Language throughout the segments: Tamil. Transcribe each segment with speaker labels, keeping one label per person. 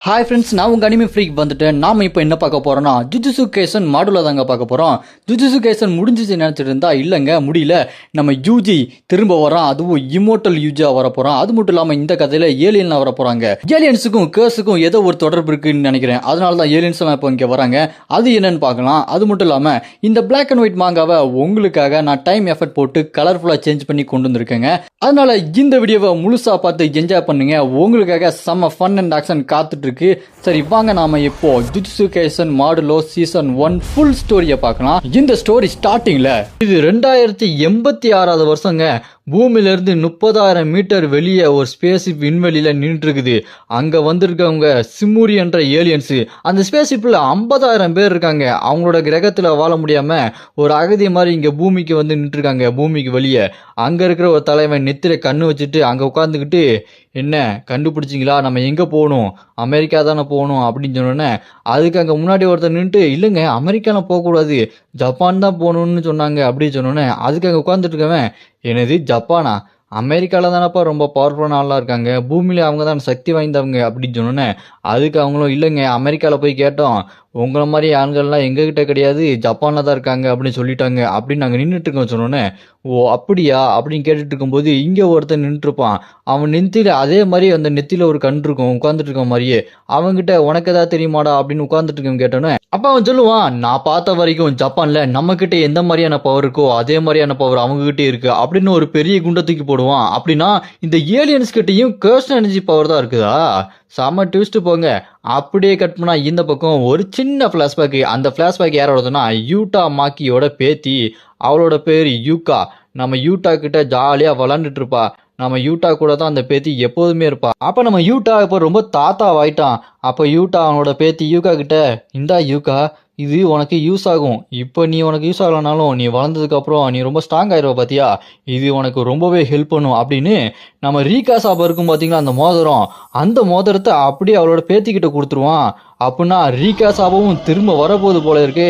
Speaker 1: ஹாய் ஃப்ரெண்ட்ஸ், நான் உங்கள் அனிமே ஃப்ரீக் வந்துட்டேன். நாம் இப்போ என்ன பார்க்க போகிறோன்னா ஜுஜுட்சு கைசன் மாடுலா தாங்க பார்க்க போகிறோம். ஜுஜுட்சு கைசன் முடிஞ்சிச்சு நினச்சிட்டு இருந்தா இல்லைங்க, முடியல. நம்ம யூஜி திரும்ப வரோம், அதுவும் இம்மோர்டல் யூஜியாக வர போகிறோம். அது மட்டும் இல்லாமல் இந்த கதையில் ஏலியன்லாம் வர போகிறாங்க. ஏலியன்ஸுக்கும் கேர்ஸுக்கும் ஏதோ ஒரு தொடர்பு இருக்குன்னு நினைக்கிறேன். அதனால தான் ஏலியன்ஸ் எல்லாம் இப்போ இங்கே வராங்க. அது என்னன்னு பார்க்கலாம். அது மட்டும் இல்லாமல் இந்த பிளாக் அண்ட் ஒயிட் மாங்காவை உங்களுக்காக நான் டைம் எஃபர்ட் போட்டு கலர்ஃபுல்லாக சேஞ்ச் பண்ணி கொண்டு வந்திருக்கேங்க. அதனால இந்த வீடியோவை முழுசாக பார்த்து என்ஜாய் பண்ணுங்க. உங்களுக்காக செம்ம ஃபன் அண்ட் ஆக்ஷன் காத்துட்டு இருக்கு. சரி வாங்க, நாம இப்போ jujutsu kaizen modulo season 1 full ஸ்டோரியை பார்க்கலாம். இந்த ஸ்டோரி ஸ்டார்டிங்ல இது 2086வது வருஷங்க. பூமியிலிருந்து 30,000 மீட்டர் வெளியே ஒரு ஸ்பேஸ்ஷிப் விண்வெளியில நின்று இருக்குது. அங்க வந்திருக்கவங்க சிம்முரி என்ற ஏலியன்ஸ். அந்த ஸ்பேஸ்ஷிப்ல 50,000 பேர் இருக்காங்க. அவங்களோட கிரகத்துல வாழ முடியாம ஒரு அகதி மாதிரி இங்க பூமிக்கு வந்து நின்று இருக்காங்க. பூமிக்கு வெளியே அங்க இருக்கிற ஒரு தலைவன் நெத்தில கண்ணு வச்சுட்டு அங்க உட்காந்துக்கிட்டு, என்ன கண்டுபிடிச்சிங்களா, நம்ம எங்க போகணும், அமெரிக்கா தானே போகணும் அப்படின்னு சொன்னோன்னே, அதுக்கு அங்கே முன்னாடி ஒருத்தர் நின்றுட்டு, இல்லைங்க அமெரிக்காலாம் போகக்கூடாது, ஜப்பான் தான் போகணுன்னு சொன்னாங்க அப்படின்னு சொன்னோன்னே, அதுக்கு அங்கே உட்காந்துட்டு இருக்கவன், என்னது ஜப்பானா, அமெரிக்காவில் தானப்பா ரொம்ப பவர்ஃபுல்லான ஆளாக இருக்காங்க, பூமியில் அவங்க தான் சக்தி வாய்ந்தவங்க அப்படின்னு சொன்னோன்னே, அதுக்கு அவங்களும் இல்லைங்க அமெரிக்காவில் போய் கேட்டோம், உங்களை மாதிரி ஆண்கள்லாம் எங்ககிட்ட கிடையாது, ஜப்பானில் தான் இருக்காங்க அப்படின்னு சொல்லிட்டாங்க அப்படின்னு நாங்கள் நின்றுட்டு இருக்கோம் சொன்னோன்னே, ஓ அப்படியா அப்படின்னு கேட்டுட்டு இருக்கும்போது இங்கே ஒருத்தன் நின்றுருப்பான். அவன் நெத்தியில் அதே மாதிரி அந்த நெத்தியில் ஒரு கண் இருக்கும் உட்காந்துட்டு இருக்க மாதிரியே. அவன்கிட்ட உனக்கு ஏதாவது தெரியுமாடா அப்படின்னு உட்காந்துட்டு இருக்கவன் கேட்டோன்னே, அப்போ அவன் சொல்லுவான், நான் பார்த்த வரைக்கும் ஜப்பானில் நம்மக்கிட்ட எந்த மாதிரியான பவர் இருக்கோ அதே மாதிரியான பவர் அவங்ககிட்ட இருக்கு அப்படின்னு ஒரு பெரிய குண்டை தூக்கி போடுவான். அப்படின்னா இந்த ஏலியன்ஸ் கிட்டையும் கர்ஷன் எனர்ஜி பவர் தான் இருக்குதா? செம்ம ட்விஸ்ட் போங்க. அப்படியே கட் பண்ணா இந்த பக்கம் ஒரு சின்ன ஃப்ளாஷ்பேக். அந்த ஃப்ளாஷ்பேக் யாரோடதுன்னா யூட்டா மாக்கியோட பேத்தி. அவளோட பேர் யூகா. நம்ம யூட்டா கிட்ட ஜாலியாக விளாண்டுட்டு இருப்பா. நம்ம யூட்டா கூட தான் அந்த பேத்தி எப்போதுமே இருப்பா. அப்போ நம்ம யூட்டா இப்போ ரொம்ப தாத்தாவாயிட்டான். அப்போ யூட்டா அவனோட பேத்தி யூகா கிட்ட, இந்தா யூகா, இது உனக்கு யூஸ் ஆகும். இப்போ நீ உனக்கு யூஸ் ஆகலனாலும் நீ வளர்ந்ததுக்கப்புறம் நீ ரொம்ப ஸ்ட்ராங் ஆயிடுவ பார்த்தியா, இது உனக்கு ரொம்பவே ஹெல்ப் பண்ணும் அப்படின்னு நம்ம ரீகா சாப்பா இருக்கும் பார்த்தீங்களா அந்த மோதிரம், அந்த மோதிரத்தை அப்படியே அவளோட பேத்திக்கிட்ட கொடுத்துருவான். அப்படின்னா ரீகா சாபாவும் திரும்ப வரப்போகுது போல இருக்கு.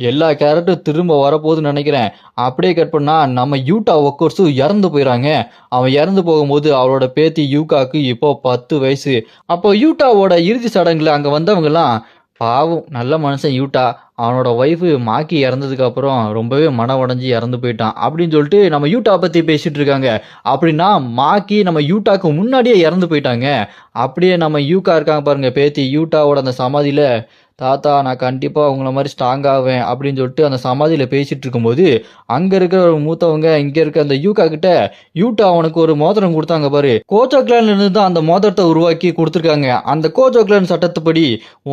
Speaker 1: எல்லா கேரக்டரும் திரும்ப வரப்போகுதுன்னு நினைக்கிறேன். அப்படியே கட் பண்ணா நம்ம யூட்டா ஒக்கர்ஸும் இறந்து போயிடறாங்க. அவன் இறந்து போகும்போது அவளோட பேத்தி யூகாக்கு இப்போ 10 வயசு. அப்போ யூட்டாவோட இறுதி சடங்குல அங்கே வந்தவங்கலாம், பாவம் நல்ல மனுஷன் யூட்டா, அவனோட ஒய்ஃபு மாக்கி இறந்ததுக்கு அப்புறம் ரொம்பவே மன உடஞ்சி இறந்து போயிட்டான் அப்படின்னு சொல்லிட்டு நம்ம யூட்டா பற்றி பேசிட்டு இருக்காங்க. அப்படின்னா மாக்கி நம்ம யூட்டாக்கு முன்னாடியே இறந்து போயிட்டாங்க. அப்படியே நம்ம யூகா இருக்காங்க பாருங்க பேத்தி, யூட்டாவோட அந்த சமாதியில், தாத்தா நான் கண்டிப்பாக உங்களை மாதிரி ஸ்ட்ராங் ஆவேன் அப்படின்னு சொல்லிட்டு அந்த சமாதியில் பேசிகிட்டு இருக்கும்போது அங்கே இருக்கிற ஒரு மூத்தவங்க இங்கே இருக்க அந்த யூகா கிட்ட, யூட்டா அவனுக்கு ஒரு மோதிரம் கொடுத்தாங்க பாரு, கோச்சோக்லான் இருந்து தான் அந்த மோதிரத்தை உருவாக்கி கொடுத்துருக்காங்க. அந்த கோச்சோக்லான் சட்டத்துப்படி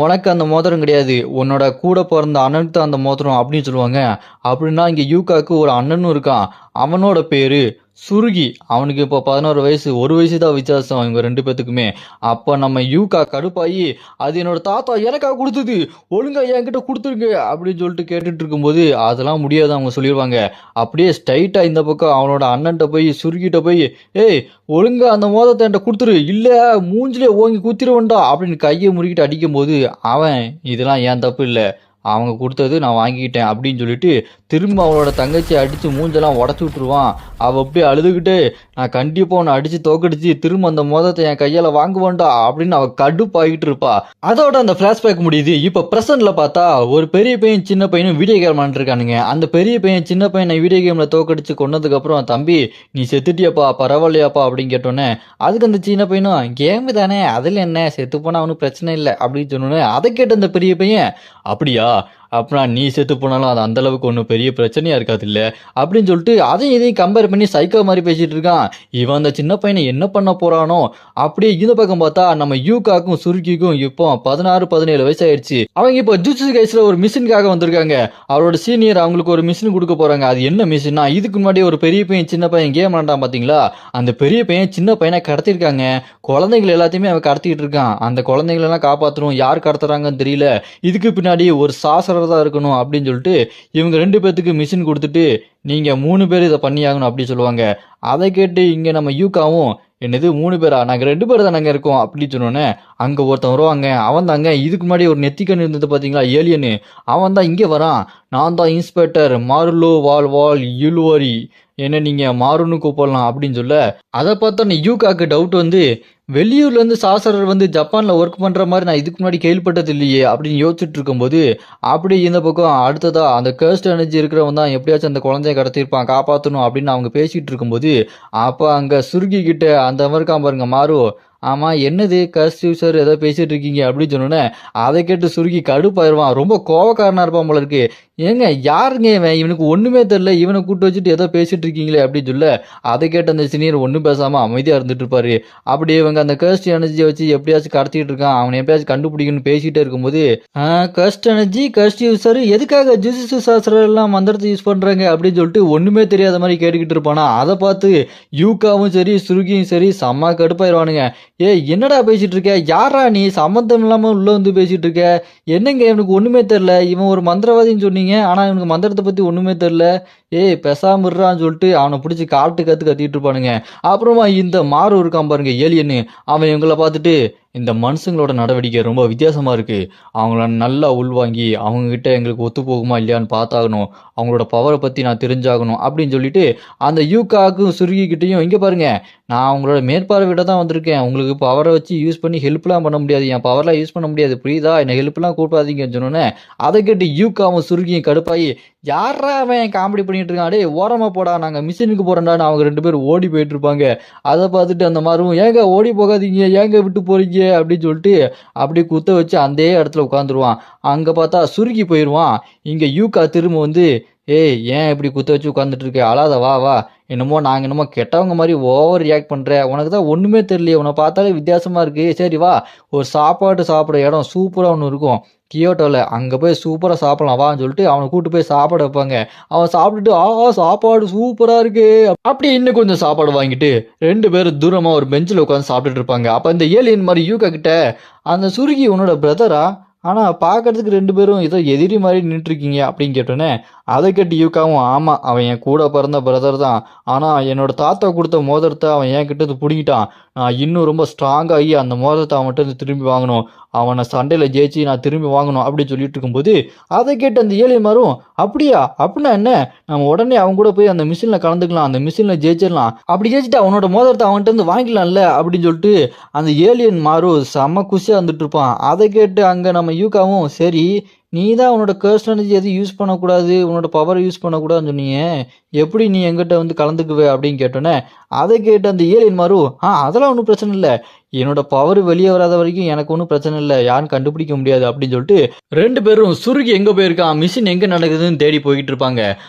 Speaker 1: உனக்கு அந்த மோதிரம் கிடையாது, உன்னோட கூட பிறந்த அண்ணனுக்கு தான் அந்த மோதிரம் அப்படின்னு சொல்லுவாங்க. அப்படின்னா இங்கே யூகாவுக்கு ஒரு அண்ணனும் இருக்கான். அவனோட பேர் சுருகி. அவனுக்கு இப்போ 11 வயசு, 1 வயசு தான் வித்தியாசம் இவங்க 2 பேத்துக்குமே. அப்போ நம்ம யூகா கடுப்பாயி, அது என்னோட தாத்தா எனக்காக கொடுத்தது, ஒழுங்கா என்கிட்ட கொடுத்துருங்க அப்படின்னு சொல்லிட்டு கேட்டுட்டு இருக்கும்போது, அதெல்லாம் முடியாது அவங்க சொல்லிடுவாங்க. அப்படியே ஸ்ட்ரைட்டாக இந்த பக்கம் அவனோட அண்ணன்ட்ட போய் சுருகிட்ட போய், ஏய் ஒழுங்கா அந்த மோதத்தை என்கிட்ட கொடுத்துரு, இல்லை மூஞ்சிலே ஓங்கி குத்திருவண்டா அப்படின்னு கையை முறுக்கிட்டு அடிக்கும்போது அவன், இதெல்லாம் ஏன் தப்பு இல்லை, அவங்க கொடுத்தது நான் வாங்கிக்கிட்டேன் அப்படின்னு சொல்லிட்டு திரும்ப அவளோட தங்கச்சி அடித்து மூஞ்செல்லாம் உடச்சி விட்டுருவான். அவள் அப்படியே அழுதுகிட்டு, நான் கண்டிப்பாக உன்னை அடித்து தோக்கடிச்சு திரும்ப அந்த மோதத்தை என் கையால் வாங்குவான்டா அப்படின்னு அவள் கடுப்பாகிட்டு இருப்பா. அதோட அந்த ஃப்ளாஷ்பேக் முடியுது. இப்போ ப்ரெசென்ட்ல பார்த்தா ஒரு பெரிய பையன் சின்ன பையனும் வீடியோ கேம் விளாண்டுருக்கானுங்க. அந்த பெரிய பையன் சின்ன பையனை வீடியோ கேமில் தோக்கடிச்சு கொண்டதுக்கப்புறம், தம்பி நீ செத்துட்டியாப்பா பரவாயில்லையாப்பா அப்படின்னு கேட்டோன்னே, அதுக்கு அந்த சின்ன பையனும், கேமு தானே அதில் என்ன, செத்து போனால் அவனுக்கு பிரச்சனை இல்லை அப்படின்னு சொன்னோன்னே, அதை கேட்ட அந்த பெரிய பையன், அப்படியா அப்படின்னா நீ செத்து போனாலும் அது அந்தளவுக்கு ஒன்றும் பெரிய பிரச்சனையாக இருக்காது இல்லை அப்படின்னு சொல்லிட்டு அதையும் இதையும் கம்பேர் பண்ணி சைக்கோ மாதிரி பேசிகிட்டு இருக்கான். இவன் அந்த சின்ன பையனை என்ன பண்ண போகிறானோ. அப்படியே இந்த பக்கம் பார்த்தா நம்ம யூகாக்கும் சுருக்கிக்கும் இப்போ 16-17 வயசு ஆயிடுச்சு. அவங்க இப்போ ஜுஜுட்சு கைஸில் ஒரு மிஷினுக்காக வந்திருக்காங்க. அவரோட சீனியர் அவங்களுக்கு ஒரு மிஷின் கொடுக்க போகிறாங்க. அது என்ன மிஷின்னா, இதுக்கு முன்னாடி ஒரு பெரிய பையன் சின்ன பையன் கேம் விளாண்டான் பார்த்தீங்களா, அந்த பெரிய பையன் சின்ன பையனை கடத்திருக்காங்க. குழந்தைகள் எல்லாத்தையுமே அவன் கடத்திக்கிட்டு இருக்கான். அந்த குழந்தைங்களெல்லாம் காப்பாற்றணும், யார் கடத்துறாங்கன்னு தெரியல, இதுக்கு பின்னாடி ஒரு சாசர தான் இருக்கணும் அப்படின்னு சொல்லிட்டு இவங்க 2 பேத்துக்கு மிஷின் கொடுத்துட்டு, நீங்க 3 பேர் இதை பண்ணியாகணும் அப்படி சொல்லுவாங்க. அதை கேட்டு இங்க நம்ம யூகாவும், என்னது 3 பேரா, நாங்கள் 2 பேர் தானங்க இருக்கோம் அப்படின்னு சொன்னோன்னே, அங்கே ஒருத்தன் வருவாங்க. அவன் தாங்க இதுக்கு முன்னாடி ஒரு நெத்திக்கண் இருந்தது பார்த்தீங்களா ஏலியனு, அவன் தான் இங்கே வரான். நான் தான் இன்ஸ்பெக்டர் மாருலோ வால் யுலுவரி, என்ன நீங்கள் மாறுன்னு கூப்பிடலாம் அப்படின்னு சொல்ல, அதை பார்த்தோன்னே யூகாக்கு டவுட் வந்து, வெளியூர்ல இருந்து சாசரர் வந்து ஜப்பான்ல ஒர்க் பண்ற மாதிரி நான் இதுக்கு முன்னாடி கேள்விப்பட்டது இல்லையே அப்படின்னு யோசிச்சுட்டு இருக்கும்போது, அப்படி இந்த பக்கம் அடுத்ததா அந்த கர்ஸ்ட் எனர்ஜி இருக்கிறவன் தான் எப்படியாச்சும் அந்த குழந்தைய கடத்தியிருப்பான், காப்பாற்றணும் அப்படின்னு அவங்க பேசிட்டு இருக்கும்போது, அப்ப அங்க சுருக்கி கிட்ட அந்த மாதிரி இருக்கான் பாருங்க மாறு. ஆமா என்னது கர்ஸ்ட் யூசர் ஏதோ பேசிட்டு இருக்கீங்க அப்படின்னு சொன்னோன்னே, அதை கேட்டு சுருக்கி கடுப்பாயிருவான். ரொம்ப கோவக்காரனா இருப்பான் போல இருக்கு. ஏங்க யாருங்க இவன்? இவனுக்கு ஒண்ணுமே தெரியல. இவனை கூட்டு வச்சுட்டு ஏதோ பேசிட்டு இருக்கீங்களே அப்படின்னு சொல்ல, அதை கேட்ட அந்த சீனியர் ஒன்றும் பேசாம அமைதியா இருந்துட்டு இருப்பாரு. அப்படி இவங்க அந்த கர்ஸ்ட் எனர்ஜியை வச்சு எப்படியாச்சும் கடத்திட்டு இருக்கான், அவனை எப்படியாச்சும் கண்டுபிடிக்கணும்னு பேசிட்டே இருக்கும்போது, கர்ஸ்ட் எனர்ஜி கர்ஸ்ட் யூசர் எதுக்காக ஜுஜுட்சு சாஸ்திரம் எல்லாம் மந்திரத்தை யூஸ் பண்றாங்க அப்படின்னு சொல்லிட்டு ஒண்ணுமே தெரியாத மாதிரி கேட்டுக்கிட்டு இருப்பானா. அதை பார்த்து யூகாவும் சரி சுருகியும் சரி செம்ம கடுப்பாயிருவானுங்க. ஏய் என்னடா பேசிட்டு இருக்க? யாரா நீ? சம்மந்தம் இல்லாம உள்ள வந்து பேசிட்டு இருக்க? என்னங்க இவனுக்கு ஒண்ணுமே தெரியல. இவன் ஒரு மந்திரவாதின்னு சொன்னீங்க. ஆனா இவனுக்கு மந்திரத்தை பத்தி ஒண்ணுமே தெரியல. ஏய் பேசாம இருறான்னு சொல்லிட்டு அவனை பிடிச்சி கத்திட்டு இருப்பானுங்க. அப்புறமா இந்த மாறு இருக்கான் பாருங்க ஏலியன்னு, அவன் இவங்கள பார்த்துட்டு, இந்த மனுஷங்களோட நடவடிக்கை ரொம்ப வித்தியாசமா இருக்கு. அவங்கள நல்லா உள்வாங்கி அவங்க கிட்ட எங்களுக்கு ஒத்து போகுமா இல்லையான்னு பார்த்தாகணும். அவங்களோட பவரை பத்தி நான் தெரிஞ்சாகணும் அப்படின்னு சொல்லிட்டு அந்த யூகாவுக்கும் சுருகிக்கிட்டையும், இங்க பாருங்க நான் அவங்களோட மேற்பார்வையிட தான் வந்திருக்கேன். உங்களுக்கு பவரை வச்சு யூஸ் பண்ணி ஹெல்ப்லாம் பண்ண முடியாது. என் பவர்லாம் யூஸ் பண்ண முடியாது. புரியுதா? என்னை ஹெல்ப்லாம் கூப்பிடாதீங்கன்னு சொன்னோன்னே, அதை கேட்டு யூகாவும் சுருகியும் கடுப்பாயி, யாரா அவன் காமெடி பண்ணிட்டு இருக்கான்? டேய் ஓரமா போடா, நாங்க மிஷினுக்கு போறோம்டான்னு அவங்க 2 பேரும் ஓடி போயிட்டு இருப்பாங்க. அதை பார்த்துட்டு அந்த மாரும், ஏங்க ஓடி போகாதீங்க, ஏங்க விட்டு போறீங்க அப்படின்னு சொல்லிட்டு அப்படியே குத்த வச்சு அந்த இடத்துல உட்காந்துருவான். அங்க பார்த்தா சுருகி போயிடுவான். இங்க யூகா திரும்ப வந்து, ஏய் ஏன் இப்படி குத்த வச்சு உட்காந்துட்டு இருக்க? அழாத வா வா. என்னமோ நாங்கள் என்னமோ கெட்டவங்க மாதிரி ஓவர் ரியாக்ட் பண்ணுற. உனக்கு தான் ஒன்றுமே தெரியலையே. உன்னை பார்த்தாலே வித்தியாசமாக இருக்குது. சரி வா, ஒரு சாப்பாடு சாப்பிட்ற இடம் சூப்பராக ஒன்று இருக்கும் கியோட்டோவில், அங்கே போய் சூப்பராக சாப்பிடலாம் வான்னு சொல்லிட்டு அவனை கூட்டு போய் சாப்பாடு வைப்பாங்க. அவன் சாப்பிட்டுட்டு சாப்பாடு சூப்பராக இருக்கு அப்படி இன்னும் கொஞ்சம் சாப்பாடு வாங்கிட்டு 2 பேரும் தூரமாக ஒரு பெஞ்சில் உட்காந்து சாப்பிட்டுட்டு இருப்பாங்க. அப்போ இந்த ஏலியன் மாதிரி யூகா கிட்ட, அந்த சுருகி உன்னோட பிரதரா? ஆனால் பார்க்கறதுக்கு 2 பேரும் ஏதோ எதிரி மாதிரி நின்றுருக்கீங்க அப்படின்னு கேட்டோன்னே, அதை கேட்டு யூகாவும், ஆமாம் அவன் என் கூட பிறந்த பிரதர் தான். ஆனால் என்னோட தாத்தா கொடுத்த மோதிரத்தை அவன் என் கிட்ட பிடிங்கிட்டான். நான் இன்னும் ரொம்ப ஸ்ட்ராங்காகி அந்த மோதிரத்தை அவன்கிட்ட திரும்பி வாங்கணும். அவனை சண்டையில் ஜெயிச்சு நான் திரும்பி வாங்கணும் அப்படின்னு சொல்லிட்டு இருக்கும்போது, அதை கேட்டு அந்த ஏழை மாறும், அப்படியா? அப்படின்னா என்ன? நம்ம உடனே அவங்க கூட போய் அந்த மிஷினில் கலந்துக்கலாம், அந்த மிஷினில் ஜெயிச்சிடலாம். அப்படி ஜெயிச்சுட்டு அவனோட மோதிரத்தை அவன்கிட்ட இருந்து வாங்கிக்கலாம்ல அப்படின்னு சொல்லிட்டு அந்த ஏலியன் மாறும் செம்ம குஷியாக வந்துட்டு இருப்பான். அதை கேட்டு அங்கே நம்ம யூகாவும், சரி நீ தான் உன்னோட கர்ஸ்ட் எனர்ஜி எதுவும் யூஸ் பண்ணக்கூடாது, உன்னோட பவரை யூஸ் பண்ணக்கூடாதுன்னு சொன்னீங்க, எப்படி நீ எங்கிட்ட வந்து கலந்துக்குவே அப்படின்னு கேட்டோன்னே, அதை கேட்டு அந்த ஏலியன் மாறும், அதெல்லாம் ஒன்றும் பிரச்சனை இல்லை, என்னோட பவர் வெளியே வராத வரைக்கும் எனக்கு ஒன்றும் பிரச்சனை இல்லை, யாரும் கண்டுபிடிக்க முடியாது அப்படின்னு சொல்லிட்டு 2 பேரும் சுருகி எங்கே போயிருக்கான், மிஷின் எங்கே நடக்குதுன்னு தேடி போய்கிட்டு இருப்பாங்க.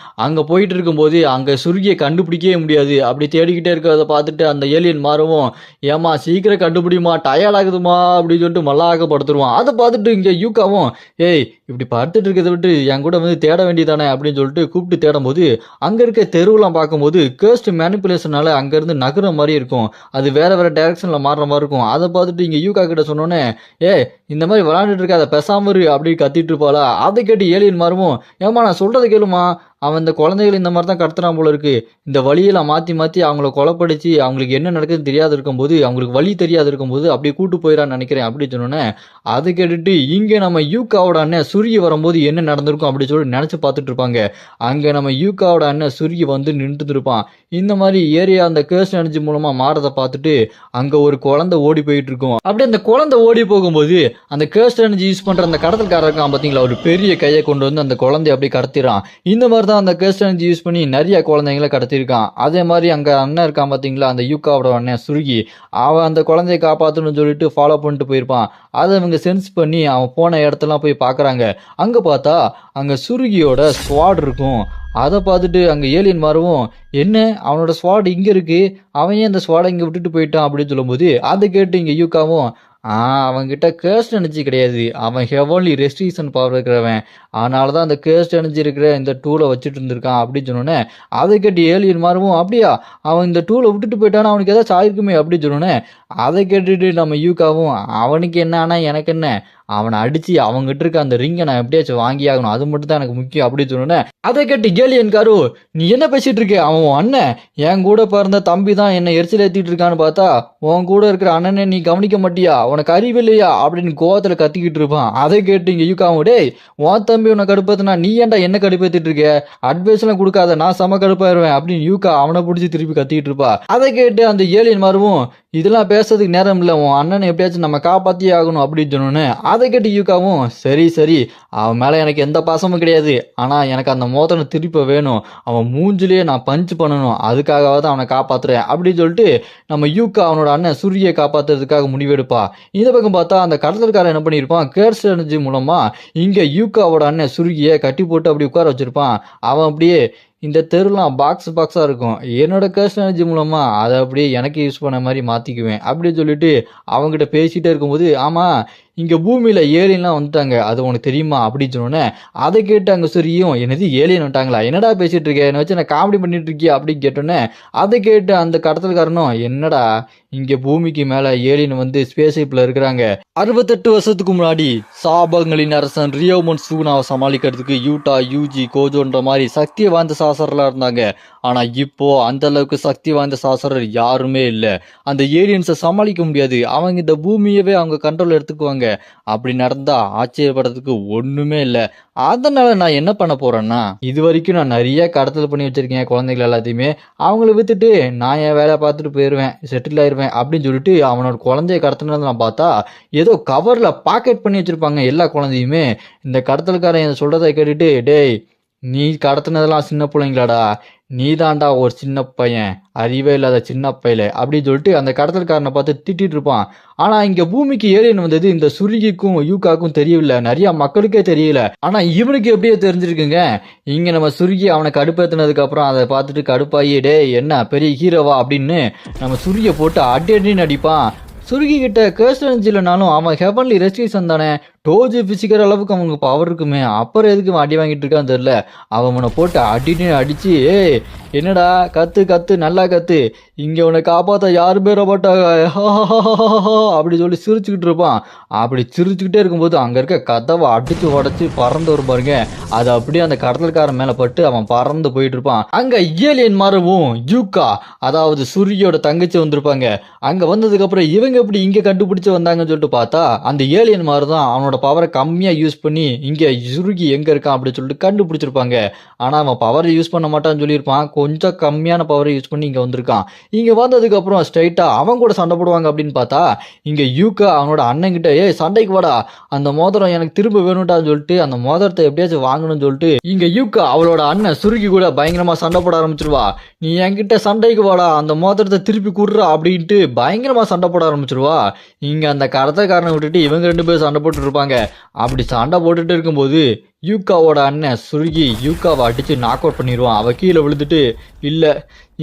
Speaker 1: அங்கே போயிட்டு இருக்கும்போது அங்கே சுருகியை கண்டுபிடிக்கவே முடியாது. அப்படி தேடிக்கிட்டே இருக்கிறத பார்த்துட்டு அந்த ஏலியன் மாறவும், ஏமா சீக்கிரம் கண்டுபிடிமா, டயர்ட் ஆகுதுமா அப்படின்னு சொல்லிட்டு மல்லாக்கப்படுத்துருவான். அதை பார்த்துட்டு இங்கே யூகாவும், ஏய் இப்படி படுத்துட்டு இருக்கிறத விட்டு என் கூட வந்து தேட வேண்டியதானே அப்படின்னு சொல்லிட்டு கூப்பிட்டு தேடும் போது, அங்கே இருக்க தெருவெல்லாம் பார்க்கும்போது கர்ஸ்ட் மேனிப்புலேஷனால அங்கேருந்து நகர மாதிரி இருக்கும், அது வேற வேற டைரக்ஷனில் மாறுற மாதிரி இருக்கும். அதை பார்த்துட்டு இங்கே யூகா கிட்ட சொன்னோன்னே, இந்த மாதிரி விளாண்டுட்டு இருக்காத பேசாம இரு அப்படின்னு கத்திட்டு இருப்பாளா. அதை கேட்டு ஏலியன் மாறுவோம், ஏமா நான் சொல்றதை கேளுமா, அவன் இந்த குழந்தைகள் இந்த மாதிரி தான் கடத்துறான் போல இருக்கு, இந்த வழியெல்லாம் மாற்றி மாற்றி அவங்கள கொலைப்படுத்தி அவங்களுக்கு என்ன நடக்குதுன்னு தெரியாது இருக்கும்போது, அவங்களுக்கு வழி தெரியாது இருக்கும்போது அப்படியே கூட்டு போயிடான்னு நினைக்கிறேன் அப்படின்னு சொன்னோன்னே, அதை கேட்டுட்டு இங்கே நம்ம யூகாவோட அண்ணன் சுருகி வரும்போது என்ன நடந்திருக்கும் அப்படின்னு சொல்லி நினச்சி பார்த்துட்டு இருப்பாங்க. அங்கே நம்ம யூகாவோட அண்ணன் சுருகி வந்து நின்றுட்டு இருப்பான். இந்த மாதிரி ஏரியா அந்த கர்ஸ்ட் எனர்ஜி மூலமாக மாறதை பார்த்துட்டு அங்கே ஒரு குழந்தை ஓடி போயிட்டு இருக்கும். அப்படி அந்த குழந்தை ஓடி போகும்போது அந்த கர்ஸ்ட் எனர்ஜி யூஸ் பண்ணுற அந்த கடத்தல்காரர் இருக்கான் பார்த்தீங்களா, ஒரு பெரிய கையை கொண்டு வந்து அந்த குழந்தைய அப்படியே கடத்திடுறான். இந்த மாதிரி அந்த கர்ஸ்ட் எனர்ஜி யூஸ் பண்ணி நிறைய குழந்தைங்களை கடத்திருக்கான். அதே மாதிரி அங்க அண்ணன் இருக்கான் பாத்தீங்களா, அந்த யூகாவோட அண்ணன் சுருகி, அவன் அந்த குழந்தைய காப்பாற்றணும்னு சொல்லிட்டு ஃபாலோ பண்ணிட்டு போயிருப்பான். அதை அவங்க சென்ஸ் பண்ணி அவன் போன இடத்தெல்லாம் போய் பார்க்குறாங்க. அங்கே பார்த்தா அங்கே சுருகியோட ஸ்வாட் இருக்கும். அதை பார்த்துட்டு அங்கே ஏலியன் மாறவும், என்ன அவனோட ஸ்வாட் இங்கே இருக்கு, அவன் ஏன் அந்த ஸ்வாடை இங்கே விட்டுட்டு போயிட்டான் அப்படின்னு சொல்லும்போது, அதை கேட்டு இங்கே யூகாவும், அவன்கிட்ட கர்ஸ்ட் எனர்ஜி கிடையாது, அவன் ஹெவன்லி ரெஸ்ட்ரிக்ஷன் பவர் இருக்கிறவன், அதனால தான் அந்த கர்ஸ்ட் எனர்ஜி இருக்கிற இந்த டூலை வச்சுட்டு இருந்திருக்கான் அப்படின்னு சொன்னோன்னே, அதை கேட்டு ஏலியன் மாறுவோம், அப்படியா அவன் இந்த டூலை விட்டுட்டு போயிட்டானா, அவனுக்கு ஏதாச்சும் ஆயிருக்குமே அப்படின்னு சொன்னோன்னே, அதை கேட்டுட்டு நம்ம யூகாவும், அவனுக்கு என்ன ஆனால் எனக்கு என்ன, அவனை அடித்து அவங்ககிட்ட இருக்க அந்த ரிங்கை நான் எப்படியாச்சும் வாங்கி ஆகணும், அது மட்டும் தான் எனக்கு முக்கியம் அப்படின்னு சொன்னோன்னே, அதை கேட்டு ஏலியன் காரு, நீ என்ன பேசிட்டு இருக்க, அவன் அண்ணன் என் கூட பிறந்த தம்பி தான் என்னை எரிச்சல் ஏற்றிட்டு இருக்கான்னு பார்த்தா, உன் கூட இருக்கிற அண்ணனை நீ கவனிக்க மாட்டியா, உனக்கு அறிவு இல்லையா அப்படின்னு கோவத்தில் கத்திக்கிட்டு இருப்பான். அதை கேட்டு இங்கே யூகாவும், டேய் உன் தம்பி உன்னை கடுப்பேத்துனா நீ ஏன்டா என்ன கடுப்பேற்றிட்டு இருக்க, அட்வைஸ்லாம் கொடுக்காத, நான் செம கடுப்பாயிருவேன் அப்படின்னு யூகா அவனை பிடிச்சி திருப்பி கத்திக்கிட்டு இருப்பா. அதை கேட்டு அந்த ஏலியன் மாறுவும், இதெல்லாம் பேசுறதுக்கு நேரம் இல்லை, உன் அண்ணனை எப்படியாச்சும் நம்ம காப்பாற்றியே ஆகணும் அப்படின்னு சொன்னோன்னே அதை கேட்டு யூகாவும் சரி சரி அவன் மேலே எனக்கு எந்த பாசமும் கிடையாது, ஆனால் எனக்கு அந்த மோதிரம் திருப்பி வேணும், அவன் மூஞ்சிலேயே நான் பஞ்ச் பண்ணணும், அதுக்காகவாவது அவனை காப்பாற்றுறேன் அப்படின்னு சொல்லிட்டு நம்ம யூகா அவனோட அண்ணன் சூரியை காப்பாற்றுறதுக்காக முடிவெடுப்பா. இந்த பக்கம் பார்த்தா அந்த கடத்தல்காரன் என்ன பண்ணியிருப்பான், கேர்ஸ் எனர்ஜி மூலமாக இங்கே யூகாவோட அண்ணன் சுருகியை கட்டி போட்டு அப்படி உட்கார வச்சிருப்பான். அவன் அப்படியே இந்த தெருலாம் பாக்ஸாக இருக்கும், என்னோட கேர்ஸ் எனர்ஜி மூலமாக அதை அப்படியே எனக்கு யூஸ் பண்ண மாதிரி மாற்றிக்குவேன் அப்படின்னு சொல்லிட்டு அவங்ககிட்ட பேசிகிட்டே இருக்கும்போது, ஆமாம் இங்கே பூமியில் ஏலியன்லாம் வந்துட்டாங்க, அது உனக்கு தெரியுமா அப்படின்னு சொன்னோன்னே அதை கேட்டு அங்கே சரியும் என்னது ஏலியன் வந்துட்டாங்களா, என்னடா பேசிகிட்டு இருக்கேன் என்னை வச்சு நான் காமெடி பண்ணிட்டு இருக்கியா அப்படின்னு கேட்டோன்னே அதை கேட்டு அந்த கடத்தல்காரனும் என்னடா இங்கே பூமிக்கு மேலே ஏலியன் வந்து ஸ்பேஸ் ஷிப்பில் இருக்கிறாங்க, 68 வருஷத்துக்கு முன்னாடி சாபங்களின் அரசன் ரியோமன் சூனாவை சமாளிக்கிறதுக்கு யூட்டா யூஜி கோஜோன்ற மாதிரி சக்தி வாய்ந்த சாசரெலாம் இருந்தாங்க. ஆனால் இப்போ அந்த அளவுக்கு சக்தி வாய்ந்த சாசரர் யாருமே இல்லை, அந்த ஏலியன்ஸை சமாளிக்க முடியாது, அவங்க இந்த பூமியவே அவங்க கண்ட்ரோல் எடுத்துக்குவாங்க. அப்படி நடந்தா ஆச்சரியப்படுறதுக்கு ஒண்ணுமே இல்லை. அதனால நான் என்ன பண்ண போறேன்னா, இது வரைக்கும் நான் நிறைய கடத்தல் பண்ணி வச்சிருக்கேன் குழந்தைகள் எல்லாத்தையுமே, அவங்கள வித்துட்டு நான் என் வேலையை பார்த்துட்டு போயிடுவேன், செட்டில் ஆயிடுவேன் அப்படின்னு சொல்லிட்டு அவனோட குழந்தைய கடத்தினது நான் பார்த்தா ஏதோ கவர்ல பாக்கெட் பண்ணி வச்சிருப்பாங்க எல்லா குழந்தையுமே. இந்த கடத்தல்காரன் சொல்றதை கேட்டுட்டு, டேய் நீ கடத்தினதெல்லாம் சின்ன பிள்ளைங்களாடா, நீ தாண்டா ஒரு சின்ன பையன், அறிவே இல்லாத சின்ன பையல அப்படின்னு சொல்லிட்டு அந்த கடத்தல்காரனை பார்த்து திட்டிட்டு இருப்பான். ஆனா இங்க பூமிக்கு ஏலியன் வந்தது இந்த சுருகிக்கும் யூகாக்கும் தெரியவில்லை, நிறைய மக்களுக்கே தெரியல. ஆனா இவனுக்கு எப்படியோ தெரிஞ்சிருக்குங்க. இங்க நம்ம சுருகி அவனை கடுப்பேத்தினதுக்கு அப்புறம் அதை பார்த்துட்டு கடுப்பாயி, டே என்ன பெரிய ஹீரோவா அப்படின்னு நம்ம சுருகியை போட்டு அடி அடின்னு அடிப்பான். சுருகி கிட்ட கேர்ஸ் இல்லைனாலும் அவன் ஹெவன்லி ரெஸ்ட்ரிக்ஷன் தானே, டோஜி பிசிக்கிற அளவுக்கு அவங்க பவர் இருக்குமே, அப்புறம் எதுக்கு அடி வாங்கிட்டு இருக்கான்னு தெரியல. அவனை போட்டு அடின்னு அடிச்சு, ஏய் என்னடா கத்து கத்து நல்லா கத்து, இங்கே உன்னை காப்பாற்ற யாருமே மாட்டாங்க அப்படி சொல்லி சிரிச்சுக்கிட்டு இருப்பான். அப்படி சிரிச்சுக்கிட்டே இருக்கும்போது அங்கே இருக்க கதவை அடிச்சு உடச்சி பறந்து வரும் பாருங்க, அது அப்படியே அந்த கடத்தல்காரன் மேலே பட்டு அவன் பறந்து போயிட்டு இருப்பான். அங்கே ஏலியன் மாறவும் யூகா அதாவது சூரியோட தங்கச்சி வந்திருப்பாங்க. அங்கே வந்ததுக்கப்புறம் இவங்க எப்படி இங்கே கண்டுபிடிச்சு வந்தாங்கன்னு சொல்லிட்டு பார்த்தா அந்த ஏலியன் மாதிரி தான் அவனோட பவரை கம்மியாக யூஸ் பண்ணி இங்கே சுருகி எங்கே இருக்கான் அப்படின்னு சொல்லிட்டு கண்டுபிடிச்சிருப்பாங்க. ஆனால் அவன் பவரை யூஸ் பண்ண மாட்டான்னு சொல்லியிருப்பான், கொஞ்சம் கம்மியான பவரை யூஸ் பண்ணி இங்கே வந்திருக்கான். இங்கே வந்ததுக்கப்புறம் ஸ்ட்ரைட்டாக அவன் கூட சண்டை போடுவாங்க அப்படின்னு பார்த்தா இங்கே யூகா அவனோட அண்ணன்கிட்ட, ஏய் சண்டைக்கு வாடா, அந்த மோதிரம் எனக்கு திரும்ப வேணும்ட்டான்னு சொல்லிட்டு அந்த மோதிரத்தை எப்படியாச்சும் வாங்கணும்னு சொல்லிட்டு இங்கே யூகா அவளோட அண்ணன் சுருகி கூட பயங்கரமாக சண்டை போட ஆரம்பிச்சிருவா. நீ என்கிட்ட சண்டைக்கு வாடா, அந்த மோதிரத்தை திருப்பி குடுறா அப்படின்ட்டு பயங்கரமாக சண்டை போட ஆரம்பிச்சிருவா. இங்கே அந்த கடத்தக்காரனை விட்டுட்டு இவங்க 2 பேரும் சண்டை போட்டு இருப்பாங்க. அப்படி சண்டை போட்டுட்டு இருக்கும்போது யூகாவோட அண்ணன் சுருகி யூகாவை அடிச்சு நாக் அவுட் பண்ணிடுவான். அவ கீழே விழுந்துட்டு, இல்லை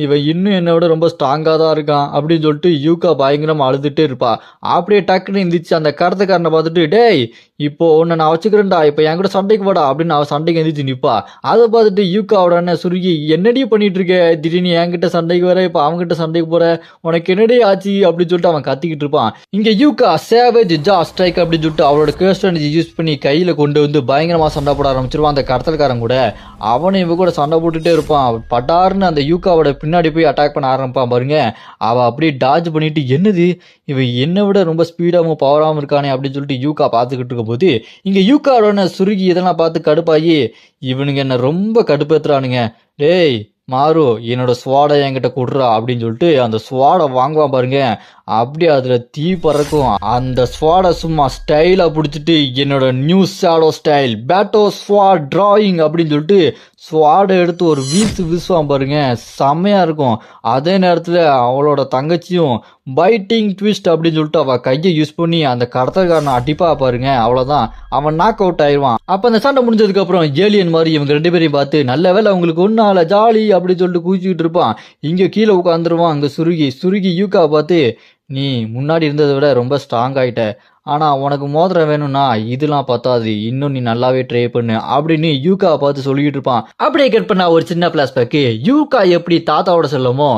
Speaker 1: இவன் இன்னும் என்னை விட ரொம்ப ஸ்ட்ராங்காக தான் இருக்கான் அப்படின்னு சொல்லிட்டு யூகா பயங்கரமாக அழுதுகிட்டே இருப்பா. அப்படியே டக்குன்னு எந்திரிச்சு அந்த கடத்தக்காரனை பார்த்துட்டு, டேய் இப்போ உன்னை நான் வச்சுக்கிறேன்டா, இப்போ என் கூட சண்டைக்கு வாடா அப்படின்னு அவன் சண்டைக்கு எந்திரிச்சு நிற்பா. அதை பார்த்துட்டு யூகாவோட அண்ணன் சுருகி, என்னடி பண்ணிட்டு இருக்க, திடீர்னு என்கிட்ட சண்டைக்கு வர, இப்போ அவங்ககிட்ட சண்டைக்கு போற, உனக்கு என்னடி ஆச்சு அப்படின்னு சொல்லிட்டு அவன் கத்திக்கிட்டு இருப்பான். இங்கே யூகா சேவேஜ் ஜா ஸ்ட்ரைக் அப்படின்னு சொல்லிட்டு அவளோட கேஸ்ட் எனர்ஜி யூஸ் பண்ணி கையில் கொண்டு வந்து பயங்கரமாக சண்டை போட ஆரம்பிச்சிருவான். அந்த கடத்தல்காரன் கூட அவனும் இவ கூட சண்டை போட்டுட்டே இருப்பான். பட்டாருன்னு அந்த யூகாவோட பின்னாடி போய் அட்டாக் பண்ண ஆரம்பிப்பான் பாருங்க. அவள் அப்படியே டாஜ் பண்ணிட்டு, என்னது இவன் என்னை விட ரொம்ப ஸ்பீடாகவும் பவராகவும் இருக்கானே அப்படின்னு சொல்லிட்டு யூகா பார்த்துக்கிட்டு இருக்கும் போது இங்கே யூகாவோட சுருகி இதெல்லாம் பார்த்து கடுப்பாகி, இவனுங்க என்ன ரொம்ப கடுப்பேற்றுறானுங்க, டேய் மாறு என்னோட ஸ்வாடை என்கிட்ட கொடுறா அப்படின்னு சொல்லிட்டு அந்த ஸ்வாடை வாங்குவான் பாருங்க. அப்படியே அதில் தீ பறக்கும். அந்த ஸ்வாடை சும்மா ஸ்டைலாக பிடிச்சிட்டு, என்னோட நியூ ஷேடோ ஸ்டைல் பேட்டோ ஸ்வாட் டிராயிங் அப்படின்னு சொல்லிட்டு ஸ்வாடை எடுத்து ஒரு வீசுவான் பாருங்க, செம்மையாக இருக்கும். அதே நேரத்தில் அவளோட தங்கச்சியும் பைட்டிங் ட்விஸ்ட் அப்படின்னு சொல்லிட்டு அவள் கையை யூஸ் பண்ணி அந்த கடத்தல்காரனை அடிப்பா பாருங்க, அவ்வளோதான் அவன் நாக் அவுட் ஆயிடுவான். அப்போ அந்த சண்டை முடிஞ்சதுக்கப்புறம் ஏலியன் மாதிரி இவங்க 2 பேரையும் பார்த்து, நல்ல வேலை அவங்களுக்கு ஒன்றால ஜாலி அப்படின்னு சொல்லிட்டு குதிச்சுக்கிட்டு இருப்பான். இங்கே கீழே உட்காந்துருவான். அங்கே சுருகி யூகா பார்த்து, நீ முன்னாடி இருந்ததை விட ரொம்ப ஸ்ட்ராங் ஆகிட்ட, ஆனால் உனக்கு மோதிரம் வேணும்னா இதெல்லாம் பத்தாது, இன்னும் நீ நல்லாவே ட்ரை பண்ணு அப்படின்னு யூகா பார்த்து சொல்லிக்கிட்டு இருப்பான். அப்படியே கட் பண்ணா ஒரு சின்ன பிளாஸ்பேக்கு, யூகா எப்படி தாத்தாவோட செல்லமோ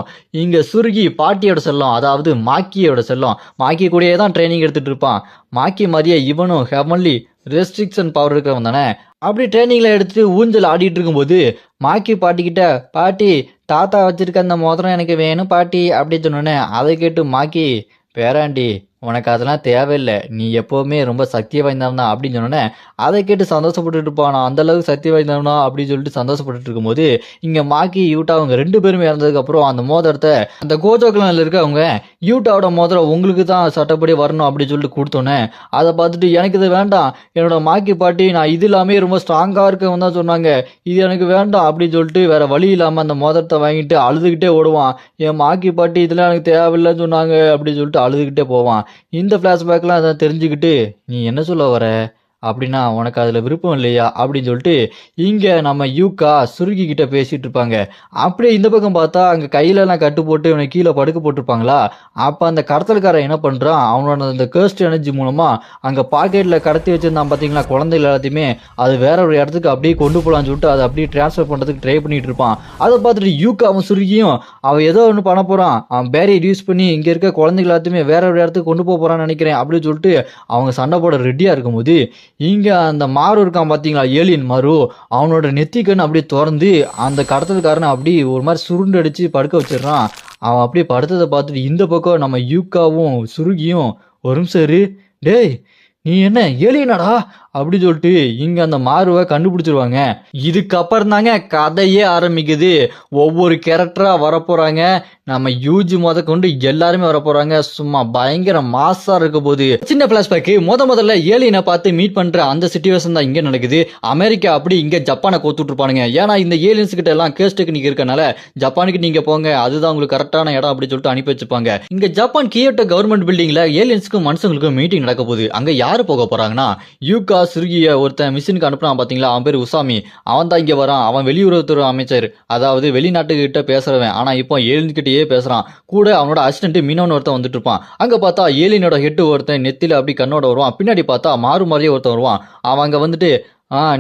Speaker 1: இங்கே சுருகி பாட்டியோட செல்லம், அதாவது மாக்கியோட செல்லம். மாக்கி கூடயே தான் ட்ரைனிங் எடுத்துகிட்டு இருப்பான். மாக்கி மாதிரியே இவனும் ஹெவன்லி ரெஸ்ட்ரிக்ஷன் பவர் இருக்கிறவன் தானே. அப்படி ட்ரைனிங்கில் எடுத்துட்டு ஊஞ்சல் ஆடிட்டு இருக்கும்போது மாக்கி பாட்டிக்கிட்ட, பாட்டி தாத்தா வச்சிருக்க அந்த மோதிரம் எனக்கு வேணும் பாட்டி அப்படின்னு சொன்னோன்னே அதை கேட்டு மாக்கி, பேராண்டி உனக்கு அதெல்லாம் தேவையில்லை, நீ எப்போவுமே ரொம்ப சக்தி வாய்ந்தவன் தான் அப்படின்னு சொன்னோன்னே அதை கேட்டு சந்தோஷப்பட்டுட்டு இருப்பான். நான் அந்த அளவுக்கு சக்தி வாய்ந்தவனா அப்படின்னு சொல்லிட்டு சந்தோஷப்பட்டுட்டு இருக்கும்போது இங்கே மாக்கி யூட்டா அவங்க 2 பேருமே இறந்ததுக்கப்புறம் அந்த மோதிரத்தை அந்த கோஜோ கிளானில் இருக்கவங்க யூட்டாவோட மோதிரம் உங்களுக்கு தான் சட்டப்படி வரணும் அப்படின்னு சொல்லிட்டு கொடுத்தோன்னே அதை பார்த்துட்டு எனக்கு இது வேண்டாம், என்னோட மாக்கி பாட்டி நான் இது இல்லாமே ரொம்ப ஸ்ட்ராங்காக இருக்கவன் தான் சொன்னாங்க, இது எனக்கு வேண்டாம் அப்படின்னு சொல்லிட்டு வேற வழி இல்லாமல் அந்த மோதிரத்தை வாங்கிட்டு அழுதுகிட்டே ஓடுவான். என் மாக்கி பாட்டி இதெல்லாம் எனக்கு தேவையில்லைன்னு சொன்னாங்க அப்படின்னு சொல்லிட்டு அழுதுகிட்டே போவான். இந்த ஃப்ளாஷ்பேக்லாம் அதை தெரிஞ்சுக்கிட்டு நீ என்ன சொல்ல வர அப்படின்னா உனக்கு அதில் விருப்பம் இல்லையா அப்படின்னு சொல்லிட்டு இங்கே நம்ம யூகா சுருகி கிட்ட பேசிட்டு இருப்பாங்க. அப்படியே இந்த பக்கம் பார்த்தா அங்கே கையிலலாம் கட்டு போட்டு இவனை கீழே படுக்க போட்டிருப்பாங்களா. அப்போ அந்த கடத்தல்காரன் என்ன பண்ணுறான், அவனோட அந்த கேர்ஸ்ட் எனர்ஜி மூலமாக அங்கே பாக்கெட்டில் கடத்தி வச்சிருந்தான் பார்த்தீங்களா குழந்தைகள் எல்லாத்தையுமே, அது வேற ஒரு இடத்துக்கு அப்படியே கொண்டு போகலான்னு சொல்லிட்டு அதை அப்படியே டிரான்ஸ்ஃபர் பண்ணுறதுக்கு ட்ரை பண்ணிட்டு இருப்பான். அதை பார்த்துட்டு யூகா அவன் சுருகியும் அவன் ஏதோ ஒன்று பண்ண போகிறான், அவன் பேரியர் யூஸ் பண்ணி இங்கே இருக்க குழந்தைகள் எல்லாத்தையுமே வேற ஒரு இடத்துக்கு கொண்டு போக போகிறான்னு நினைக்கிறேன் அப்படின்னு சொல்லிட்டு அவங்க சண்டை போட ரெடியாக இருக்கும்போது இங்கே அந்த மாரு இருக்கான் பார்த்தீங்களா, ஏலியன் மாரு, அவனோட நெத்திக்கண்ணு அப்படியே திறந்து அந்த கடத்தல்காரனை அப்படி ஒரு மாதிரி சுருண்டு அடித்து படுக்க வச்சிடறான். அவன் அப்படியே படுத்ததை பார்த்துட்டு இந்த பக்கம் நம்ம யூக்காவும் சுருகியும் ஒரு நிமிஷம் இரு, டேய் நீ என்ன ஏலியனாடா அப்படி சொல்லிட்டு இங்க அந்த மாருவை கண்டுபிடிச்சிருவாங்க. இதுக்கப்புறம் தாங்க கதையே ஆரம்பிக்குது. ஒவ்வொரு கேரக்டரா வரப்போறாங்க. நம்ம யூஜி கொண்டு எல்லாருமே வரப்போறாங்க. சும்மா பயங்கர மாசா இருக்க போது. சின்ன பிளாஷ்பேக், முதல்ல ஏலியனை பார்த்து மீட் பண்ற அந்த சிச்சுவேஷன் தான் இங்க நடக்குது. அமெரிக்கா அப்படி இங்க ஜப்பானை கோத்துட்டு இருப்பானுங்க. ஏன்னா இந்த ஏலியன்ஸ் கிட்ட எல்லாம் கேஸ் டெக்னிக் இருக்கனால ஜப்பானுக்கு நீங்க போங்க, அதுதான் உங்களுக்கு கரெக்டான இடம் அப்படி சொல்லிட்டு அனுப்பி வச்சுப்பாங்க. இங்க ஜப்பான் கியோட்டோ கவர்மெண்ட் பில்டிங்ல ஏலியன்ஸ்க்கும் மனுஷங்களுக்கும் மீட்டிங் நடக்க போகுது. அங்க யாரு போக போறாங்கன்னா யூகா சுருகிய ஒருத்தன் மிஷினுக்கு அனுப்புறான் பாத்தீங்களா, அவன் பேர் உசாமி. அவன் தான் இங்க வரான். அவன் வெளியுறவுத்துறை அமைச்சர், அதாவது வெளிநாட்டுக்கிட்ட பேசுறவன். ஆனா இப்போ ஏலியன்கிட்டயே பேசுறான். கூட அவனோட அசிஸ்டன்ட் மீனவன் ஒருத்தன் வந்துட்டு இருப்பான். அங்க பார்த்தா ஏலியனோட ஹெட் ஒருத்தன் நெத்தில அப்படி கண்ணோட வருவான். பின்னாடி பார்த்தா மாறு மாதிரியே ஒருத்தன் வருவான். அவன் அங்க வந்துட்டு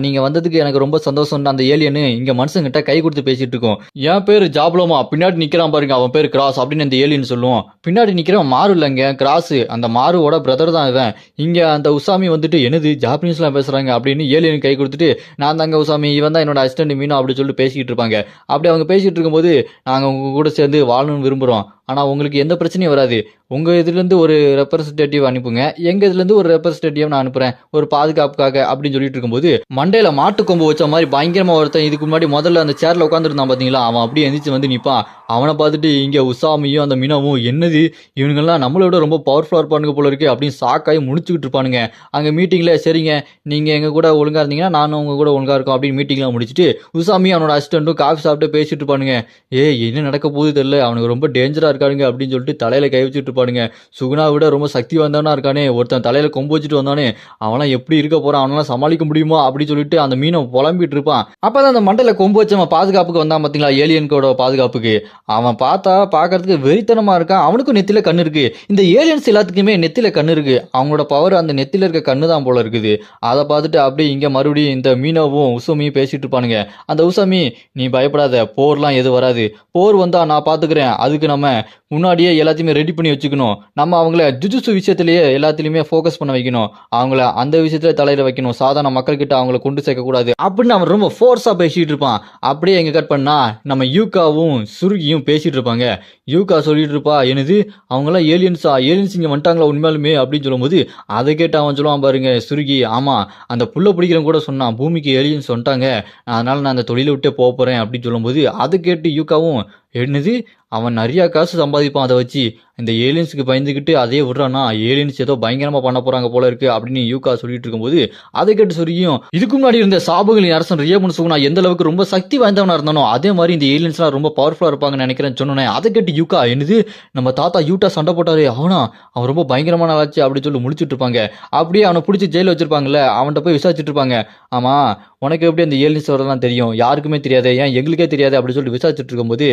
Speaker 1: நீங்க வந்ததுக்கு எனக்கு ரொம்ப சந்தோஷம். அந்த ஏலியனு இங்க மனுஷங்கிட்ட கை கொடுத்து பேசிட்டு இருக்கோம். என் பேரு ஜாப்லோமா, பின்னாடி நிக்கிறான் பாருங்க அவன் பேரு கிராஸ் அப்படின்னு இந்த ஏலியன் சொல்லுவோம். பின்னாடி நிக்கிறவன் மாறு இல்லைங்க, கிராஸ். அந்த மாருவோட பிரதர் தான் இவன். இங்க அந்த உசாமி வந்துட்டு என்னது ஜாப்பனீஸ்லாம் பேசுறாங்க அப்படின்னு ஏலியன் கை கொடுத்துட்டு நான் தாங்க உசாமி, இவன் தான் என்னோட அசிஸ்டன்ட் மீனோ அப்படி சொல்லிட்டு பேசிக்கிட்டு இருப்பாங்க. அப்படி அவங்க பேசிட்டு இருக்கும்போது நாங்க உங்க கூட சேர்ந்து வாழணும்னு விரும்புறோம், ஆனால் உங்களுக்கு எந்த பிரச்சனையும் வராது. உங்கள் இதுலேருந்து ஒரு ரெப்ரஸன்டேட்டிவ் அனுப்புங்க, எங்கள் இதுலேருந்து ஒரு ரெப்ரஸன்டேட்டிவ் நான் அனுப்புகிறேன் ஒரு பாதுகாப்புக்காக அப்படின்னு சொல்லிட்டு இருக்கும்போது மண்டையில் மாட்டு கொம்பு வச்ச மாதிரி பயங்கரமாக ஒருத்தன் இதுக்கு முன்னாடி முதல்ல அந்த சேரில் உட்காந்துருந்தான் பார்த்தீங்களா, அவன் அப்படியே எந்திரிச்சு வந்து நிற்பான். அவனை பார்த்துட்டு இங்கே உசாமியும் அந்த மீனவும் என்னது இவனுங்கெல்லாம் நம்மளோட ரொம்ப பவர்ஃபுல்லாக இருப்பானுங்க போல இருக்கு அப்படின்னு சாக்காகி முடிச்சுக்கிட்டு இருப்பானுங்க. அங்கே மீட்டிங்கில் சரிங்க நீங்கள் எங்கள் கூட ஒழுங்காக இருந்தீங்கன்னா நானும் உங்கள் கூட ஒழுங்காக இருக்கும் அப்படின்னு மீட்டிங்லாம் முடிச்சுட்டு உசாமி அவனோட அசிஸ்டண்ட்டும் காஃபி சாப்பிட்டு பேசிட்டு இருப்பானுங்க. என்ன நடக்க போகுது தெரியல, அவனுக்கு ரொம்ப டேஞ்சராக இருக்கானுங்க அப்படின்னு சொல்லிட்டு தலையில கை வச்சுட்டு இருப்பானுங்க. சுகுணா விட ரொம்ப சக்தி வந்தவனா இருக்கானே, ஒருத்தன் தலையில கொம்பு வச்சுட்டு வந்தானே, அவனாம் எப்படி இருக்க போறான், அவனால சமாளிக்க முடியுமா அப்படின்னு சொல்லிட்டு அந்த மீனை புலம்பிட்டு இருப்பான். அப்பதான் அந்த மண்டையில கொம்பு வச்சவன் பாதுகாப்புக்கு வந்தான் பாத்தீங்களா, ஏலியன்கோட பாதுகாப்புக்கு. அவன் பார்த்தா பாக்குறதுக்கு வெறித்தனமா இருக்கான். அவனுக்கும் நெத்தில கண்ணு இருக்கு. இந்த ஏலியன்ஸ் எல்லாத்துக்குமே நெத்தில கண்ணு இருக்கு. அவங்களோட பவர் அந்த நெத்தில இருக்க கண்ணு தான் போல இருக்குது. அதை பார்த்துட்டு அப்படியே இங்க மறுபடியும் இந்த மீனவும் உசாமியும் பேசிட்டு இருப்பானுங்க. அந்த உசாமி நீ பயப்படாத, போர்லாம் எது வராது, போர் வந்தா நான் பாத்துக்கிறேன், அதுக்கு நம்ம முன்னாடியே எல்லாத்தையுமே ரெடி பண்ணி வச்சுக்கணும், நம்ம அவங்கள ஜுஜுட்சு விஷயத்திலேயே எல்லாத்திலுமே ஃபோக்கஸ் பண்ண வைக்கணும், அவங்கள அந்த விஷயத்துல தலையில வைக்கணும், சாதாரண மக்கள் கிட்ட அவங்கள கொண்டு சேர்க்க கூடாது அப்படின்னு அவன் ரொம்ப ஃபோர்ஸா பேசிட்டு இருப்பான். அப்படியே எங்க கட் பண்ணா நம்ம யூகாவும் சுருகியும் பேசிட்டு இருப்பாங்க. யூகா சொல்லிட்டு இருப்பா என்னது அவங்களாம் ஏலியன்ஸ் இங்க வந்துட்டாங்களா உண்மையாலுமே அப்படின்னு சொல்லும்போது அதை கேட்டு அவன் சொல்லுவான் பாருங்க சுருகி, ஆமா அந்த புள்ள பிடிக்கிறவங்க கூட சொன்னான் பூமிக்கு ஏலியன்ஸ் வந்துட்டாங்க, அதனால நான் அந்த தொழிலை விட்டே போறேன் அப்படின்னு சொல்லும்போது அதை கேட்டு யூகாவும் என்னது அவன் நிறைய காசு சம்பாதிப்பான், அதை வச்சு இந்த ஏலியன்ஸுக்கு பயந்துக்கிட்டு அதே விடுறானா, ஏலியன்ஸ் ஏதோ பயங்கரமா பண்ண போறாங்க போல இருக்கு அப்படின்னு யூகா சொல்லிட்டு இருக்கும்போது அதை கேட்டு சொல்லியும் இதுக்கு முன்னாடி இருந்த சாபுகளின் அரசன் ரியமுன்னு சுகுணா எந்த அளவுக்கு ரொம்ப சக்தி வாய்ந்தவனா இருந்தானோ அதே மாதிரி இந்த ஏலியன்ஸ்லாம் ரொம்ப பவர்ஃபுல்லா இருப்பாங்கன்னு நினைக்கிறேன்னு சொன்னேன். அதை கேட்டு யூகா என்னது நம்ம தாத்தா யூட்டா சண்டை போட்டாரு, அவன் ரொம்ப பயங்கரமான ஆச்சு அப்படின்னு சொல்லி முடிச்சுட்டு இருப்பாங்க. அப்படியே அவனை பிடிச்சி ஜெயில வச்சிருப்பாங்கல்ல, அவன்கிட்ட போய் விசாரிச்சுட்டு இருப்பாங்க. ஆமா உனக்கு எப்படி அந்த ஏலியன்ஸ் வரலாம் தெரியும், யாருக்குமே தெரியாது, ஏன் எங்களுக்கே தெரியாது அப்படின்னு சொல்லிட்டு விசாரிச்சுட்டு இருக்கும்போது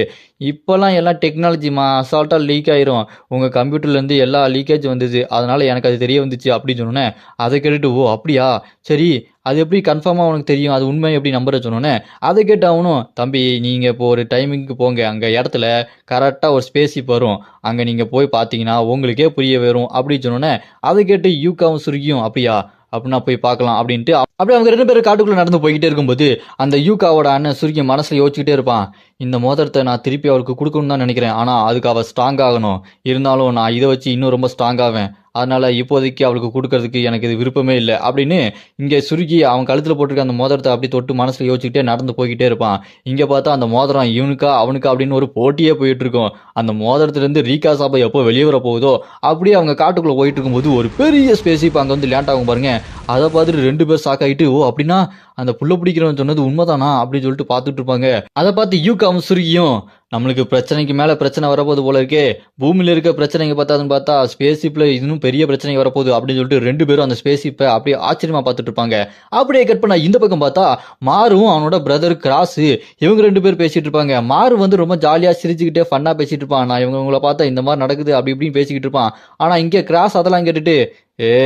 Speaker 1: இப்போல்லாம் எல்லாம் டெக்னாலஜிமா அசால்ட்டாக லீக் ஆயிரும், உங்கள் கம்ப்யூட்டர்லேருந்து எல்லா லீக்கேஜ் வந்தது, அதனால் எனக்கு அது தெரிய வந்துச்சு அப்படின்னு சொன்னோன்னே அதை கேட்டுட்டு ஓ அப்படியா சரி அது எப்படி கன்ஃபார்மாக உனக்கு தெரியும், அது உண்மை எப்படி நம்புற சொன்னோன்னே அதை கேட்டு அவனும் தம்பி நீங்கள் இப்போ ஒரு டைமிங்க்கு போங்க, அங்கே இடத்துல கரெக்டாக ஒரு ஸ்பேஸிப் வரும், அங்கே நீங்கள் போய் பார்த்தீங்கன்னா உங்களுக்கே புரிய வரும் அப்படின்னு சொன்னோன்னே அதை கேட்டு யூகாவும் சுருகியும் அப்படியா அப்படின்னா போய் பார்க்கலாம் அப்படின்ட்டு அப்படி அவங்க 2 பேரும் காட்டுக்குள்ள நடந்து போய்கிட்டே இருக்கும்போது அந்த யூகாவோட அண்ணன் சுருக்கி மனசுல யோசிச்சுக்கிட்டே இருப்பான். இந்த மோதிரத்தை நான் திருப்பி அவருக்கு கொடுக்கணும்னு தான் நினைக்கிறேன். ஆனா அதுக்கு அவ ஸ்ட்ராங் ஆகணும். இருந்தாலும் நான் இதை வச்சு இன்னும் ரொம்ப ஸ்ட்ராங் ஆவேன். அதனால இப்போதைக்கு அவளுக்கு கொடுக்கறதுக்கு எனக்கு இது விருப்பமே இல்லை அப்படின்னு இங்கே சுருக்கி அவன் கழுத்தில் போட்டிருக்க அந்த மோதிரத்தை அப்படி தொட்டு மனசுல யோசிச்சுக்கிட்டே நடந்து போய்கிட்டே இருப்பான். இங்கே பார்த்தா அந்த மோதிரம் இவனுக்கா அவனுக்கா அப்படின்னு ஒரு போட்டியே போயிட்டு இருக்கும். அந்த மோதிரத்துலேருந்து ரீகா சாபா எப்போ வெளியே வர போகுதோ அப்படியே அவங்க காட்டுக்குள்ளே போயிட்டு இருக்கும்போது ஒரு பெரிய ஸ்பேஸ்ஷிப் அங்கே வந்து லேண்ட் ஆகும் பாருங்க. அதை பார்த்துட்டு 2 பேர் ஷாக் ஆகிட்டு, ஓ அப்படின்னா அந்த புள்ள பிடிக்கிறவன் சொன்னது உண்மைதானா அப்படின்னு சொல்லிட்டு பார்த்துட்டு இருப்பாங்க. அதை பார்த்து யூகாவும் சுருகியும் நம்மளுக்கு பிரச்சனைக்கு மேலே பிரச்சனை வரப்போகுது போல இருக்கே, பூமியில் இருக்க பிரச்சனைங்க பார்த்தாதுன்னு பார்த்தா ஸ்பேஸ்ஷிப்பில் இன்னும் பெரிய பிரச்சனை வரப்போகுது அப்படின்னு சொல்லிட்டு 2 பேரும் அந்த ஸ்பேஸ்ஷிப்பை அப்படியே ஆச்சரியமாக பார்த்துட்டு இருப்பாங்க. அப்படியே கட் பண்ணா இந்த பக்கம் பார்த்தா மாறும் அவனோட பிரதர் கிராஸு இவங்க 2 பேர் பேசிட்டு இருப்பாங்க. மாறு வந்து ரொம்ப ஜாலியாக சிரிச்சுக்கிட்டே ஃபன்னாக பேசிட்டு இருப்பான். நான் இவங்களை பார்த்தா இந்த மாதிரி நடக்குது அப்படி இப்படின்னு பேசிக்கிட்டு இருப்பான். ஆனால் இங்கே கிராஸ் அதெல்லாம் கேட்டுட்டு, ஏ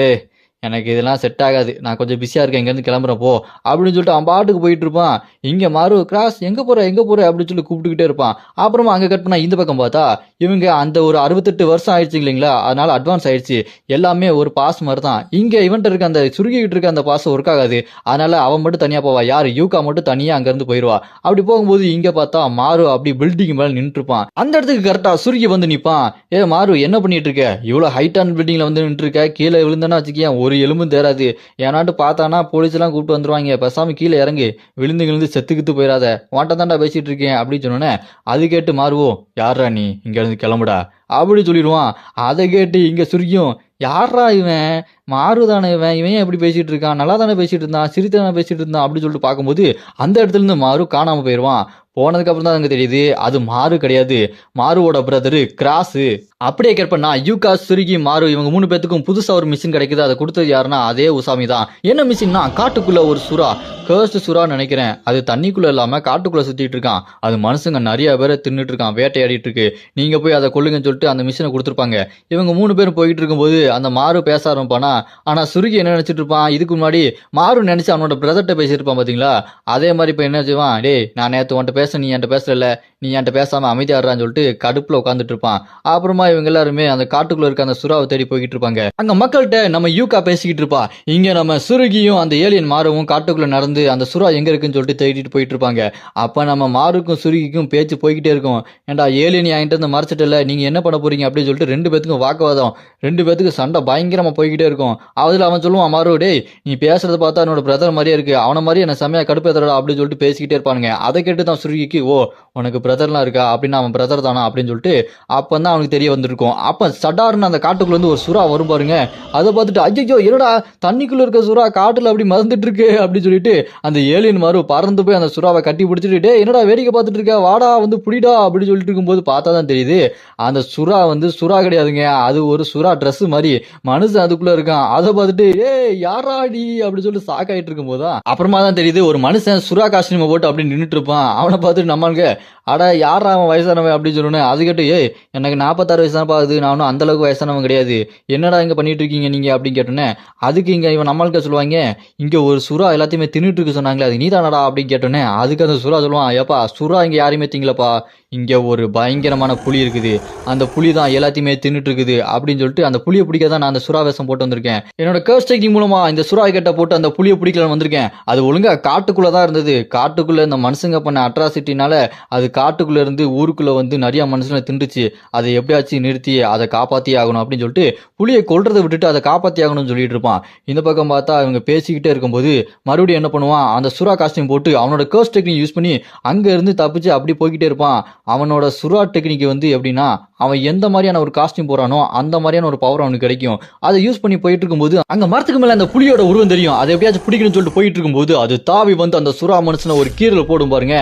Speaker 1: எனக்கு இதெல்லாம் செட் ஆகாது, நான் கொஞ்சம் பிஸியாக இருக்கேன், இங்கேருந்து கிளம்புறப்போ அப்படின்னு சொல்லிட்டு அவன் பாட்டுக்கு போயிட்டு இருப்பான். இங்கே மாறு கிராஸ் எங்கே போகிற அப்படின்னு சொல்லி கூப்பிட்டுக்கிட்டே இருப்பான். அப்புறமா அங்கே கட் பண்ணா இந்த பக்கம் பார்த்தா இவங்க அந்த ஒரு 68 வருஷம் ஆயிடுச்சு இல்லைங்களா, அதனால அட்வான்ஸ் ஆயிடுச்சு. எல்லாமே ஒரு பாஸ் மாதிரி தான். இங்கே இவன்ட்டு இருக்க அந்த சுருகிக்கிட்டு இருக்க அந்த பாஸ் ஒர்க் ஆகாது. அதனால அவன் மட்டும் தனியாக போவா, யார் யூகா மட்டும் தனியாக அங்கேருந்து போயிடுவா. அப்படி போகும்போது இங்கே பார்த்தா மாறு அப்படி பில்டிங் மேலே நின்றுட்டு இருப்பான். அந்த இடத்துக்கு கரெக்டாக சுருகி வந்து நிற்பான். ஏ மாறு என்ன பண்ணிட்டு இருக்க, இவ்வளோ ஹைட்டான பில்டிங்கில் வந்து நின்று இருக்க, கீழே விழுந்தேன்னா வச்சுக்கேன் ஒரு எலும்பும் தேராது, ஏன்னாட்டு பார்த்தானா போலீஸ் எல்லாம் கூப்பிட்டு வந்துருவாங்க, பேசாம கீழே இறங்கி விழுந்து செத்துக்கிட்டு போயிடாத, வாட்ட தாண்டா பேசிட்டு இருக்கேன் அப்படின்னு சொன்னோன்னே அது கேட்டு மாறுவோ, யாரா நீ இங்க இருந்து கிளம்புடா அப்படி சொல்லிடுவான். அதை கேட்டு இங்க சுருக்கியும், யாரா இவன், மாறுதானே இவன், இவன் எப்படி பேசிட்டு இருக்கான், நல்லா தானே பேசிட்டு இருந்தான், சிரித்தானே பேசிட்டு இருந்தான் அப்படின்னு சொல்லிட்டு பார்க்கும்போது அந்த இடத்துல இருந்து மாறு காணாம போயிடுவான். போனதுக்கு அப்புறம் தான் அங்கே தெரியுது அது மாறு கிடையாது, மாறுவோட பிரதரு கிராஸு. அப்படியே கேட்பண்ணா யூகா சுருகி மாறு இவங்க 3 பேத்துக்கும் புதுசாக ஒரு மிஷின் கிடைக்குது. அதை கொடுத்தது யாருன்னா அதே உசாமி தான். என்ன மிஷின்னா காட்டுக்குள்ள ஒரு சுறா, கர்ஸ்ட் சுறான்னு நினைக்கிறேன், அது தண்ணிக்குள்ள இல்லாம காட்டுக்குள்ள சுத்திட்டு இருக்கான். அது மனுஷங்க நிறைய பேரை தின்னுட்டு இருக்கான், வேட்டையாடிட்டு இருக்கு, நீங்க போய் அதை கொள்ளுங்கன்னு சொல்லிட்டு அந்த மிஷினை கொடுத்துருப்பாங்க. இவங்க 3 பேரும் போயிட்டு இருக்கும்போது அந்த மாறு பேச ஆரம்பிப்பானா. ஆனா சுருகி என்ன நினைச்சிட்டு இருப்பான், இதுக்கு முன்னாடி மாறு நினைச்சு அவனோட பிரதர்கிட்ட பேசியிருப்பான் பாத்தீங்களா, அதே மாதிரி இப்ப என்ன செய்வான், டேய் நான் நேற்று உன்ட்ட பேச நீ என்கிட்ட பேசல, நீ என்கிட்ட பேசாம அமைதியாடுறான்னு சொல்லிட்டு கடுப்புல உட்காந்துட்டு இருப்பான். அப்புறமா இவங்க எல்லாருமே அந்த காட்டுக்குள்ள இருக்க அந்த சுறாவை தேடி போய்கிட்டு இருப்பாங்க. அங்க மக்கள்கிட்ட நம்ம யூகா பேசிக்கிட்டு இருப்பா. இங்க நம்ம சுருகியும் அந்த ஏலியன் மாறுவும் காட்டுக்குள்ள நடந்து அந்த சுறா எங்க இருக்குன்னு சொல்லிட்டு தேடிட்டு போயிட்டு இருப்பாங்க. அப்ப நம்ம மாறுக்கும் சுருகிக்கும் பேச்சு போய்கிட்டே இருக்கும். ஏன்டா ஏலியன் என்கிட்ட இருந்து மறைச்சிட்டல, நீங்க என்ன பண்ண போறீங்க அப்படின்னு சொல்லிட்டு 2 பேத்துக்கும் வாக்குவாதம், 2 பேத்துக்கு சண்டை பயங்கரமா போய்கிட்டே இருக்கும். அதுல அவன் சொல்லுவான், மாறு டேய் நீ பேசுறத பார்த்தா என்னோட பிரதர் மாதிரியே இருக்கு, அவன மாதிரி என்ன செம்மையா கடுப்பேத்தடா அப்படின்னு சொல்லிட்டு பேசிக்கிட்டே இருப்பானுங்க. அதை கேட்டு தான் சுருகிக்கு, ஓ உனக்கு பிரதர்லாம் இருக்கா அப்படின்னு, அவன் பிரதர் தானா அப்படின்னு சொல்லிட்டு அப்பந்தான் அவனுக்கு தெரிய வந்திருக்கும். அப்ப சடார்னு அந்த காட்டுக்குள்ள இருந்து ஒரு சுறா வரும் பாருங்க. அதை பார்த்துட்டு ஐயோ என்னடா தண்ணிக்குள்ள இருக்க சுறா காட்டுல அப்படி மறந்துட்டு இருக்கு அப்படின்னு சொல்லிட்டு அந்த ஏலியன் மாறு பறந்து போய் அந்த சுறாவை கட்டி பிடிச்சிட்டு, டே என்னடா வேடிக்கை பார்த்துட்டு இருக்க, வாடா வந்து புடிடா அப்படின்னு சொல்லிட்டு இருக்கும்போது பார்த்தா தான் தெரியுது அந்த சுறா வந்து சுறா கிடையாதுங்க, அது ஒரு சுறா ட்ரெஸ் மாதிரி மனுஷன் அதுக்குள்ள இருக்கான். அதை பார்த்துட்டு ஏ யாராடி அப்படின்னு சொல்லிட்டு ஷாக் ஆயிட்டு இருக்கும் போதுதான் அப்புறமா தான் தெரியுது ஒரு மனுஷன் சுறா காஸ்டியூமை போட்டு அப்படி நின்றுட்டு இருப்பான். அவனை பார்த்துட்டு நம்மளுக்கு அட யாரா அவன் வயசானவன் அப்படின்னு சொன்னேன். அது கேட்டு ஏய் எனக்கு 46 வயசு தான் பாக்குது, நான் ஒன்றும் அந்த அளவுக்கு வயசானவன் கிடையாது, என்னடா இங்க பண்ணிட்டு இருக்கீங்க நீங்க அப்படின்னு கேட்டோன்னே அதுக்கு இங்க இவன் நம்மளுக்கு சொல்லுவாங்க, இங்க ஒரு சுறா எல்லாத்தையுமே தின்னுட்டு இருக்கு சொன்னாங்களே அது நீதானடா அப்படின்னு கேட்டோன்னே அதுக்கு அந்த சுறா சொல்லுவான், ஏப்பா சுறா இங்க யாரையுமே திங்கலப்பா, இங்க ஒரு பயங்கரமான புலி இருக்குது, அந்த புலி தான் எல்லாத்தையுமே தின்னுட்டு இருக்குது அப்படின்னு சொல்லிட்டு அந்த புலியை பிடிக்க தான் நான் அந்த சுறா வேஷம் போட்டு வந்திருக்கேன். என்னோட கர்ஸ் டெக்னிக் மூலமா இந்த சுறா கட்ட போட்டு அந்த புலியை பிடிக்கலான்னு வந்திருக்கேன். அது ஒழுங்கா காட்டுக்குள்ள தான் இருந்தது, காட்டுக்குள்ள இந்த மனுஷங்க பண்ண அட்ராசிட்டினால அது காட்டுக்குள்ள இருந்து ஊருக்குள்ள வந்து நிறைய மனுஷனை திண்டுச்சு, அதை எப்படியாச்சும் நிறுத்தி அதை காப்பாத்தி ஆகணும் அப்படின்னு சொல்லிட்டு புலியை கொல்றதை விட்டுட்டு அதை காப்பாத்தி ஆகணும்னு சொல்லிட்டு இருப்பான். இந்த பக்கம் பார்த்தா இவங்க பேசிக்கிட்டே இருக்கும்போது மறுபடியும் என்ன பண்ணுவான், அந்த சுறா காஸ்டியூம் போட்டு அவனோட கர்ஸ் டெக்னிக் யூஸ் பண்ணி அங்க இருந்து தப்பிச்சு அப்படி போய்கிட்டே இருப்பான். அவனோட சுறா டெக்னிக் வந்து எப்படின்னா அவன் எந்த மாதிரியான ஒரு காஸ்டியூம் போறானோ அந்த மாதிரியான ஒரு பவர் அவனுக்கு கிடைக்கும். அதை யூஸ் பண்ணி போயிட்டு இருக்கும்போது அங்க மரத்துக்கு மேல அந்த புலியோட உருவம் தெரியும். அதை எப்படியாச்சும் பிடிக்கணும்னு சொல்லிட்டு போயிட்டு இருக்கும்போது அது தாவி வந்து அந்த சுறா மனுஷனை ஒரு கீரல் போடும் பாருங்க.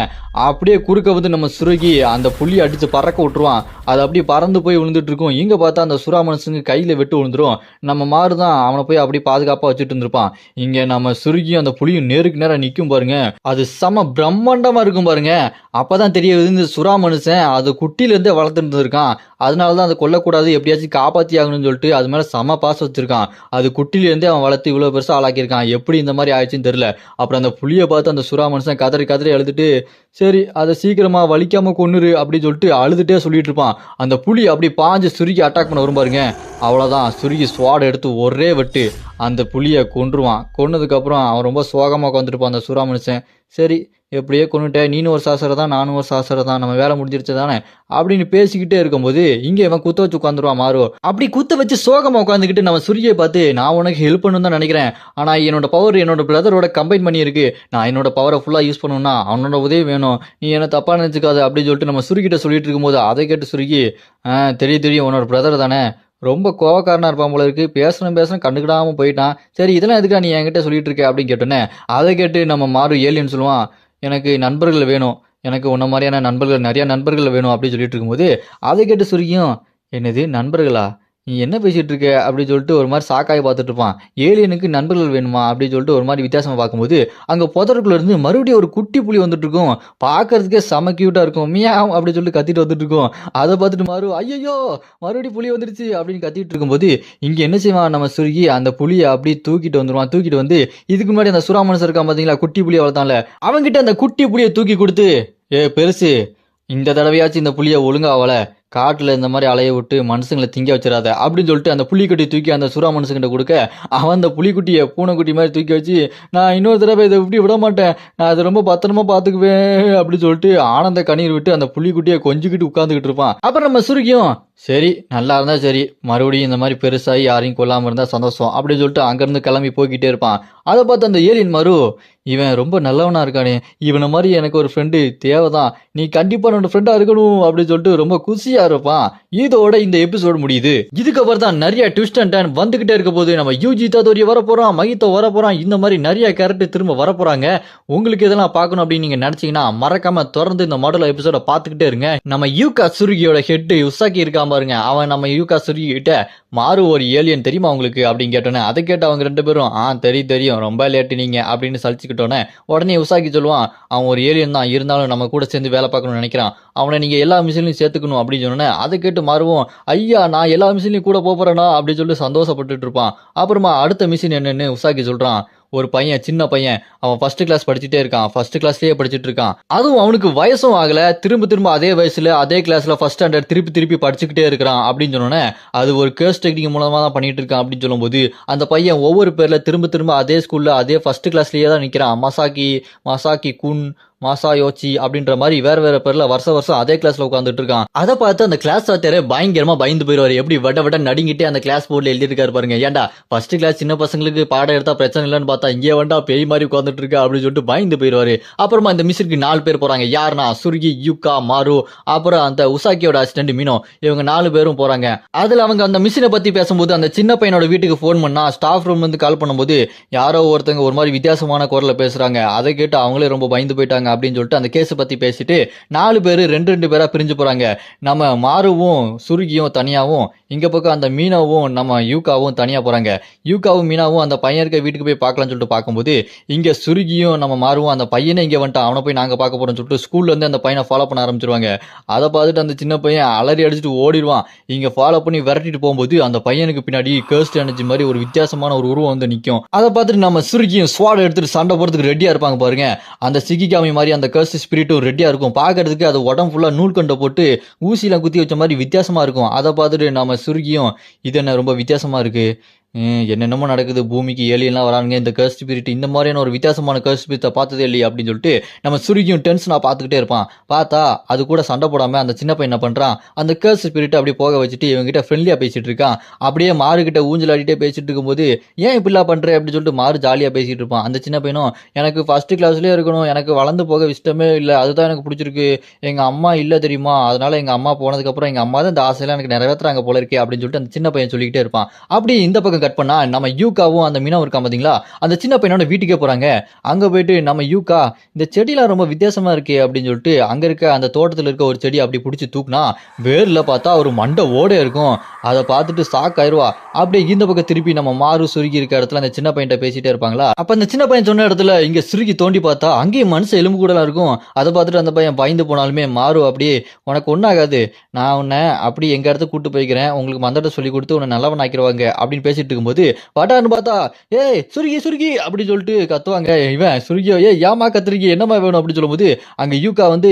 Speaker 1: அப்படியே குறுக்க வந்து நம்ம சுருகி அந்த புலியை அடிச்சு பறக்க விட்டுருவான். அது அப்படியே பறந்து போய் விழுந்துட்டு இருக்கும். இங்க பார்த்தா அந்த சுறா மனுஷனுக்கு கையில வெட்டு விழுந்துரும். நம்ம மாறுதான் அவனை போய் அப்படியே பாதுகாப்பா வச்சுட்டு இருந்திருப்பான். இங்க நம்ம சுருகியும் அந்த புலியும் நேருக்கு நேரம் நிற்கும் பாருங்க, அது செம பிரம்மாண்டமா இருக்கும் பாருங்க. அப்பதான் தெரிய இந்த சுறா மனுஷன் அது குட்டியிலேருந்தே வளர்த்துட்டு இருக்கான். அதனால தான் அதை கொல்லக்கூடாது, எப்படியாச்சும் காப்பாற்றி ஆகணும்னு சொல்லிட்டு அது மேலே செம பாசம் வச்சிருக்கான். அது குட்டியிலேருந்தே அவன் வளர்த்து இவ்வளோ பெருசாக ஆளாக்கியிருக்கான். எப்படி இந்த மாதிரி ஆயிடுச்சுன்னு தெரியல. அப்புறம் அந்த புளியை பார்த்து அந்த சுறா மனுஷன் கதறி கதறி அழுதுட்டு, சரி அதை சீக்கிரமா வலிக்காம கொன்னுரு அப்படின்னு சொல்லிட்டு அழுதுட்டே சொல்லிட்டு இருப்பான். அந்த புலி அப்படி பாஞ்சு சுருக்கி அட்டாக் பண்ண வரும் பாருங்க, அவ்வளோதான் சுருக்கி ஸ்வாட் எடுத்து ஒரே வெட்டு அந்த புலியை கொன்றுவான். கொன்னதுக்கப்புறம் அவன் ரொம்ப சோகமாக உட்காந்துருப்பான் அந்த சுறா மனுஷன். சரி எப்படியே கொண்டுட்டேன், நீனும் ஒரு சாசரை தான் நானும் ஒரு சாசரை தான், நம்ம வேலை முடிஞ்சிருச்சு தானே அப்படின்னு பேசிக்கிட்டே இருக்கும்போது இங்கே இவன் குத்த வச்சு உட்காந்துருவான் மாறு. அப்படி குத்த வச்சு சோகமாக உட்காந்துக்கிட்டு நம்ம சுருகியை பார்த்து, நான் உனக்கு ஹெல்ப் பண்ணணும் தான் நினைக்கிறேன், ஆனால் என்னோட பவர் என்னோட பிரதரோட கம்பைன் பண்ணியிருக்கு, நான் என்னோட பவரை ஃபுல்லாக யூஸ் பண்ணணும்னா அவனோட உதவி வேணும், நீ என்ன தப்பாக நினச்சிக்காது அப்படின்னு சொல்லிட்டு நம்ம சுருகிட்ட சொல்லிட்டு இருக்கும்போது அதை கேட்டு சுருகி, தெரியும் உன்னோட பிரதர் தானே, ரொம்ப கோவக்காரனா இருப்பான் போல இருக்கு, பேசணும் கண்டுக்கிடாமல் போயிட்டான், சரி இதெல்லாம் எதுக்கா நீ என்கிட்ட சொல்லிட்டு இருக்க அப்படின்னு கேட்டோன்னே அதை கேட்டு நம்ம மாறு ஏலியன்னு சொல்லுவான், எனக்கு நண்பர்கள் வேணும், எனக்கு உன்ன மாதிரியான நண்பர்கள் நிறைய நண்பர்கள் வேணும் அப்படின்னு சொல்லிட்டு இருக்கும்போது அதை கேட்டு சுருக்கியும், என்னது நண்பர்களா, நீ என்ன பேசிட்டு இருக்க அப்படின்னு சொல்லிட்டு ஒரு மாதிரி சாக்காய் பார்த்துட்டு இருப்பான். ஏலியனுக்கு நண்பர்கள் வேணுமா அப்படின்னு சொல்லிட்டு ஒரு மாதிரி வித்தியாசமா பார்க்கும்போது அங்கே புதருக்குள்ள இருந்து மறுபடியும் ஒரு குட்டி புலி வந்துட்டு இருக்கும். பார்க்கறதுக்கே செம கியூட்டா இருக்கும். மியாவ் அப்படின்னு சொல்லிட்டு கத்திட்டு வந்துட்டு இருக்கும். அதை பார்த்துட்டு மாறு, ஐயோ மறுபடியும் புலி வந்துருச்சு அப்படின்னு கத்திட்டு இருக்கும்போது இங்கே என்ன செய்வான் நம்ம சுருகி, அந்த புலியை அப்படி தூக்கிட்டு வந்துடுவான். தூக்கிட்டு வந்து இதுக்கு முன்னாடி அந்த சுறா மனுஷன் இருக்கான் பார்த்தீங்களா, குட்டி புலியை வளர்த்தான்ல, அவங்கிட்ட அந்த குட்டி புலியை தூக்கி கொடுத்து, பெருசு இந்த தடவையாச்சும் இந்த புலியை ஒழுங்கா அவளை காட்டில் இந்த மாதிரி அலைய விட்டு மனுஷங்களை திங்க வச்சிடாத அப்படின்னு சொல்லிட்டு அந்த புலிக்குட்டி தூக்கி அந்த சுறா மனுஷங்கிட்ட கொடுக்க, அவன் அந்த புலிக்குட்டியை பூனைக்குட்டி மாதிரி தூக்கி வச்சு, நான் இன்னொரு தடவை இதை இப்படி விட மாட்டேன், நான் அதை ரொம்ப பத்திரமா பார்த்துக்குவேன் அப்படின்னு சொல்லிட்டு ஆனந்த கண்ணீர் விட்டு அந்த புலிக்குட்டியை கொஞ்சிக்கிட்டு உட்காந்துக்கிட்டு இருப்பான். அப்புறம் நம்ம சுருக்கியும், சரி நல்லா இருந்தா சரி, மறுபடியும் இந்த மாதிரி பெருசாகி யாரையும் கொல்லாமல் இருந்தால் சந்தோஷம் அப்படின்னு சொல்லிட்டு அங்கேருந்து கிளம்பி போய்கிட்டே இருப்பான். அதை பார்த்து அந்த ஏலியன் மறு, இவன் ரொம்ப நல்லவனா இருக்கானே, இவனை மாதிரி எனக்கு ஒரு ஃப்ரெண்டு தேவைதான், நீ கண்டிப்பா என்னோட ஃப்ரெண்டா இருக்கணும் அப்படின்னு சொல்லிட்டு ரொம்ப குஷியா இருப்பான். இதோட இந்த எபிசோடு முடியுது. இதுக்கப்புறம் தான் நிறைய ட்விஸ்ட் அண்ட் டர்ன் வந்துகிட்டே இருக்க போது, நம்ம யூஜி தாதோரி வர போறான், மகிதோ வர போறான், இந்த மாதிரி நிறைய கேரக்டர் திரும்ப வர போறாங்க. உங்களுக்கு இதெல்லாம் பார்க்கணும் அப்படின்னு நீங்க நினைச்சீங்கன்னா மறக்காம தொடர்ந்து இந்த மாடல் எபிசோட பார்த்துக்கிட்டே இருங்க. நம்ம யூகா சுருகியோட ஹெட் உசாக்கி இருக்கான் பாருங்க, அவன் நம்ம யூகா சுருகி கிட்ட மாறு ஒரு ஏலியன் தெரியுமா உங்களுக்கு அப்படின்னு கேட்டோன்னே, அதை கேட்டு அவங்க ரெண்டு பேரும் தெரியும் ரொம்ப லேட்டு நீங்க அப்படின்னு சலிச்சுக்கிட்டோன்னே உடனே உசாக்கி சொல்லுவான், அவன் ஒரு ஏலியன் தான், இருந்தாலும் நம்ம கூட சேர்ந்து வேலை பார்க்கணும்னு நினைக்கிறான், அவனை நீங்க எல்லா மிஷின்லையும் சேர்த்துக்கணும் அப்படின்னு சொன்னோன்னே அதை கேட்டு மாறுவோம், ஐயா நான் எல்லா மிஷின்லையும் கூட போறேனா அப்படின்னு சொல்லிட்டு சந்தோஷப்பட்டுட்டு இருப்பான். அப்புறமா அடுத்த மிஷின் என்னன்னு உசாக்கி சொல்றான், ஒரு பையன் சின்ன பையன், அவன் ஃபர்ஸ்ட் கிளாஸ் படிச்சுட்டே இருக்கான், ஃபர்ஸ்ட் கிளாஸ்லயே படிச்சுட்டு இருக்கான், அதுவும் அவனுக்கு வயசும் ஆகல, திரும்ப அதே வயசுல அதே கிளாஸ்ல ஃபர்ஸ்ட் ஸ்டாண்டர்ட் திருப்பி படிச்சுக்கிட்டே இருக்கிறான் அப்படின்னு சொன்னோன்னே, அது ஒரு கேர்ஸ் டெக்னிக் மூலமா தான் பண்ணிட்டு இருக்கான் அப்படின்னு சொல்லும்போது அந்த பையன் ஒவ்வொரு பேர்ல திரும்ப அதே ஸ்கூல்ல அதே ஃபர்ஸ்ட் கிளாஸ்லயே தான் நிக்கிறான், மசாக்கி குன் மாசாயோச்சி அப்படின்ற மாதிரி வேற பேர்ல வருஷம் அதே கிளாஸ்ல உட்காந்துட்டு இருக்கான். அதை பார்த்து அந்த கிளாஸ் வாத்தியாரே பயங்கரமா பயந்து போயிடுவாரு, எப்படி வட நடிங்கிட்டே அந்த கிளாஸ் போர்ட்ல எழுதிருக்காரு பாருங்க, ஏன்டா ஃபர்ஸ்ட் கிளாஸ் சின்ன பசங்களுக்கு பாடம் எடுத்தா பிரச்சனை இல்லைன்னு பார்த்தா இங்கே வேண்டா பேய் மாதிரி உட்காந்துட்டு இருக்கா அப்படின்னு சொல்லிட்டு பயந்து போயிடுவாரு. அப்புறமா இந்த மிஷினுக்கு 4 பேர் போறாங்க, யாருன்னா சுருகி, யூகா, மாரு, அப்புறம் அந்த உசாக்கியோட அசிஸ்டன்ட் மீனோ, இவங்க 4 பேரும் போறாங்க. அதுல அவங்க அந்த மிஷினை பத்தி பேசும்போது அந்த சின்ன பையனோட வீட்டுக்கு போன் பண்ணா ஸ்டாஃப் ரூம் வந்து கால் பண்ணும்போது யாரோ ஒருத்தங்க ஒரு மாதிரி வித்தியாசமான குரல்ல பேசுறாங்க. அதை கேட்டு அவங்களே ரொம்ப பயந்து போயிட்டாங்க அப்படின்னு சொல்லிட்டு அந்த கேஸ் பத்தி பேசிட்டு 4 பேர் ரெண்டு பேரா பிரிஞ்சு போறாங்க. நம்ம மாருவும் சுருகியும் தனியாவும், இங்க பக்கம் அந்த மீனாவும் நம்ம யூகாவும் தனியா போறாங்க. யூகாவும் மீனாவும் அந்த பையன் இருக்க வீட்டுக்கு போய் பார்க்கலாம்னு சொல்லிட்டு பார்க்கும்போது இங்க சுருகியும் நம்ம மாருவும் அந்த பையனை இங்க வந்துட்டான், அவனை போய் நாங்க பார்க்க போறோம்னு சொல்லிட்டு ஸ்கூல்ல இருந்து அந்த பையனை ஃபாலோ பண்ண ஆரம்பிச்சிருவாங்க. அதை பார்த்துட்டு அந்த சின்ன பையன் அலறி அடிச்சுட்டு ஓடிடுவான். இங்க ஃபாலோ பண்ணி விரட்டிட்டு போகும்போது அந்த பையனுக்கு பின்னாடி கர்ஸ்ட் எனர்ஜி மாதிரி ஒரு வித்தியாசமான ஒரு உருவம் வந்து நிற்கும். அதை பார்த்துட்டு நம்ம சுருகியும் ஸ்வாட் எடுத்துட்டு சண்டை போறதுக்கு ரெடியா இருப்பாங்க பாருங்க. அந்த சிகிகாமி மாதிரி அந்த கர்ஸ்ட் ஸ்பிரிட்டும் ரெடியா இருக்கும். பார்க்கறதுக்கு அது உடம்பு ஃபுல்லா நூல் கண்டை போட்டு ஊசிலாம் குத்தி வச்ச மாதிரி வித்தியாசமா இருக்கும். அதை பார்த்துட்டு நம்ம சுருகியும், இது என்ன ரொம்ப வித்தியாசமா இருக்கு, என்னென்னமோ நடக்குது, பூமிக்கு ஏலியன்லாம் வரானுங்க, இந்த கர்ஸ் ஸ்பிரிட் இந்த மாதிரியான ஒரு வித்தியாசமான கர்ஸ் ஸ்பிரிட்டை பார்த்ததே இல்லையே அப்படின்னு சொல்லிட்டு நம்ம சுருகியும் டென்ஷனாக பார்த்துக்கிட்டே இருப்பான். பார்த்தா அது கூட சண்டை போடாமல் அந்த சின்ன பையன் என்ன பண்ணுறான், அந்த கர்ஸ் ஸ்பிரிட்டை அப்படியே போக வச்சுட்டு இவங்ககிட்ட ஃப்ரெண்ட்லியாக பேசிட்டு இருக்கான். அப்படியே மாறுகிட்ட ஊஞ்சல் ஆடிட்டே பேசிட்டு இருக்கும்போது ஏன் இப்படிலாம் பண்ணுற அப்படின்னு சொல்லிட்டு மாறு ஜாலியாக பேசிட்டு இருப்பான். அந்த சின்ன பையனும், எனக்கு ஃபர்ஸ்ட் கிளாஸ்லேயே இருக்கணும், எனக்கு வளர்ந்து போக இஷ்டமே இல்லை, அதுதான் எனக்கு பிடிச்சிருக்கு, எங்கள் அம்மா இல்லை தெரியுமா, அதனால எங்கள் அம்மா போனதுக்கப்புறம் எங்கள் அம்மா தான் இந்த ஆசையெல்லாம் எனக்கு நிறைவேற்றுறாங்க போல இருக்கே அப்படின்னு சொல்லிட்டு அந்த சின்ன பையன் சொல்லிக்கிட்டே இருப்பான். அப்படி இந்த பக்கம் பக்கம் கட் பண்ணா நம்ம யூகாவும் அந்த மீனவும் இருக்கான் பாத்தீங்களா, அந்த சின்ன பையனோட வீட்டுக்கே போறாங்க. அங்க போயிட்டு நம்ம யூகா இந்த செடிலாம் ரொம்ப வித்தியாசமா இருக்கே அப்படின்னு சொல்லிட்டு அங்க இருக்க அந்த தோட்டத்துல இருக்க ஒரு செடி அப்படி பிடிச்சி தூக்குனா வேர்ல பார்த்தா ஒரு மண்டை ஓடே இருக்கும். அதை பார்த்துட்டு ஷாக் ஆயிருவா. அப்படியே இந்த பக்கம் திருப்பி நம்ம மாறு சுருகி இருக்க இடத்துல அந்த சின்ன பையன்ட்ட பேசிட்டே இருப்பாங்களா, அப்ப அந்த சின்ன பையன் சொன்ன இடத்துல இங்க சுருகி தோண்டி பார்த்தா அங்கேயும் மனுஷன் எலும்பு கூடலாம் இருக்கும். அதை பார்த்துட்டு அந்த பையன் பயந்து போனாலுமே மாறு அப்படியே உனக்கு ஒன்றாகாது, நான் உன்னை அப்படி எங்க இடத்துக்கு கூட்டு போய்க்கிறேன், உங்களுக்கு மந்திரத்தை சொல்லி கொடுத்து உன்னை நல்லவன் ஆக்கிடுவாங்க அப்படின்னு பேசிட்டு இருக்கும்போது பட்டான்னு பார்த்தா ஏய் சுருகி சுருகி அப்படின்னு சொல்லிட்டு கத்துவாங்க. இவன் சுருகியோ ஏமா கத்துருக்கி என்னமா வேணும் அப்படின்னு சொல்லும்போது அங்க யூகா வந்து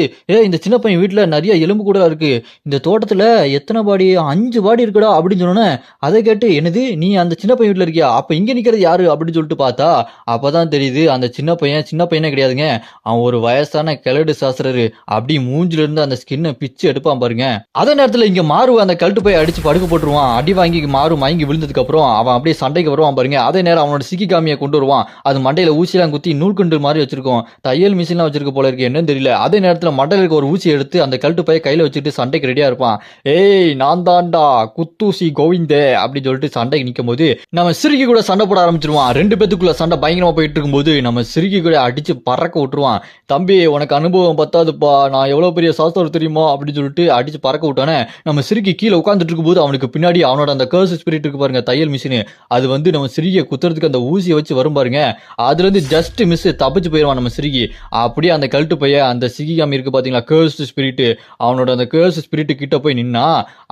Speaker 1: இந்த சின்ன பையன் வீட்டுல நிறைய எலும்பு கூட இருக்கு, இந்த தோட்டத்துல எத்தனை பாடி 5 பாடி இருக்குடா அப்படின்னு சொன்னோன்னே அதை கேட்டு என்னது நீ அந்த சின்ன பையன் வீட்டுல இருக்கியா, அப்ப இங்க நிக்கிறது யாரு அப்படின்னு சொல்லிட்டு பார்த்தா அப்பதான் தெரியுது அந்த சின்ன பையனே கிடையாதுங்க, அவன் ஒரு வயசான கிழடு சாஸ்திரரு. அப்படி மூஞ்சில இருந்து அந்த ஸ்கின்னை பிச்சு எடுப்பான் பாருங்க. அதே நேரத்துல இங்க மாறு அந்த கழுட்டு போய் அடிச்சு படுக்க போட்டுருவான். அடி வாங்கி மாறு மயங்கி விழுந்ததுக்கு அப்புறம் அவன் அப்படியே சண்டைக்கு வருவான் பாருங்க. அதே நேரம் அவனோட சிக்கிகாமியை கொண்டு வருவான். அது மண்டையில ஊசியெல்லாம் குத்தி நூல்கண்டு மாதிரி வச்சிருக்கோம், தையல் மிஷின்லாம் வச்சிருக்க போல இருக்கு, என்னன்னு தெரியல. அதே நேரத்துல மண்டையில இருக்க ஒரு ஊசி எடுத்து அந்த கழுட்டு போய் கையில வச்சுட்டு சண்டைக்கு ரெடியா இருப்பான். ஏய் நான் தாண்டா குத்தூசி கோவிந்தே அப்படின்னு சொல்லிட்டு சண்டைக்கு நிற்கும் போது நம்ம சிறுகி கூட சண்டை போட ஆரம்பிச்சிருவான். 2 பேத்துக்குள்ள சண்டை பயங்கரமா போயிட்டு இருக்கும்போது நம்ம சிறுகி கூட அடிச்சு பறக்க விட்டுருவான். தம்பி உனக்கு அனுபவம் பத்தாதுப்பா, நான் எவ்வளவு பெரிய சாஸ்திரம் தெரியுமா அப்படின்னு சொல்லிட்டு அடிச்சு பறக்க விட்டானே. நம்ம சிறுகி கீழே உட்காந்துட்டு இருக்கும்போது அவனுக்கு பின்னாடி அவனோட அந்த கர்ஸ் ஸ்பிரிட் இருக்கு பாருங்க, தையல் மிஷின், அது வந்து நம்ம சிறுகியை குத்துறதுக்கு அந்த ஊசியை வச்சு வரும் பாருங்க. அதுல இருந்து ஜஸ்ட் மிஸ் தப்பிச்சு போயிடுவான் நம்ம சிறுகி. அப்படியே அந்த கழுட்டு பைய அந்த சிகிகாமி இருக்கு பாத்தீங்களா கர்ஸ் ஸ்பிரிட், அவனோட அந்த கர்ஸ் ஸ்பிரிட் கிட்ட போய் நின்னா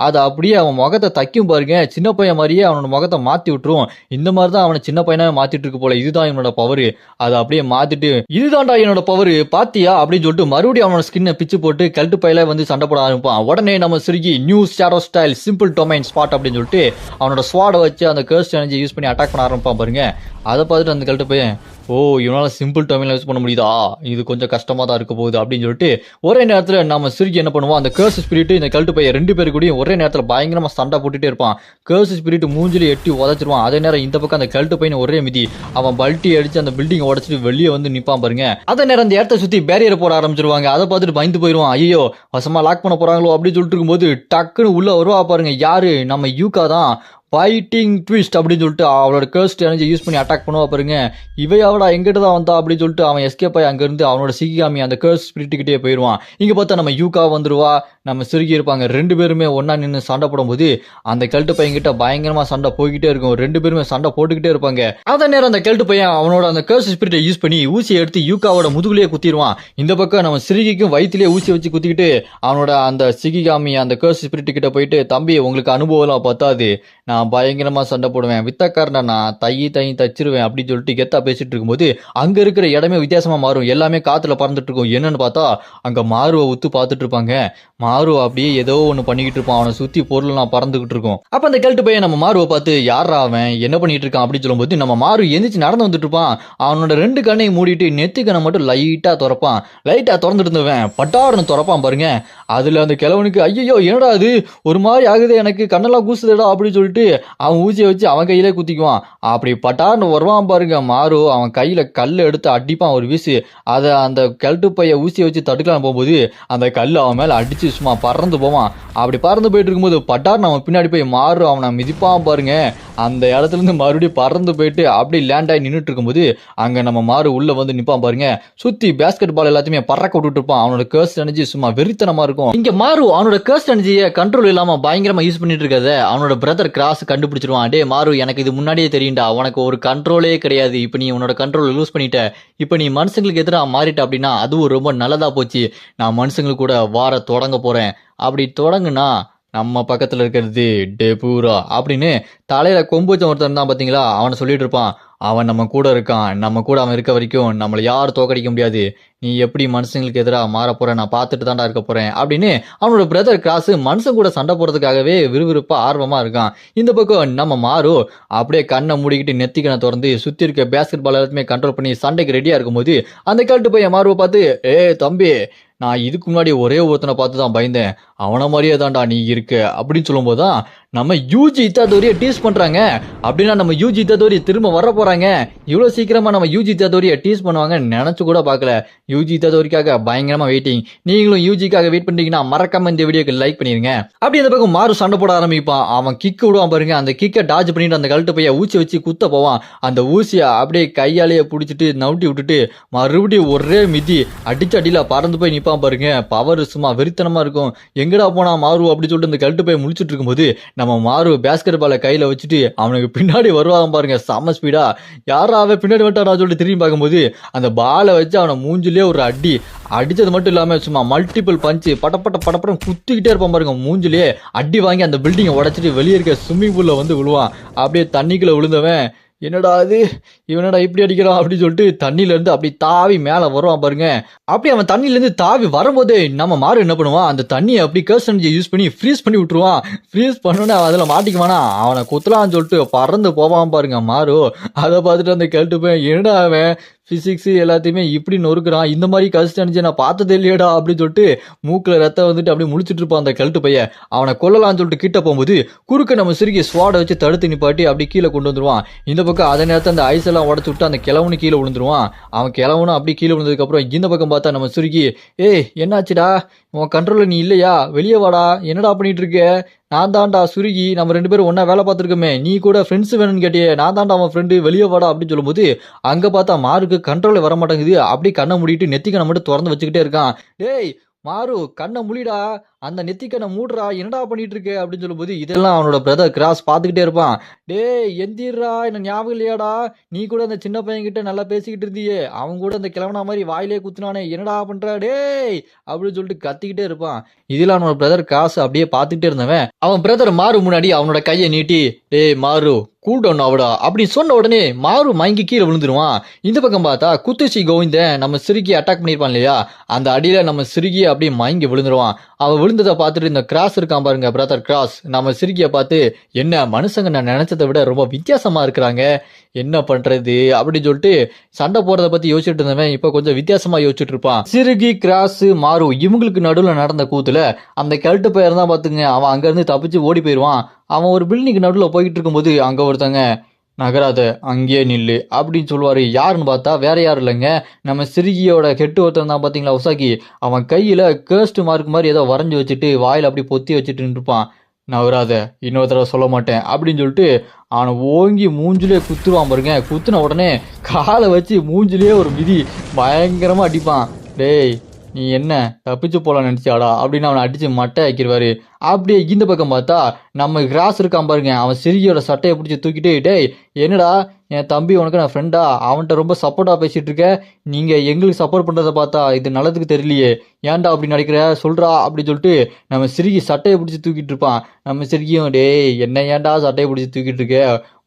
Speaker 1: அது அப்படியே அவன் முகத்தை தைக்கும் பாருங்க. சின்ன பையன் மாதிரியே அவனோட முகத்தை மாத்தி விட்டுரும். இந்த மாதிரி தான் அவனை சின்ன பையனாவே மாத்திட்டு இருக்கு போல, இதுதான் என்னோட பவரு. அதை அப்படியே மாத்திட்டு இதுதான்டா என்னோட பவரு பாத்தியா அப்படின்னு சொல்லிட்டு மறுபடியும் அவனோட ஸ்கின்னை பிச்சு போட்டு கழுட்டு பையில வந்து சண்டை போட ஆரம்பிப்பான். உடனே நம்ம சிறுகி new shadow style simple domain ஸ்பாட் அப்படின்னு சொல்லிட்டு அவனோட ஸ்வாடை வச்சு அந்த கர்ஸ் எனர்ஜி யூஸ் பண்ணி அட்டாக் பண்ண ஆரம்பிப்பான் பாருங்க. அதை பார்த்துட்டு அந்த கழுட்டு பையன் ஓ இவனால சிம்பிள் டொமைன்ல யூஸ் பண்ண முடியுதா, இது கொஞ்சம் கஷ்டமா தான் இருக்க போகுது அப்படின்னு சொல்லிட்டு ஒரே நேரத்தில் நம்ம சிறுகி என்ன பண்ணுவோம், அந்த கர்ஸ் ஸ்பிரிட் இந்த கழுட்டு பையன் 2 பேரு கூடயும் ஒரே நேரத்தில் பயங்கரமா சண்டை போட்டுட்டே இருப்பான். கர்ஸ் ஸ்பிரிட் மூஞ்சில எட்டி உதச்சிருவான். அதே நேரம் இந்த பக்கம் அந்த கழுட்டு பையன் ஒரே மிதி அவன் பல்ட்டி அடிச்சு அந்த பில்டிங் உடச்சிட்டு வெளியே வந்து நிப்பான் பாருங்க. அதே நேரம் அந்த இடத்த சுத்தி பேரியர் போட ஆரம்பிச்சிருவாங்க. அதை பார்த்துட்டு பயந்து போயிடுவான். ஐயோ வசமா லாக் பண்ண போறாங்களோ அப்படின்னு சொல்லிட்டு இருக்கும்போது டக்குன்னு உள்ள வருவா பாருங்க. யாரு நம்ம யூகா தான். ஃபைட்டிங் ட்விஸ்ட் அப்படின்னு சொல்லிட்டு அவளோட கர்ஸ்ட் எனர்ஜி யூஸ் பண்ணி அட்டாக் பண்ணுவா பாருங்க. இவையாவடா எங்கிட்ட தான் வந்தா அப்படின்னு சொல்லிட்டு அவன் எஸ்கேப் ஆகி அங்கிருந்து அவனோட சிகிகாமி அந்த கர்ஸ் ஸ்பிரிட்டுக்கிட்டே போயிடுவான். இங்க பார்த்தா நம்ம யூகா வந்துருவா, நம்ம சிறுகி இருப்பாங்க. 2 பேருமே ஒன்னா நின்று சண்டை போடும்போது அந்த கழுட்டு பையன் கிட்ட பயங்கரமா சண்டை போய்கிட்டே இருக்கும். 2 பேருமே சண்டை போட்டுக்கிட்டே இருப்பாங்க. அதே நேரம் அந்த கழுட்டு பையன் அவனோட அந்த கர்ஸ் ஸ்பிரிட்டை யூஸ் பண்ணி ஊசியை எடுத்து யூகாவோட முதுகுலேயே குத்திடுவான். இந்த பக்கம் நம்ம சிறுகிக்கும் வயிற்றுலேயே ஊசி வச்சு குத்திக்கிட்டு அவனோட அந்த சிகிகாமி அந்த கர்ஸ் ஸ்பிரிட் கிட்ட போயிட்டு தம்பி உங்களுக்கு அனுபவம்லாம் பத்தாது, நான் பயங்கரமா சண்டை போடுவேன், வித்தக்காரனா நான் தச்சிருவேன் அப்படின்னு சொல்லிட்டு கெத்தா பேசிட்டு இருக்கும்போது அங்க இருக்கிற இடமே வித்தியாசமா மாறும். எல்லாமே காத்துல பறந்துட்டு இருக்கும். என்னன்னு பார்த்தா அங்க மாறுவை உத்து பார்த்துட்டு இருப்பாங்க. மாறு அப்படியே ஏதோ ஒண்ணு பண்ணிக்கிட்டு இருப்பான். அவனை சுத்தி பொருள்லாம் பறந்துகிட்டு இருக்கும். அப்ப அந்த கழுட்டு பையன் நம்ம மாறுவை பார்த்து யாரா அவன் என்ன பண்ணிட்டு இருக்கான் அப்படின்னு சொல்லும்போது நம்ம மாறு எந்திரிச்சு நடந்து வந்துட்டு இருப்பான். அவனோட 2 கண்ணையும் மூடிட்டு நெத்திக்கண்ணை மட்டும் லைட்டா திறப்பான். லைட்டா திறந்துட்டு இருந்தவன் பட்டாருன்னு திறப்பான் பாருங்க. அதுல அந்த கிழவனுக்கு ஐயோ என்னடா அது ஒரு மாதிரி ஆகுது, எனக்கு கண்ணெல்லாம் கூசுதடா அப்படின்னு சொல்லிட்டு அவன் ஊசியை வச்சு அவன் கையிலே குத்திக்குவான். அப்படி பட்டார்னு வருவான் பாருங்க மாறு. அவன் கையில கல் எடுத்து அடிப்பான் ஒரு வீசு. அதை அந்த கழுட்டு பைய ஊசியை வச்சு தடுக்கலாம் போகும்போது அந்த கல் அவன் மேல அடிச்சு சும்மா பறந்து போவான். அப்படி பறந்து போயிட்டு இருக்கும்போது பட்டார்னு அவன் பின்னாடி போய் மாறு அவனை மிதிப்பான் பாருங்க. அந்த இடத்துல இருந்து மறுபடியும் பறந்து போயிட்டு அப்படி லேண்ட் ஆகி நின்றுட்டு இருக்கும்போது அங்க நம்ம மாறு உள்ள வந்து நிப்பான் பாருங்க. சுத்தி பேஸ்கெட் பால் எல்லாத்தையுமே பறக்க விட்டுட்டு இருப்பான். அவனோட கர்ஸ் எனர்ஜி சும்மா வெறித்தனமா இருக்கும். இங்க மாறு அவனோட கர்ஸ் எனர்ஜியை கண்ட்ரோல் இல்லாம பயங்கரமா யூஸ் பண்ணிட்டு இருக்கத அவனோட பிரதர் கிராஸ் கண்டுபிடிச்சிருவான். டே மாறு எனக்கு இது முன்னாடியே தெரியும்டா, உனக்கு ஒரு கண்ட்ரோலே கிடையாது, இப்ப நீ உன்னோட கண்ட்ரோல் லூஸ் பண்ணிட்ட, இப்ப நீ மனுஷங்களுக்கு எதிராக மாறிட்ட அப்படின்னா அதுவும் ரொம்ப நல்லதா போச்சு, நான் மனுஷங்களுக்கு கூட வார தொடங்க போறேன், அப்படி தொடங்குனா நம்ம பக்கத்துல இருக்கிறது டெபூரா அப்படின்னு தலையில கொம்பு வச்ச ஒருத்தன் தான் பாத்தீங்களா, அவனை சொல்லிட்டு இருப்பான். அவன் நம்ம கூட இருக்கான், நம்ம கூட அவன் இருக்க வரைக்கும் நம்மளை யாரும் தோக்கடிக்க முடியாது, நீ எப்படி மனுஷங்களுக்கு எதிராக மாற போற நான் பார்த்துட்டு தான்டா இருக்க போறேன் அப்படின்னு அவனோட பிரதர் கிராஸ் மனுஷன் கூட சண்டை போடுறதுக்காகவே விறுவிறுப்பா ஆர்வமா இருக்கான். இந்த பக்கம் நம்ம மாறு அப்படியே கண்ணை மூடிக்கிட்டு நெத்திக்கண்ணை திறந்து சுத்தி இருக்க பேஸ்கெட் பால் எல்லாத்தையுமே கண்ட்ரோல் பண்ணி சண்டைக்கு ரெடியா இருக்கும்போது அந்த கழுட்டு பையன் மாறுவை பார்த்து தம்பி நான் இதுக்கு முன்னாடி ஒரே ஒருத்தனை பார்த்து தான் பயந்தேன், அவனை மாதிரியே தான்டா நீ இருக்க அப்படின்னு சொல்லும்போது தான் நம்ம யூஜி இத்தாதோரியை டீஸ் பண்றாங்க. அப்படின்னா நம்ம யூஜி இத்தாதோரி திரும்ப வர போறாங்க. இவ்வளவு சீக்கிரமா நம்ம யூஜி இத்தாதோரியை டீஸ் பண்ணுவாங்க நினைச்சு கூட பார்க்கல. யூஜி இத்தாதோரிக்காக பயங்கரமா வெயிட்டிங். நீங்களும் யூஜிக்காக வெயிட் பண்றீங்கன்னா மறக்காம இந்த வீடியோக்கு லைக் பண்ணிருங்க. அப்படி அந்த பக்கம் மாறு சண்டை போட ஆரம்பிப்பான். அவன் கிக்கு விடுவான் பாருங்க. அந்த கிக்கை டாஜ் பண்ணிட்டு அந்த கழுட்டு பைய ஊசி வச்சு குத்த போவான். அந்த ஊசியை அப்படியே கையாலேயே பிடிச்சிட்டு நவுட்டி விட்டுட்டு மறுபடியும் ஒரே மிதி அடிச்சு அடியில பறந்து போய் நிப்பான் பாருங்க. பவர் சும்மா வெறித்தனமா இருக்கும். எங்கடா போனா மாறு அப்படி சொல்லிட்டு அந்த கழுட்டு போய் முழிச்சிட்டு இருக்கும்போது நம்ம மாறு பேஸ்கெட் பாலை கையில வச்சுட்டு அவனுக்கு பின்னாடி வருவாங்க பாருங்க. செம்ம ஸ்பீடா யாராவே பின்னாடி வந்துட்டாரா சொல்லிட்டு திரும்பி பார்க்கும்போது அந்த பாலை வச்சு அவனை மூஞ்சிலே ஒரு அடி அடிச்சது மட்டும் இல்லாம சும்மா மல்டிபிள் பஞ்சு படப்படம் குத்திக்கிட்டே இருப்பான் பாருங்க. மூஞ்சிலே அடி வாங்கி அந்த பில்டிங்கை உடைச்சிட்டு வெளியே இருக்க ஸ்விம்மிங் பூல்ல வந்து விழுவான். அப்படியே தண்ணிக்குள்ள விழுந்தவன் என்னடா அது இவனடா இப்படி அடிக்கிறான் அப்படின்னு சொல்லிட்டு தண்ணியில இருந்து அப்படி தாவி மேல வருவான் பாருங்க. அப்படி அவன் தண்ணியில இருந்து தாவி வரும்போதே நம்ம மாறு என்ன பண்ணுவான், அந்த தண்ணியை அப்படி கர்ஸ் எனர்ஜியை யூஸ் பண்ணி ஃப்ரீஸ் பண்ணி விட்டுருவான். ஃப்ரீஸ் பண்ணோன்னே அதுல மாட்டிக்குவானா அவனை குத்தலான்னு சொல்லிட்டு பறந்து போவான் பாருங்க மாறு. அதை பார்த்துட்டு அந்த கேட்டு போய் என்னடா அவன் பிசிக்ஸ் எல்லாத்தையுமே இப்படி நொறுக்குறான், இந்த மாதிரி கஷ்டம் அணிச்சு நான் பார்த்ததே இல்லையடா அப்படின்னு சொல்லிட்டு மூக்கில் ரத்தம் வந்துட்டு அப்படியே முழிச்சிட்டு இருப்பான் அந்த கழுட்டு பையன். அவனை கொல்லலாம்னு சொல்லிட்டு கிட்ட போகும்போது குறுக்க நம்ம சிறுகி ஸ்வாடை வச்சு தடுத்து நிப்பாட்டி அப்படி கீழே கொண்டு வந்துருவான். இந்த பக்கம் அதே நேரத்தில் அந்த ஐஸ் எல்லாம் உடச்சு விட்டு அந்த கிழவனு கீழே விழுந்துருவான். அவன் கிழவனும் அப்படி கீழே விழுந்ததுக்கு அப்புறம் இந்த பக்கம் பார்த்தா நம்ம சிறுகி ஏய் என்னாச்சுடா உன் கண்ட்ரோல்ல நீ இல்லையா வெளியே வாடா என்னடா பண்ணிட்டு இருக்க, நான் தான்டா சுருகி நம்ம 2 பேரும் ஒன்னா வேலை பார்த்துருக்கோமே, நீ கூட ஃப்ரெண்ட்ஸ் வேணும்னு கேட்டியே, நான் தான்டா அவன் ஃப்ரெண்டு வெளியே வாடா அப்படின்னு சொல்லும்போது அங்க பார்த்தா மாருக்கு கண்ட்ரோலே வர மாட்டேங்குது. அப்படி கண்ணை மூடிட்டு நெத்திக்கண்ணை மட்டும் திறந்து வச்சுக்கிட்டே இருக்கான். டேய் மாறு கண்ணை மூடிடா, அந்த நெத்திக்கண்ணை மூடுறா என்னடா பண்ணிட்டு இருக்கு அப்படின்னு சொல்லும்போது இதெல்லாம் அவனோட பிரதர் கிராஸ் பார்த்துக்கிட்டே இருப்பான். டேய் எந்திரா என்ன ஞாபகம் இல்லையாடா, நீ கூட அந்த சின்ன பையன் கிட்ட நல்லா பேசிக்கிட்டு இருந்தியே, அவன் கூட அந்த கிழவனா மாதிரி வாயிலே குத்துனானே என்னடா பண்ற டேய் அப்படின்னு சொல்லிட்டு கத்திக்கிட்டே இருப்பான். இதுல அவனோட பிரதர் கிராஸ் அப்படியே பார்த்துக்கிட்டே இருந்தவன் அவன் பிரதர் மாறு முன்னாடி அவனோட கையை நீட்டி டேய் மாறு கூல் டவுன் ஆவடா அப்படின்னு சொன்ன உடனே மாறு மயங்கி கீழே விழுந்துருவான். இந்த பக்கம் பார்த்தா குத்துச்சி கோவிந்தன் நம்ம சிறுகி அட்டாக் பண்ணிருப்பான் இல்லையா, அந்த அடியில நம்ம சிறுகி அப்படியே மயங்கி விழுந்துருவான். அவன் விழுந்ததை பார்த்துட்டு இந்த கிராஸ் இருக்கான் பாருங்க பிரதர் கிராஸ் நம்ம சிறுகியை பார்த்து என்ன மனுஷங்க நான் நினைச்சதை விட ரொம்ப வித்தியாசமா இருக்கிறாங்க என்ன பண்றது அப்படின்னு சொல்லிட்டு சண்டை போறதை பத்தி யோசிச்சுட்டு இருந்தவன் இப்ப கொஞ்சம் வித்தியாசமா யோசிச்சுட்டு இருப்பான். சிறுகி கிராஸ் மாறு இவங்களுக்கு நடுவில் நடந்த கூத்துல அந்த கழுட்டு பையன் தான் பாத்துங்க அவன் அங்க இருந்து தப்பிச்சு ஓடி போயிடுவான். அவன் ஒரு பில்டிங் நடுவில் போய்கிட்டு இருக்கும்போது அங்க ஒருத்தங்க நகராத அங்கேயே நில்லு அப்படின்னு சொல்லுவாரு. யாருன்னு பார்த்தா வேற யாரும் இல்லைங்க நம்ம சிறுகியோட கெட்டு ஒருத்தன் தான் பாத்தீங்களா உசாக்கி. அவன் கையில கேர்ஸ்ட் மார்க் மாதிரி ஏதோ வரைஞ்சி வச்சுட்டு வாயில அப்படி பொத்தி வச்சுட்டு இருப்பான். நகராத இன்னொரு தடவை சொல்ல மாட்டேன் அப்படின்னு சொல்லிட்டு அவனை ஓங்கி மூஞ்சிலே குத்துவான் பாருங்க. குத்துன உடனே காலை வச்சு மூஞ்சிலே ஒரு மிதி பயங்கரமா அடிப்பான். டேய் நீ என்ன தப்பிச்சு போலாம் நினைச்சாடா அப்படின்னு அவனை அடிச்சு மட்டை ஆக்கிடுவாரு. அப்படியே இந்த பக்கம் பார்த்தா நம்ம கிராஸ் இருக்கான் பாருங்க அவன் சிறுகியோட சட்டையை பிடிச்சி தூக்கிட்டு டேய் என்னடா என் தம்பி உனக்கு நான் ஃப்ரெண்டா அவன்கிட்ட ரொம்ப சப்போர்ட்டா பேசிட்டு இருக்க, நீங்க எங்களுக்கு சப்போர்ட் பண்றதை பார்த்தா இது நல்லதுக்கு தெரியலையே ஏன்டா அப்படி நினைக்கிற சொல்றா அப்படின்னு சொல்லிட்டு நம்ம சிறுகி சட்டையை பிடிச்சி தூக்கிட்டு இருப்பான். நம்ம சிறுகியும் டேய் என்ன ஏன்டா சட்டையை பிடிச்சி தூக்கிட்டு இருக்க,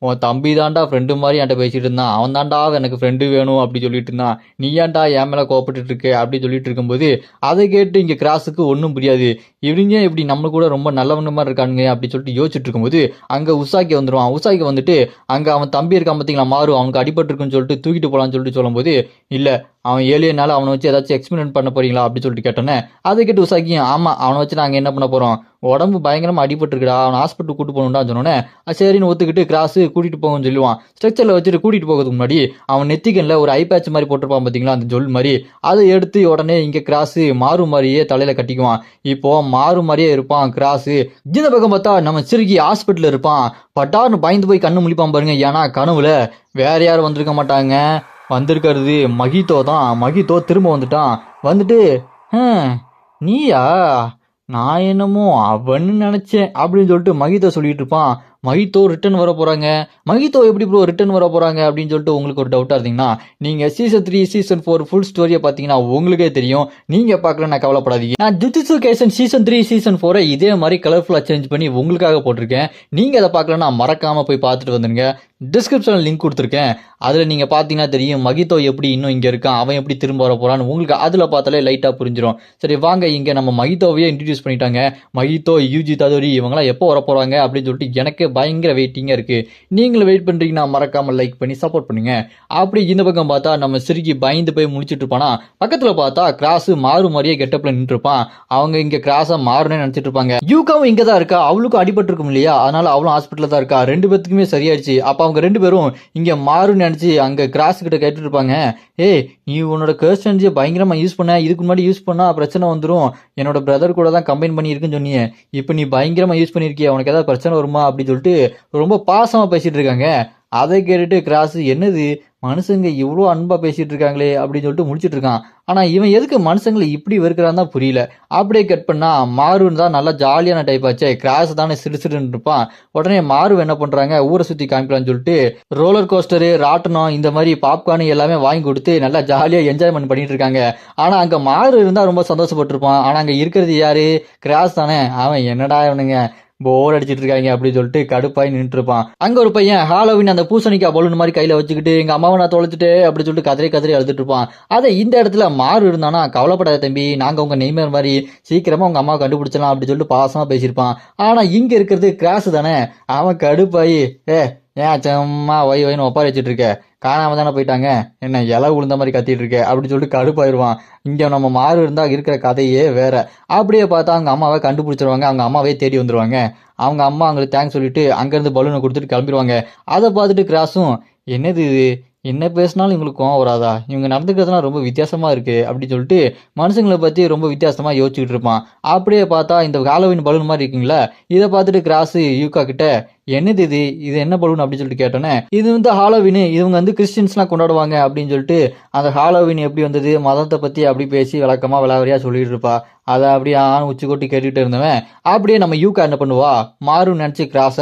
Speaker 1: உன் தம்பி தான்டா ஃப்ரெண்டு மாதிரி என்கிட்ட பேசிட்டு இருந்தான், அவன் தான்டா எனக்கு ஃப்ரெண்டு வேணும் அப்படி சொல்லிட்டு இருந்தான், நீ ஏன்டா என் மேல கோபப்பட்டு இருக்க அப்படி சொல்லிட்டு இருக்கும்போது அதை கேட்டு இங்க கிராஸுக்கு ஒன்றும் புரியாது. இவங்க இப்படி நம்ம கூட ரொம்ப நல்லவங்க மாதிரி இருக்கானுங்க அப்படி சொல்லிட்டு யோசிச்சுட்டு இருக்கும்போது அங்க உசாக்கி வந்துருவான். உசாக்கி வந்துட்டு அங்க அவன் தம்பி இருக்கான் பார்த்தீங்களா மாறு அவனுக்கு அடிபட்டு இருக்குன்னு சொல்லிட்டு தூக்கிட்டு போலான்னு சொல்லிட்டு சொல்லும்போது இல்ல அவன் ஏழியனால அவனை வச்சு ஏதாச்சும் எக்ஸ்பெரிமெண்ட் பண்ண போறீங்களா அப்படி சொல்லிட்டு கேட்டோன்னே அதை கேட்டு உசாக்கியும் ஆமா அவனை வச்சு நாங்க என்ன பண்ண போறோம், உடம்பு பயங்கரமா அடிபட்டு இருக்குடா அவன் ஹாஸ்பிட்டல் கூட்டு போகணும்டா சொன்னோன்னே சரின்னு ஒத்துக்கிட்டு கிராஸ் கூட்டிட்டு போகணும்னு சொல்லுவான். ஸ்ட்ரக்சர்ல வச்சுட்டு கூட்டிட்டு போகிறதுக்கு முன்னாடி அவன் நெத்திக்கன்ல ஒரு ஐ பேட்ச் மாதிரி போட்டிருப்பான் பார்த்தீங்களா அந்த ஜொல் மாதிரி, அதை எடுத்து உடனே இங்க கிராஸ் மாறு மாதிரியே தலையில கட்டிக்குவான். இப்போ மாறு மாதிரியே இருப்பான் கிராஸ். இந்த பக்கம் பார்த்தா நம்ம சிறுகி ஹாஸ்பிட்டல் இருப்பான். பட்டார்னு பயந்து போய் கண்ணு முழிப்பான் பாருங்க. ஏன்னா கனவுல வேற யாரும் வந்திருக்க மாட்டாங்க, வந்திருக்கிறது மகிதோ தான். மகிதோ திரும்ப வந்துட்டான். வந்துட்டு நீயா நான் என்னமோ அவன்னு நினைச்சேன் அப்படின்னு சொல்லிட்டு மகிதோ சொல்லிட்டு இருப்பான். மகிதோ ரிட்டர்ன் வர போறாங்க. மகிதோ எப்படி ப்ரோ ரிட்டர்ன் வர போறாங்க அப்படின்னு சொல்லிட்டு உங்களுக்கு ஒரு டவுட்டா இருந்தீங்கன்னா நீங்க சீசன் 3 சீசன் 4 ஃபுல் ஸ்டோரியை பாத்தீங்கன்னா உங்களுக்கே தெரியும். நீங்க பார்க்கலன்னா கவலைப்படாதீங்க. நான் ஜுஜுட்சு கைசன் சீசன் 3 சீசன் 4 இதே மாதிரி கலர்ஃபுல்லா சேஞ்ச் பண்ணி உங்களுக்காக போட்டிருக்கேன். நீங்க அதை பார்க்கலன்னா மறக்காம போய் பார்த்துட்டு வந்துருங்க. டிஸ்கிரிப்ஷன்ல லிங்க் கொடுத்துருக்கேன். அதுல நீங்க பாத்தீங்கன்னா தெரியும் மகிதோ எப்படி இன்னும் இங்க இருக்கான், அவன் எப்படி திரும்ப வர போறான்னு உங்களுக்கு அதுல பார்த்தாலே லைட்டா புரிஞ்சிடும். சரி வாங்க, இங்க நம்ம மகிதோவையே இன்ட்ரடியூஸ் பண்ணிட்டாங்க. மகிதோ யூஜி ததோரி இவங்களாம் எப்போ வர போறாங்க அப்படின்னு சொல்லிட்டு எனக்கே பயங்கர வெயிட்டிங்கா இருக்கு. நீங்களும் வெயிட் பண்றீங்கன்னா மறக்காம லைக் பண்ணி சப்போர்ட் பண்ணுங்க. அப்படி இந்த பக்கம் பார்த்தா நம்ம சிறுகி பயந்து போய் முழிச்சிட்டு இருப்பானா, பக்கத்துல பார்த்தா கிராஸ் மாறு மாதிரியே கெட்டப்ல நின்று இருப்பான். அவங்க இங்க கிராஸா மாறுனே நினைச்சிட்டு இருப்பாங்க. யூகாவும் இங்க தான் இருக்கா, அவளுக்கும் அடிபட்டு இருக்கும் இல்லையா, அதனால அவளும் ஹாஸ்பிட்டல்ல தான் இருக்கா. ரெண்டு பேத்துக்குமே சரியாயிடுச்சு. அப்ப அவங்க ரெண்டு பேரும் இங்க மாறுன்னு நினைச்சு அங்க கிராஸ் கிட்ட கேட்டுட்டு இருப்பாங்க. ஏய், நீ உன்னோட கர்ஸ் எனர்ஜியை பயங்கரமா யூஸ் பண்ண, இதுக்கு முன்னாடி யூஸ் பண்ணா பிரச்சனை வந்துடும், என்னோட பிரதர் கூட தான் கம்பைன் பண்ணி இருக்குன்னு சொன்னீங்க, இப்போ நீ பயங்கரமா யூஸ் பண்ணிருக்கிய, உனக்கு ஏதாவது பிரச்சனை வருமா அப்படின்னு சொல்லிட்டு ரொம்ப பாசமா பேசிட்டு இருக்காங்க. அதை கேட்டுட்டு கிராஸ், என்னது மனுஷங்க இவ்வளோ அன்பா பேசிட்டு இருக்காங்களே அப்படின்னு சொல்லிட்டு முடிச்சிட்டு இருக்கான். ஆனா இவன் எதுக்கு மனுஷங்களை இப்படி வெறுக்கிறான் தான் புரியல. அப்படியே கட் பண்ணா மாறுன்னு தான் நல்லா ஜாலியான டைப் ஆச்சே, கிராஸ் தானே சிறுசிறுன்னு இருப்பான். உடனே மாறு என்ன பண்றாங்க, ஊரை சுத்தி காமிக்கலாம்னு சொல்லிட்டு ரோலர் கோஸ்டரு, ராட்டனம், இந்த மாதிரி பாப்கார்ன் எல்லாமே வாங்கி கொடுத்து நல்லா ஜாலியா என்ஜாய்மெண்ட் பண்ணிட்டு இருக்காங்க. ஆனா அங்க மாறு இருந்தா ரொம்ப சந்தோஷப்பட்டிருப்பான். ஆனா அங்க இருக்கிறது யாரு, கிராஸ் தானே. அவன் என்னடா இவனுங்க போர் அடிச்சிட்டு இருக்காங்க அப்படின்னு சொல்லிட்டு கடுப்பாய் நின்று இருப்பான். அங்க ஒரு பையன் ஹாலோவின் அந்த பூசணிக்காய் பலூன் மாதிரி கையில வச்சுக்கிட்டு எங்க அம்மாவை நான் தொலைச்சிட்டு அப்படின்னு சொல்லிட்டு கதறி கதறி அழுதுட்டு இருப்பான். அதை இந்த இடத்துல மாறு இருந்தானா, கவலைப்படாத தம்பி, நாங்க உங்க நெய்மர் மாதிரி சீக்கிரமா உங்க அம்மாவை கண்டுபிடிச்சலாம் அப்படின்னு சொல்லிட்டு பாசமா பேசியிருப்பான். ஆனா இங்க இருக்கிறது கிராஸ் தானே. அவன் கடுப்பாயி, ஏன் சும்மா ஒய்னு ஒப்பாரி வச்சுட்டு இருக்க, காணாம தானே போயிட்டாங்க, என்ன இலை உளுந்த மாதிரி கத்திட்டு இருக்க அப்படின்னு சொல்லிட்டு கடுப்பாயிருவான். இங்க நம்ம மாறு இருந்தா இருக்கிற கதையே வேற. அப்படியே பார்த்தா அவங்க அம்மாவை கண்டுபிடிச்சிருவாங்க. அவங்க அம்மாவே தேடி வந்துருவாங்க. அவங்க அம்மா அவங்களுக்கு தேங்க்ஸ் சொல்லிட்டு அங்கிருந்து பலூனை கொடுத்துட்டு கிளம்பிடுவாங்க. அதை பார்த்துட்டு கிராஸும், என்னது இது, என்ன பேசினாலும் இவங்களுக்கு கோவம் வராதா, இவங்க நடந்துக்கிறதுலாம் ரொம்ப வித்தியாசமா இருக்கு அப்படின்னு சொல்லிட்டு மனுஷங்களை பத்தி ரொம்ப வித்தியாசமா யோசிச்சுக்கிட்டு இருப்பான். அப்படியே பார்த்தா இந்த ஹாலோவின் பலூன் மாதிரி இருக்குங்களா, இதை பார்த்துட்டு கிராஸ் யூகா கிட்ட, என்னது இது, இது என்ன பலூன் அப்படின்னு சொல்லிட்டு கேட்டோன்னே, இது வந்து ஹாலோவின், இவங்க வந்து கிறிஸ்டின்ஸ்லாம் கொண்டாடுவாங்க அப்படின்னு சொல்லிட்டு அந்த ஹாலோவின் எப்படி வந்தது, மதத்தை பத்தி அப்படி பேசி விளக்கமா விளாவரியா சொல்லிட்டு இருப்பா. அதை அப்படியே உச்சி கொட்டி கேட்டுட்டு இருந்தவன் அப்படியே நம்ம யூகா என்ன பண்ணுவா, மாறுன்னு நினைச்சு கிராஸ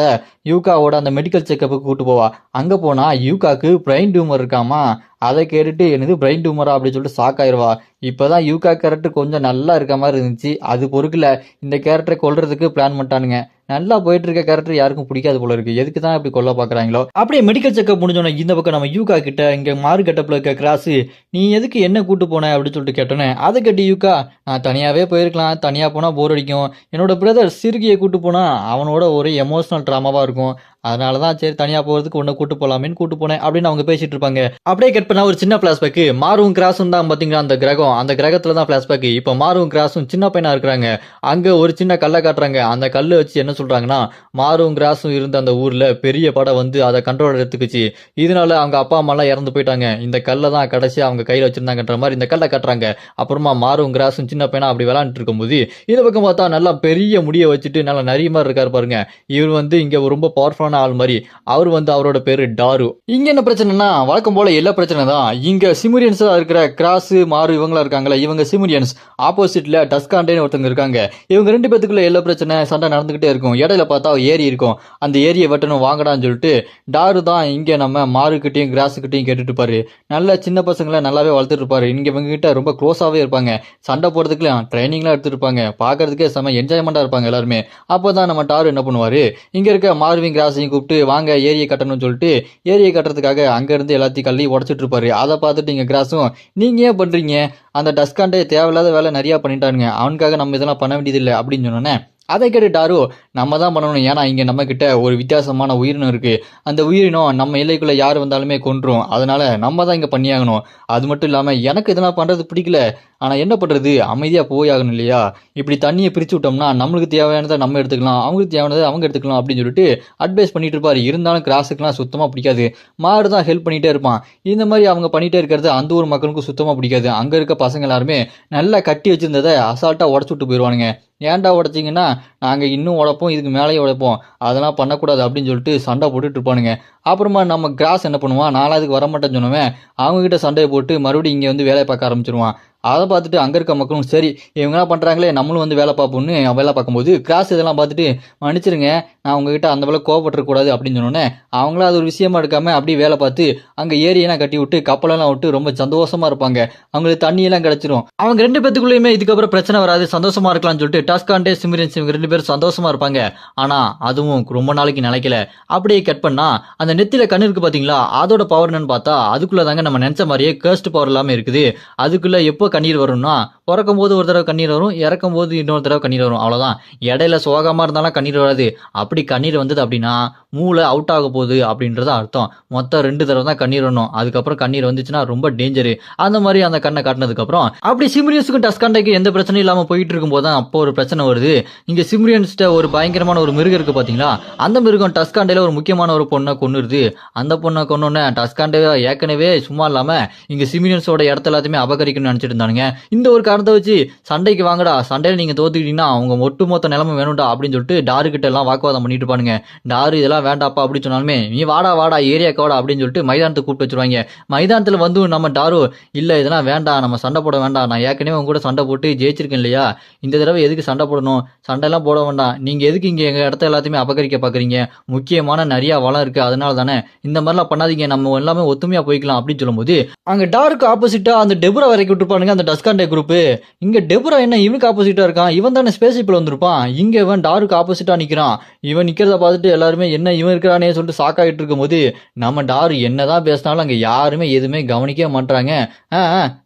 Speaker 1: யூகாவோட அந்த மெடிக்கல் செக்கப்புக்கு கூட்டு போவா. அங்க போனா யூகாக்கு பிரெயின் டியூமர் இருக்காமா. அதை கேட்டுட்டு என்னது பிரெயின் டியூமரா அப்படின்னு சொல்லிட்டு ஷாக் ஆயிருவா. இப்பதான் யூகா கேரக்டர் கொஞ்சம் நல்லா இருக்க மாதிரி இருந்துச்சு, அது பொறுக்கல இந்த கேரக்டரை கொல்றதுக்கு பிளான் பண்ணிட்டானுங்க. நல்லா போயிட்டு இருக்க கேரக்டர் யாருக்கும் பிடிக்காது போல இருக்கு, எதுக்கு தான் இப்படி கொல்ல பாக்குறாங்களோ. அப்படியே மெடிக்கல் செக்அப் முடிஞ்சோன்னா இந்த பக்கம் நம்ம யூகா கிட்ட இங்க மாறு கட்டப்ல இருக்க கிராஸ், நீ எதுக்கு என்ன கூட்டு போன அப்படின்னு சொல்லிட்டு கேட்டோன்னே, அதை கேட்டு யூகா, நான் தனியாவே போயிருக்கலாம், தனியா போனா போர் அடிக்கும், என்னோட பிரதர் சிறுகியை கூட்டு போனா அவனோட ஒரு எமோஷனல் ட்ராமாவா இருக்கும், அதனாலதான் சரி தனியா போறதுக்கு ஒன்னு கூட்டு போலாமேன்னு கூட்டு போனேன் அப்படின்னு அவங்க பேசிட்டு இருப்பாங்க. அப்படியே கட் பண்ணா ஒரு சின்ன பிளாஷ்பேக், மாறும் கிராஸும் தான் பாத்தீங்கன்னா அந்த கிரகம், அந்த கிரகத்துல தான் பிளாஷ்பேக். இப்ப மாறும் கிராஸும் சின்ன பையனா இருக்கிறாங்க. அங்க ஒரு சின்ன கல்லை காட்டுறாங்க. அந்த கல்லை வச்சு என்ன சொல்றாங்கன்னா, மாறும் கிராஸும் இருந்த அந்த ஊர்ல பெரிய படம் வந்து அதை கண்ட்ரோல் எடுத்துக்குச்சு, இதனால அவங்க அப்பா அம்மா எல்லாம் இறந்து போயிட்டாங்க, இந்த கல்லை தான் கடைசி அவங்க கையில வச்சிருந்தாங்கன்ற மாதிரி இந்த கல்லை காட்டுறாங்க. அப்புறமா மாறும் கிராஸும் சின்ன பையனா அப்படி விளையாண்டுட்டு இருக்கும்போது இந்த பக்கம் பார்த்தா நல்லா பெரிய முடிய வச்சுட்டு நல்லா நிறைய மாதிரி இருக்காரு பாருங்க. இவர் வந்து இங்க ரொம்ப பவர்ஃபுல்லான ஆள் மாதிரி. அவர் வந்து அவரோட பேரு டாரு. இங்க என்ன பிரச்சனைனா, வழக்கம் போல எல்லா பிரச்சனை தான். இங்க சிமுரியன்ஸா இருக்கிற கிராஸ் மாறு இவங்களா இருக்காங்களா, இவங்க சிமுரியன்ஸ். ஆப்போசிட்ல டஸ்காண்டேன்னு ஒருத்தவங்க இருக்காங்க. இவங்க ரெண்டு பேத்துக்குள்ள எல்லா பிரச்சனை சண்டை நடந்துகிட்டே இருக்கும். இடையில பார்த்தா ஏரி இருக்கும், அந்த ஏரியை வெட்டணும் வாங்கடான்னு சொல்லிட்டு டாரு தான் இங்க நம்ம மாறுகிட்டையும் கிராஸுக்கிட்டையும் கேட்டுட்டு இருப்பாரு. நல்ல சின்ன பசங்களை நல்லாவே வளர்த்துட்டு இருப்பாரு. இங்க இவங்க கிட்ட ரொம்ப க்ளோஸாவே இருப்பாங்க. சண்டை போடுறதுக்குலாம் ட்ரைனிங்லாம் எடுத்துட்டு இருப்பாங்க. பாக்குறதுக்கே செம என்ஜாய்மெண்டா இருப்பாங்க எல்லாருமே. அப்போதான் நம்ம டாரு என்ன பண்ணுவாரு, இங்க இருக்க மார்விங் கிராஸையும் கூப்பிட்டு வாங்க ஏரியை கட்டணும்னு சொல்லிட்டு ஏரியை கட்டுறதுக்காக அங்க இருந்து எல்லாத்தையும் கல்லி உடச்சிட்டு இருப்பாரு. அதை பார்த்துட்டு இங்க கிராஸும், நீங்க ஏன் பண்றீங்க, அந்த டஸ்காண்டே தேவையில்லாத வேலை நிறைய பண்ணிட்டானுங்க, அவனுக்காக நம்ம இதெல்லாம் பண்ண வேண்டியது இல்லை அப்படின்னு சொன்னோன்னே, அதை கேட்டுட்டாரோ, நம்ம தான் பண்ணணும், ஏன்னா இங்கே நம்ம கிட்ட ஒரு வித்தியாசமான உயிரினம் இருக்கு, அந்த உயிரினம் நம்ம எல்லைக்குள்ள யார் வந்தாலுமே கொன்றும், அதனால நம்ம தான் இங்கே பண்ணியாகணும். அது மட்டும் இல்லாமல் எனக்கு இதெல்லாம் பண்ணுறது பிடிக்கல, ஆனால் என்ன பண்ணுறது, அமைதியாக போய் ஆகணும் இல்லையா, இப்படி தண்ணியை பிரித்து விட்டோம்னா நம்மளுக்கு தேவையானதை நம்ம எடுத்துக்கலாம், அவங்களுக்கு தேவையானதை அவங்க எடுத்துக்கலாம் அப்படின்னு சொல்லிட்டு அட்வைஸ் பண்ணிட்டு இருப்பாரு. இருந்தாலும் கிராஸுக்குலாம் சுத்தமாக பிடிக்காது. மாறு தான் ஹெல்ப் பண்ணிகிட்டே இருப்பான். இந்த மாதிரி அவங்க பண்ணிகிட்டே இருக்கிறது அந்த ஊர் மக்களுக்கும் சுத்தமாக பிடிக்காது. அங்கே இருக்க பசங்க எல்லாருமே நல்லா கட்டி வச்சிருந்ததை அசால்ட்டாக உடச்சு விட்டு போயிடுவானுங்க. ஏன்டா உடைச்சிங்கன்னா, நாங்கள் இன்னும் உடைப்போம், இதுக்கு மேலேயே உடைப்போம், அதெல்லாம் பண்ணக்கூடாது அப்படின்னு சொல்லிட்டு சண்டை போட்டுட்டு இருப்பானுங்க. அப்புறமா நம்ம கிராஸ் என்ன பண்ணுவான், நாலாவதுக்கு வரமாட்டேன்னு சொன்னவன் அவங்ககிட்ட சண்டையை போட்டு மறுபடியும் இங்கே வந்து வேலையை பார்க்க ஆரம்பிச்சிருவான். அதை பார்த்துட்டு அங்கே இருக்க மக்களும் சரி இவங்கெல்லாம் பண்ணுறாங்களே நம்மளும் வந்து வேலை பார்ப்போம்னு வேலை பார்க்கும்போது கிராஸ் இதெல்லாம் பார்த்துட்டு, மன்னிச்சிருங்க நான் உங்ககிட்ட அந்த வேலை கோவப்பட்டுருக்கூடாது அப்படின்னு சொன்னோன்னே அவங்களும் அது ஒரு விஷயமா எடுக்காமல் அப்படியே வேலை பார்த்து அங்கே ஏரியெல்லாம் கட்டி விட்டு கப்பலெல்லாம் விட்டு ரொம்ப சந்தோஷமாக இருப்பாங்க. அவங்களுக்கு தண்ணியெல்லாம் கிடச்சிரும். அவங்க ரெண்டு பேத்துக்குள்ளேயுமே இதுக்கப்புறம் பிரச்சனை வராது, சந்தோஷமாக இருக்கலாம்னு சொல்லிட்டு டாஸ்காண்டே சிமிரன்ஸ் இவங்க ரெண்டு பேரும் சந்தோஷமாக இருப்பாங்க. ஆனால் அதுவும் ரொம்ப நாளைக்கு நிலைக்கல. அப்படியே கட் பண்ணால் அந்த நெத்தில கண்ணு இருக்கு பார்த்தீங்களா, அதோட பவர் என்னன்னு பார்த்தா அதுக்குள்ளே தாங்க நம்ம நினச்ச மாதிரியே கர்ஸ்ட் பவர் எல்லாமே இருக்குது. அதுக்குள்ளே எப்போ கண்ணீர் வரும்னா பிறக்கும் போது ஒரு தடவை கண்ணீர் வரும், இறக்கும் போது இன்னொரு தடவை கண்ணீர் வரும், அவ்வளோதான். இடையில சோகமாக இருந்தாலும் கண்ணீர் வராது. அப்படி கண்ணீர் வந்தது அப்படின்னா மூளை அவுட் ஆக போகுது அப்படின்றது அர்த்தம். மொத்தம் 2 தடவை தான் கண்ணீர் வரணும். அதுக்கப்புறம் கண்ணீர் வந்துச்சுன்னா ரொம்ப டேஞ்சரு. அந்த மாதிரி அந்த கண்ணை காட்டினதுக்கப்புறம் அப்படி சிம்ரியன்ஸுக்கும் டஸ்காண்டேக்கு எந்த பிரச்சனையும் இல்லாமல் போயிட்டு இருக்கும்போது தான் அப்போ ஒரு பிரச்சனை வருது. இங்கே சிம்ரியன்ஸ்ட ஒரு பயங்கரமான ஒரு மிருகம் இருக்குது பார்த்தீங்களா, அந்த மிருகம் டஸ்காண்டேல ஒரு முக்கியமான ஒரு பொண்ணை கொன்னுருது. அந்த பொண்ணை கொன்னோன்னே டஸ்காண்டே ஏற்கனவே சும்மா இல்லாமல் இங்கே சிம்ரியன்ஸோட இடத்த எல்லாத்தையுமே அபகரிக்கணும்னு நினச்சிட்டு இருந்தானுங்க. இந்த ஒரு காரணத்தை வச்சு சண்டைக்கு வாங்கடா, சண்டையில் நீங்கள் தோத்துக்கிட்டீங்கன்னா அவங்க ஒட்டுமொத்த நிலைமை வேணும்டா அப்படின்னு சொல்லிட்டு டாரு கிட்ட எல்லாம் வாக்குவாதம் பண்ணிட்டு இருப்பானுங்க. டாரு இதெல்லாம் வேண்டாப்பா அப்படின்னு சொன்னாலுமே நீ வாடா வாடா ஏரியாக்கு வாடா அப்படின்னு சொல்லிட்டு மைதானத்துக்கு கூப்பிட்டு வச்சிருவாங்க. மைதானத்தில் வந்து நம்ம டாரு இல்லை இதெல்லாம் வேண்டாம், நம்ம சண்டை போட வேண்டாம், நான் ஏற்கனவே உங்க கூட சண்டை போட்டு ஜெயிச்சிருக்கேன் இல்லையா, இந்த தடவை எதுக்கு சண்டை போடணும், சண்டைலாம் போட வேண்டாம், நீங்கள் எதுக்கு இங்கே எங்கள் இடத்த எல்லாத்தையுமே அபகரிக்க பார்க்குறீங்க, முக்கியமான நிறையா வளம் இருக்குது அதனால தானே, இந்த மாதிரிலாம் பண்ணாதீங்க, நம்ம எல்லாமே ஒத்துமையாக போய்க்கலாம் அப்படின்னு சொல்லும்போது அங்கே டாருக்கு ஆப்போசிட்டாக அந்த டெபுரா வரைக்கும் விட்டுருப்பானுங்க அந்த டஸ்காண்டே குரூப்பு. இங்கே டெபுரா என்ன இவனுக்கு ஆப்போசிட்டாக இருக்கான், இவன் தானே ஸ்பேஸ்ஷிப்பில் வந்திருப்பான், இங்கே இவன் டாருக்கு ஆப்போசிட்டாக நிற்கிறான். இவன் நிற்கிறத பார்த்துட்டு எல்லாருமே என்ன இவன் இருக்கிறானே சொல்லிட்டு சாக்காகிட்டு இருக்கும்போது நம்ம டாரு என்னதான் பேசினாலும் அங்கே யாருமே எதுவுமே கவனிக்கவே மாட்டாங்க.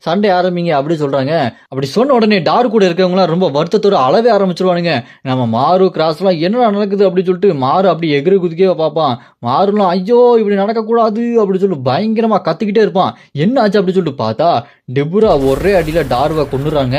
Speaker 1: சண்டை ஆரம்பிங்க அப்படி சொல்கிறாங்க. அப்படி சொன்ன உடனே டாரு கூட இருக்கிறவங்களாம் ரொம்ப வருத்தத்தோடு அளவே ஆரம்பிச்சிருவானுங்க. நம்ம மாறு கிராஸ்லாம் என்னடா நடக்குது அப்படின்னு சொல்லிட்டு மாறு அப்படி எகிரி குதிக்கவே பார்ப்பான். மாறுலாம் ஐயோ இப்படி நடக்கக்கூடாது அப்படின்னு சொல்லி பயங்கரமாக கத்திக்கிட்டே இருப்பான். என்ன ஆச்சு அப்படின்னு சொல்லிட்டு பார்த்தா டெபுரா ஒரே அடியில் டார்வை கொண்டுறாங்க.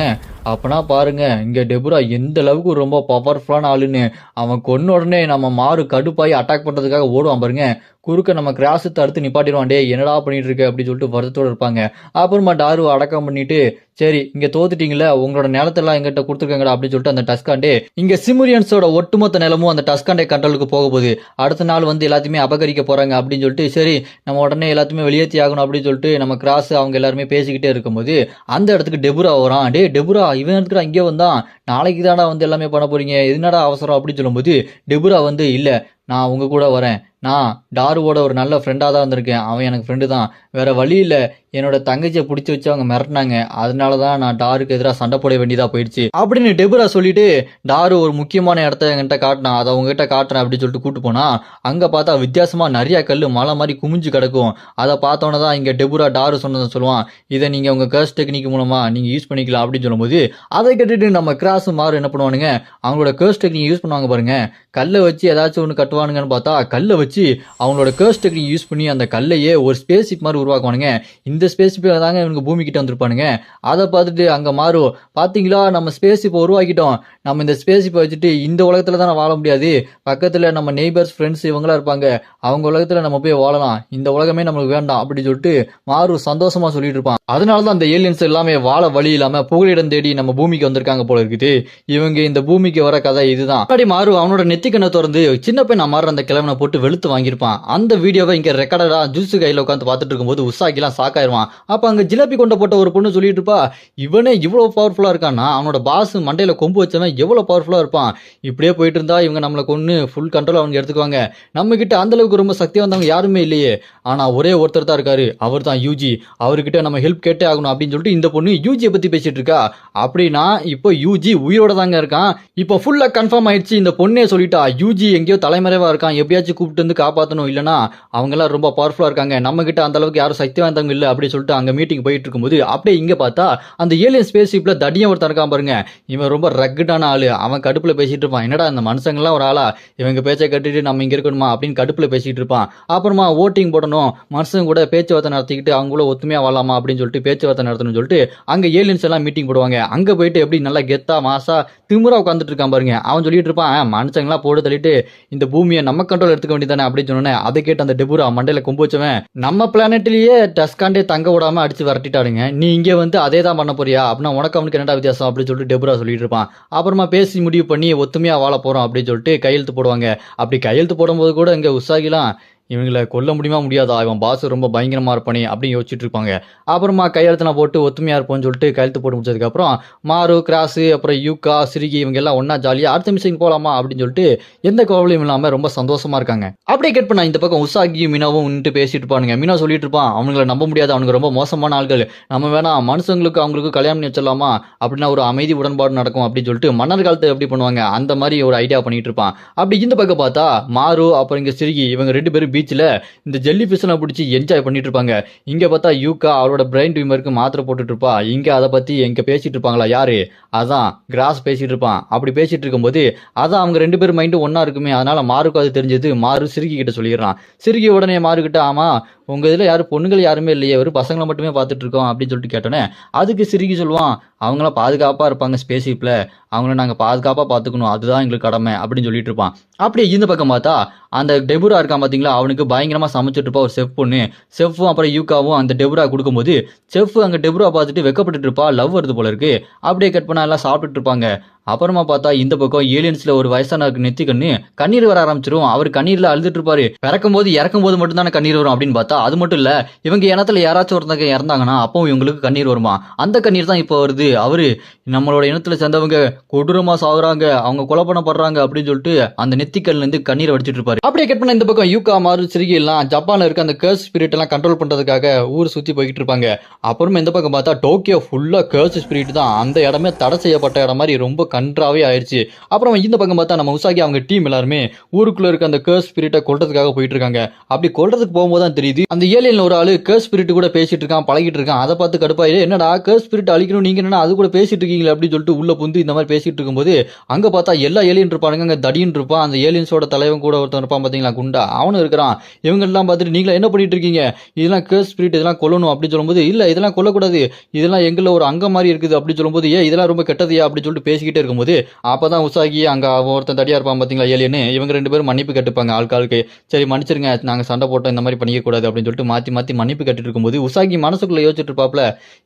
Speaker 1: அப்பனா பாருங்க இங்கே டெபுரா எந்த அளவுக்கு ரொம்ப பவர்ஃபுல்லான ஆளுன்னு. அவன் கொன்ன உடனே நம்ம மாறு கடுப்பாகி அட்டாக் பண்ணுறதுக்காக ஓடுவான் பாருங்க. குறுக்க நம்ம கிராஸை தடுத்து நிப்பாட்டிடுவான். டே என்னடா பண்ணிட்டு இருக்க அப்படின்னு சொல்லிட்டு வருத்தத்தோடு இருப்பாங்க. அப்புறமா டாருவை அடக்கம் பண்ணிட்டு சரி இங்கே தோத்துட்டீங்களே உங்களோட நிலத்தெல்லாம் எங்கிட்ட கொடுத்துருக்காங்கடா அப்படின்னு சொல்லிட்டு அந்த டஸ்காண்டே இங்கே சிம்ரியன்ஸோட ஒட்டுமொத்த நிலமும் அந்த டஸ்காண்டே கண்ட்ரோலுக்கு போக போகுது. அடுத்த நாள் வந்து எல்லாத்தையுமே அபகரிக்க போகிறாங்க அப்படின்னு சொல்லிட்டு சரி நம்ம உடனே எல்லாத்தையுமே வெளியேற்றி ஆகணும் அப்படின்னு சொல்லிட்டு நம்ம கிராஸ் அவங்க எல்லாருமே பேசிக்கிட்டே இருக்கும்போது அந்த இடத்துக்கு டெபுரா வரான். டே டெபுரா இவன் இடத்துக்கு அங்கே வந்தான், நாளைக்கு தானடா வந்து எல்லாமே பண்ண போறீங்க, எதுனாடா அவசரம் அப்படின்னு சொல்லும்போது டெபுரா வந்து இல்லை நான் உங்க கூட வரேன், நான் டாருவோட ஒரு நல்ல ஃப்ரெண்டாக தான் வந்திருக்கேன், அவன் எனக்கு ஃப்ரெண்டு தான், வேற வழி இல்லை, என்னோட தங்கச்சியை பிடிச்சி வச்சு அவங்க மிரட்டினாங்க, அதனால தான் நான் டாருக்கு எதிராக சண்டை போட வேண்டியதாக போயிடுச்சு அப்படின்னு டெபுரா சொல்லிட்டு டாரு ஒரு முக்கியமான இடத்த என்கிட்ட காட்டினான், அதை உங்ககிட்ட காட்டுறேன் அப்படின்னு சொல்லிட்டு கூட்டு போனா அங்கே பார்த்தா வித்தியாசமாக நிறையா கல் மலை மாதிரி குமிஞ்சு கிடக்கும். அதை பார்த்தோன்னே தான் இங்கே டெபுரா டாரு சொன்னதை சொல்லுவான், இதை நீங்கள் உங்கள் கர்ஸ் டெக்னிக் மூலமாக நீங்கள் யூஸ் பண்ணிக்கலாம் அப்படின்னு சொல்லும்போது அதை கேட்டுட்டு நம்ம கிராஸ் மாறு என்ன பண்ணுவானுங்க அவங்களோட கர்ஸ் டெக்னிக் யூஸ் பண்ணுவாங்க பாருங்க. கல்லை வச்சு ஏதாச்சும் ஒன்று கட்டுவானுங்கன்னு பார்த்தா கல்லை வச்சு அவங்களோட கர்ஸ் டெக்னிக் யூஸ் பண்ணி அந்த கல்லையே ஒரு ஸ்பேஸ் ஷிப் மாதிரி உருவாக்குவானுங்க. இந்த ஸ்பேஸ் ஷிப்பை தாங்க இவனுக்கு பூமி கிட்ட வந்திருப்பானுங்க. அதை பார்த்துட்டு அங்கே மாறும் பார்த்தீங்களா நம்ம ஸ்பேஸ் ஷிப்பை உருவாக்கிட்டோம், நம்ம இந்த ஸ்பேஸ் ஷிப்பை வச்சுட்டு இந்த உலகத்தில் தான் வாழ முடியாது, பக்கத்தில் நம்ம நெய்பர்ஸ் ஃப்ரெண்ட்ஸ் இவங்களாம் இருப்பாங்க, அவங்க உலகத்தில் நம்ம போய் வாழலாம், இந்த உலகமே நம்மளுக்கு வேண்டாம் அப்படின்னு சொல்லிட்டு மாறு சந்தோஷமா சொல்லிட்டு இருப்பான். அதனால தான் அந்த ஏலியன்ஸ் எல்லாமே வாழ வழி இல்லாமல் புகலிடம் தேடி நம்ம பூமிக்கு வந்திருக்காங்க போல இருக்குது. இவங்க இந்த பூமிக்கு வர கதை இதுதான். அப்படி மாறு அவனோட நெத்திக்கண்ணை திறந்து சின்ன பையன் மாறு அந்த கிழவனை போட்டு வெளுத்து வாங்கியிருப்பான். அந்த வீடியோவை இங்கே ரெக்கார்டரா ஜூஸு கையில் உட்காந்து பார்த்துட்டு இருக்கும்போது உசாக்கிலாம் சாக்காயிருவான். அப்போ அங்கே ஜிலேபி கொண்ட போட்ட ஒரு பொண்ணு சொல்லிட்டு இருப்பா, இவனே இவ்வளோ பவர்ஃபுல்லாக இருக்கான்னா அவனோட பாஸ் மண்டையில் கொம்பு வச்சவன் எவ்வளோ பவர்ஃபுல்லாக இருப்பான், இப்படியே போயிட்டு இருந்தா இவங்க நம்மளை கொண்டு ஃபுல் கண்ட்ரோல் அவங்க எடுத்துக்குவாங்க, நம்ம கிட்ட அந்த அளவுக்கு ரொம்ப சக்தி வந்தவங்க யாருமே இல்லையே, ஆனால் ஒரே ஒருத்தர் தான் இருக்காரு, அவர் தான் யூஜி, அவர்கிட்ட நம்ம ஹெல்ப் கேட்டே ஆகணும் அப்படின்னு சொல்லிட்டு இந்த பொண்ணு யூஜியை பற்றி பேசிட்டு இருக்கா. அப்படின்னா இப்போ யூஜி உயிரோட தாங்க இருக்கான். இப்போ ஃபுல்லாக கன்ஃபார்ம் ஆயிடுச்சு. இந்த பொண்ணே சொல்லிட்டா யூஜி எங்கேயோ தலைமறைவா இருக்கான், எப்படியாச்சும் கூப்பிட்டு வந்து காப்பாற்றணும், இல்லைனா அவங்கெல்லாம் ரொம்ப பவர்ஃபுல்லாக இருக்காங்க, நம்ம கிட்ட அந்த அளவுக்கு யாரும் சக்தி வாய்ந்தவங்க இல்லை அப்படின்னு சொல்லிட்டு அங்கே மீட்டிங் போயிட்டு இருக்கும்போது அப்படியே இங்கே பார்த்தா அந்த ஏலியன் ஸ்பேஸ் ஷிப்பில் தடியம் ஒருத்தர் இருக்கான் பாருங்க. இவன் ரொம்ப ரக்கடான ஆளு. அவன் கடுப்பில் பேசிட்டு இருப்பான், என்னடா இந்த மனுஷங்கள்லாம் ஒரு ஆளா, இவங்க பேச்சை கட்டிட்டு நம்ம இங்கே இருக்கணுமா அப்படின்னு கடுப்பில் பேசிட்டு இருப்பான். அப்புறமா ஓட்டிங் போடணும், மனுஷங்க கூட பேச்சுவார்த்தை நடத்திக்கிட்டு அவங்க கூட ஒத்துமையாக வாழலாமா அப்படின்னு சொல்லிட்டு பேச்சுவார்த்தை நடத்தணும்னு சொல்லிட்டு அங்கே ஏலியன்ஸ் எல்லாம் மீட்டிங் போடுவாங்க. அங்கே போயிட்டு எப்படி நல்லா கெத்தா மாசா திமுறா உட்காந்துட்டு இருக்கான் பாருங்க. அவன் சொல்லிட்டு இருப்பான், மனுஷங்களாம் போட்டு தள்ளிட்டு இந்த பூமியை நம்ம கண்ட்ரோல் எடுத்துக்க வேண்டியதானே அப்படின்னு சொன்னோன்னே அதை கேட்டு அந்த டெபுரா மண்டையில கொம்பு வச்சவன், நம்ம பிளானட்லயே டஸ்காண்டே தங்க விடாம அடிச்சு வரட்டிட்டாடுங்க, நீ இங்கே வந்து அதே தான் பண்ண போறியா அப்படின்னா உனக்கு அவனுக்கு என்னடா வித்தியாசம் அப்படின்னு சொல்லிட்டு டெபுரா சொல்லிட்டு இருப்பான். அப்புறமா பேசி முடிவு பண்ணி ஒத்துமையா வாழ போறோம் அப்படின்னு சொல்லிட்டு கையெழுத்து போடுவாங்க. அப்படி கையெழுத்து போடும்போது கூட இங்க உசாகிலாம் இவங்களை கொல்ல முடியுமா முடியாதா, இவன் பாஸ் ரொம்ப பயங்கரமா இருப்பானே அப்படின்னு யோசிச்சுட்டு இருப்பாங்க. அப்புறமா கையெழுத்து நான் போட்டு ஒத்துமையா இருப்போம்னு சொல்லிட்டு கையெழுத்து போட்டு முடிச்சதுக்கப்புறம் மாறு கிராஸு அப்புறம் யூகா சிரிகி இவங்க எல்லாம் ஒன்னா ஜாலியாக அடுத்த மிஷின் போகலாமா அப்படின்னு சொல்லிட்டு எந்த கவலையும் இல்லாமல் ரொம்ப சந்தோஷமா இருக்காங்க. அப்படியே கேட் பண்ணா இந்த பக்கம் உசாகியும் மீனாவும் நின்று பேசிட்டு இருப்பானுங்க. மீனா சொல்லிட்டு இருப்பான், அவங்களை நம்ப முடியாது, அவனுக்கு ரொம்ப மோசமான ஆள்கள், நம்ம வேணா மனுஷங்களுக்கு அவங்களுக்கு கல்யாணம் பண்ணி வச்சிடலாமா அப்படின்னா ஒரு அமைதி உடன்பாடு நடக்கும் அப்படின்னு சொல்லிட்டு மன்னர் காலத்தை எப்படி பண்ணுவாங்க அந்த மாதிரி ஒரு ஐடியா பண்ணிட்டு இருப்பான். அப்படி இந்த பக்கம் பார்த்தா மாறு அப்புறம் இங்கே சிரிகி இவங்க 2 பேரும் பீச்சில் இந்த ஜெல்லி ஃபிஷ்லாம் பிடிச்சி என்ஜாய் பண்ணிட்டு இருப்பாங்க. இங்கே பார்த்தா யூகா அவளோட பிரெயின் டியூமருக்கு மாத்திரை போட்டுட்டு இருப்பா. இங்கே அதை பற்றி எங்கே பேசிட்டு இருப்பாங்களா யாரு, அதான் கிராஸ் பேசிட்டு இருப்பான். அப்படி பேசிட்டு இருக்கும்போது அதான் அவங்க 2 பேரும் மைண்டும் ஒன்றா இருக்குமே, அதனால மாருக்கும் அது தெரிஞ்சது. மாரு சிறுகி கிட்ட சொல்லிடுறான். சிறுகி உடனே மாறுகிட்ட, ஆமா உங்கள் இதில் யாரும் பொண்ணுகள் யாருமே இல்லையே, ஒரு பசங்களை மட்டுமே பார்த்துட்டு இருக்கோம் அப்படின்னு சொல்லிட்டு கேட்டோன்னே அதுக்கு சிறுகி சொல்லுவான், அவங்களாம் பாதுகாப்பாக இருப்பாங்க ஸ்பேஸ் ஷிப்பில், அவங்கள நாங்கள் பாதுகாப்பாக பார்த்துக்கணும், அதுதான் எங்களுக்கு கடமை அப்படின்னு சொல்லிட்டு இருப்பான். அப்படியே இந்த பக்கம் பார்த்தா அந்த டெபுரா இருக்கான் பார்த்தீங்களா, அவனுக்கு பயங்கரமாக சமைச்சிட்டு இருப்பா ஒரு செஃப் பொண்ணு. செஃப்பும் அப்புறம் யூகாவும் அந்த டெபுரா கொடுக்கும்போது செஃப் அங்கே டெபுரா பார்த்துட்டு வெக்கப்பட்டு இருப்பா, லவ் வருது போல இருக்கு. அப்படியே கட் பண்ணா எல்லாம் சாப்பிட்டுட்டு இருப்பாங்க. அப்புறமா பார்த்தா இந்த பக்கம் ஏலியன்ஸ்ல ஒரு வயசானவருக்கு நெத்தி கண்ணு கண்ணீர் வர ஆரம்பிச்சிரும். அவர் கண்ணீர்ல அழுதுட்டு இருப்பாரு. பிறக்கும் போது இறக்கும் போது மட்டும் தானே கண்ணீர் வரும் அப்படின்னு பார்த்தா அது மட்டும் இல்ல, இவங்க இனத்துல யாராச்சும் ஒருத்தங்க இறந்தாங்கன்னா அப்பவும் இவங்களுக்கு கண்ணீர் வருமா. அந்த கண்ணீர் தான் இப்போ வருது. அவரு நம்மளோட இனத்துல சேர்ந்தவங்க கொடூரமா சாகுறாங்க, அவங்க கொலை பண்ணப்படுறாங்க அப்படின்னு சொல்லிட்டு அந்த நெத்திக்கல்ல இருந்து கண்ணீரை வடிச்சிட்டு இருப்பாரு. அப்படியே கட் பண்ண இந்த பக்கம் யூகா மாறு சிறுகி எல்லாம் ஜப்பான்ல இருக்க அந்த கர்ஸ் ஸ்பிரிட் எல்லாம் கண்ட்ரோல் பண்றதுக்காக ஊர் சுத்தி போய்கிட்டு இருப்பாங்க. அப்புறமா இந்த பக்கம் பார்த்தா டோக்கியோ ஃபுல்லா கர்ஸ் ஸ்பிரிட் தான், அந்த இடமே தடை செய்யப்பட்ட இடம் மாதிரி ரொம்ப கன்றாவே ஆயிடுச்சு. அப்புறம் இந்த பக்கம் பார்த்தா நம்ம உசாகி அவங்க டீம் எல்லாருமே ஊருக்குள்ள இருக்க அந்த கர்ஸ் ஸ்பிரிட்டை கொல்றதுக்காக போயிட்டு இருக்காங்க. அப்படி கொல்றதுக்கு போகும்போது தான் தெரியுது அந்த ஏலியன்ல ஒரு ஆளு கர்ஸ் ஸ்பிரிட் கூட பேசிட்டு இருக்கான், பழகிட்டு இருக்கான். அதை பார்த்து கடுப்பாயிரு, என்னடா கர்ஸ் ஸ்பிரிட் அழிக்கணும் நீங்க என்ன அது கூட பேசிட்டு இருக்கீங்களா அப்படின்னு சொல்லிட்டு உள்ள புந்து இந்த மாதிரி பேசிட்டு இருக்கும்போது அங்க பார்த்தா எல்லா ஏலியன் இருப்பானுங்க. அங்க தடின்னு இருப்பான், அந்த ஏலியன்ஸோட தலைவன் கூட ஒருத்தன் இருப்பான் பாத்தீங்களா குண்டா, அவனும் இருக்கிறான். இவங்க எல்லாம் பார்த்துட்டு நீங்களா என்ன பண்ணிட்டு இருக்கீங்க, இதெல்லாம் கர்ஸ் ஸ்பிரிட், இதெல்லாம் கொல்லணும் அப்படின்னு சொல்லும்போது இல்ல இதெல்லாம் கொல்லக்கூடாது, இதெல்லாம் எங்கள ஒரு அங்கம் மாதிரி இருக்குது அப்படின்னு சொல்லும்போது இதெல்லாம் ரொம்ப கெட்டதையா அப்படின்னு சொல்லிட்டு பேசிக்கிட்டே இருக்கும்போது அப்பதான் உசாகி அங்க ஒருத்தன் தடியா இருப்பான் பாத்தீங்களா ஏலியனு, இவங்க 2 பேரும் மன்னிப்பு கேட்டுப்பாங்க ஆளுக்கு. சரி மன்னிச்சிருங்க, நாங்க சண்டை போட்டோம், இந்த மாதிரி பண்ணிக்க கூடாது அப்படின்னு சொல்லிட்டு மாத்தி மாத்தி மன்னிப்பு கேட்டுட்டு இருக்கும்போது உசாகி மனசுக்குள்ள யோசிச்சுட்டு இருப்பாப்ல,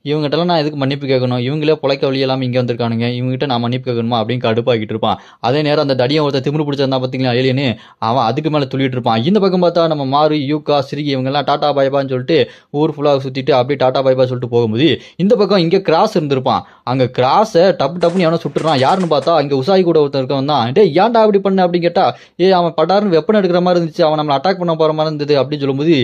Speaker 1: இவங்ககிட்ட நான் எதுக்கு மன்னிப்பு கேட்கணும், இவங்களே பொழைக்க வழி எல்லாம் இங்க வந்திருக்கானுங்க, இவங்ககிட்ட நான் மன்னிப்பு கேட்கணுமா அப்படின்னு கடுப்பாக்கிட்டு இருப்பான். அதே நேரம் அந்த தடியை ஒருத்தர் திமிரு பிடிச்சிருந்தா பாத்தீங்களா ஏலியனு, அவன் அதுக்கு மேல துள்ளிட்டு இருப்பான். இந்த பக்கம் பார்த்தா நம்ம மாறு யூகா சிறுகி இவங்க எல்லாம் டாடா பாய்பான்னு சொல்லிட்டு ஊர் ஃபுல்லா சுத்திட்டு அப்படியே டாடா பாய்பா சொல்லிட்டு போகும்போது இந்த பக்கம் இங்க கிராஸ் இருந்திருப்பான். அங்க கிராஸை டப்புன்னு எவனோ சுட்டுறான். யாருன்னு பார்த்தா இங்க உசாகி கூட ஒருத்தர் இருக்கவன் தான். டே ஏன்டா அப்படி பண்ண அப்படின்னு கேட்டா அவன் பட்டாருன்னு வெப்பன் எடுக்கிற மாதிரி இருந்துச்சு, அவன் நம்மளை அட்டாக் பண்ண போற மாதிரி இருந்தது அப்படின்னு சொல்லும்போது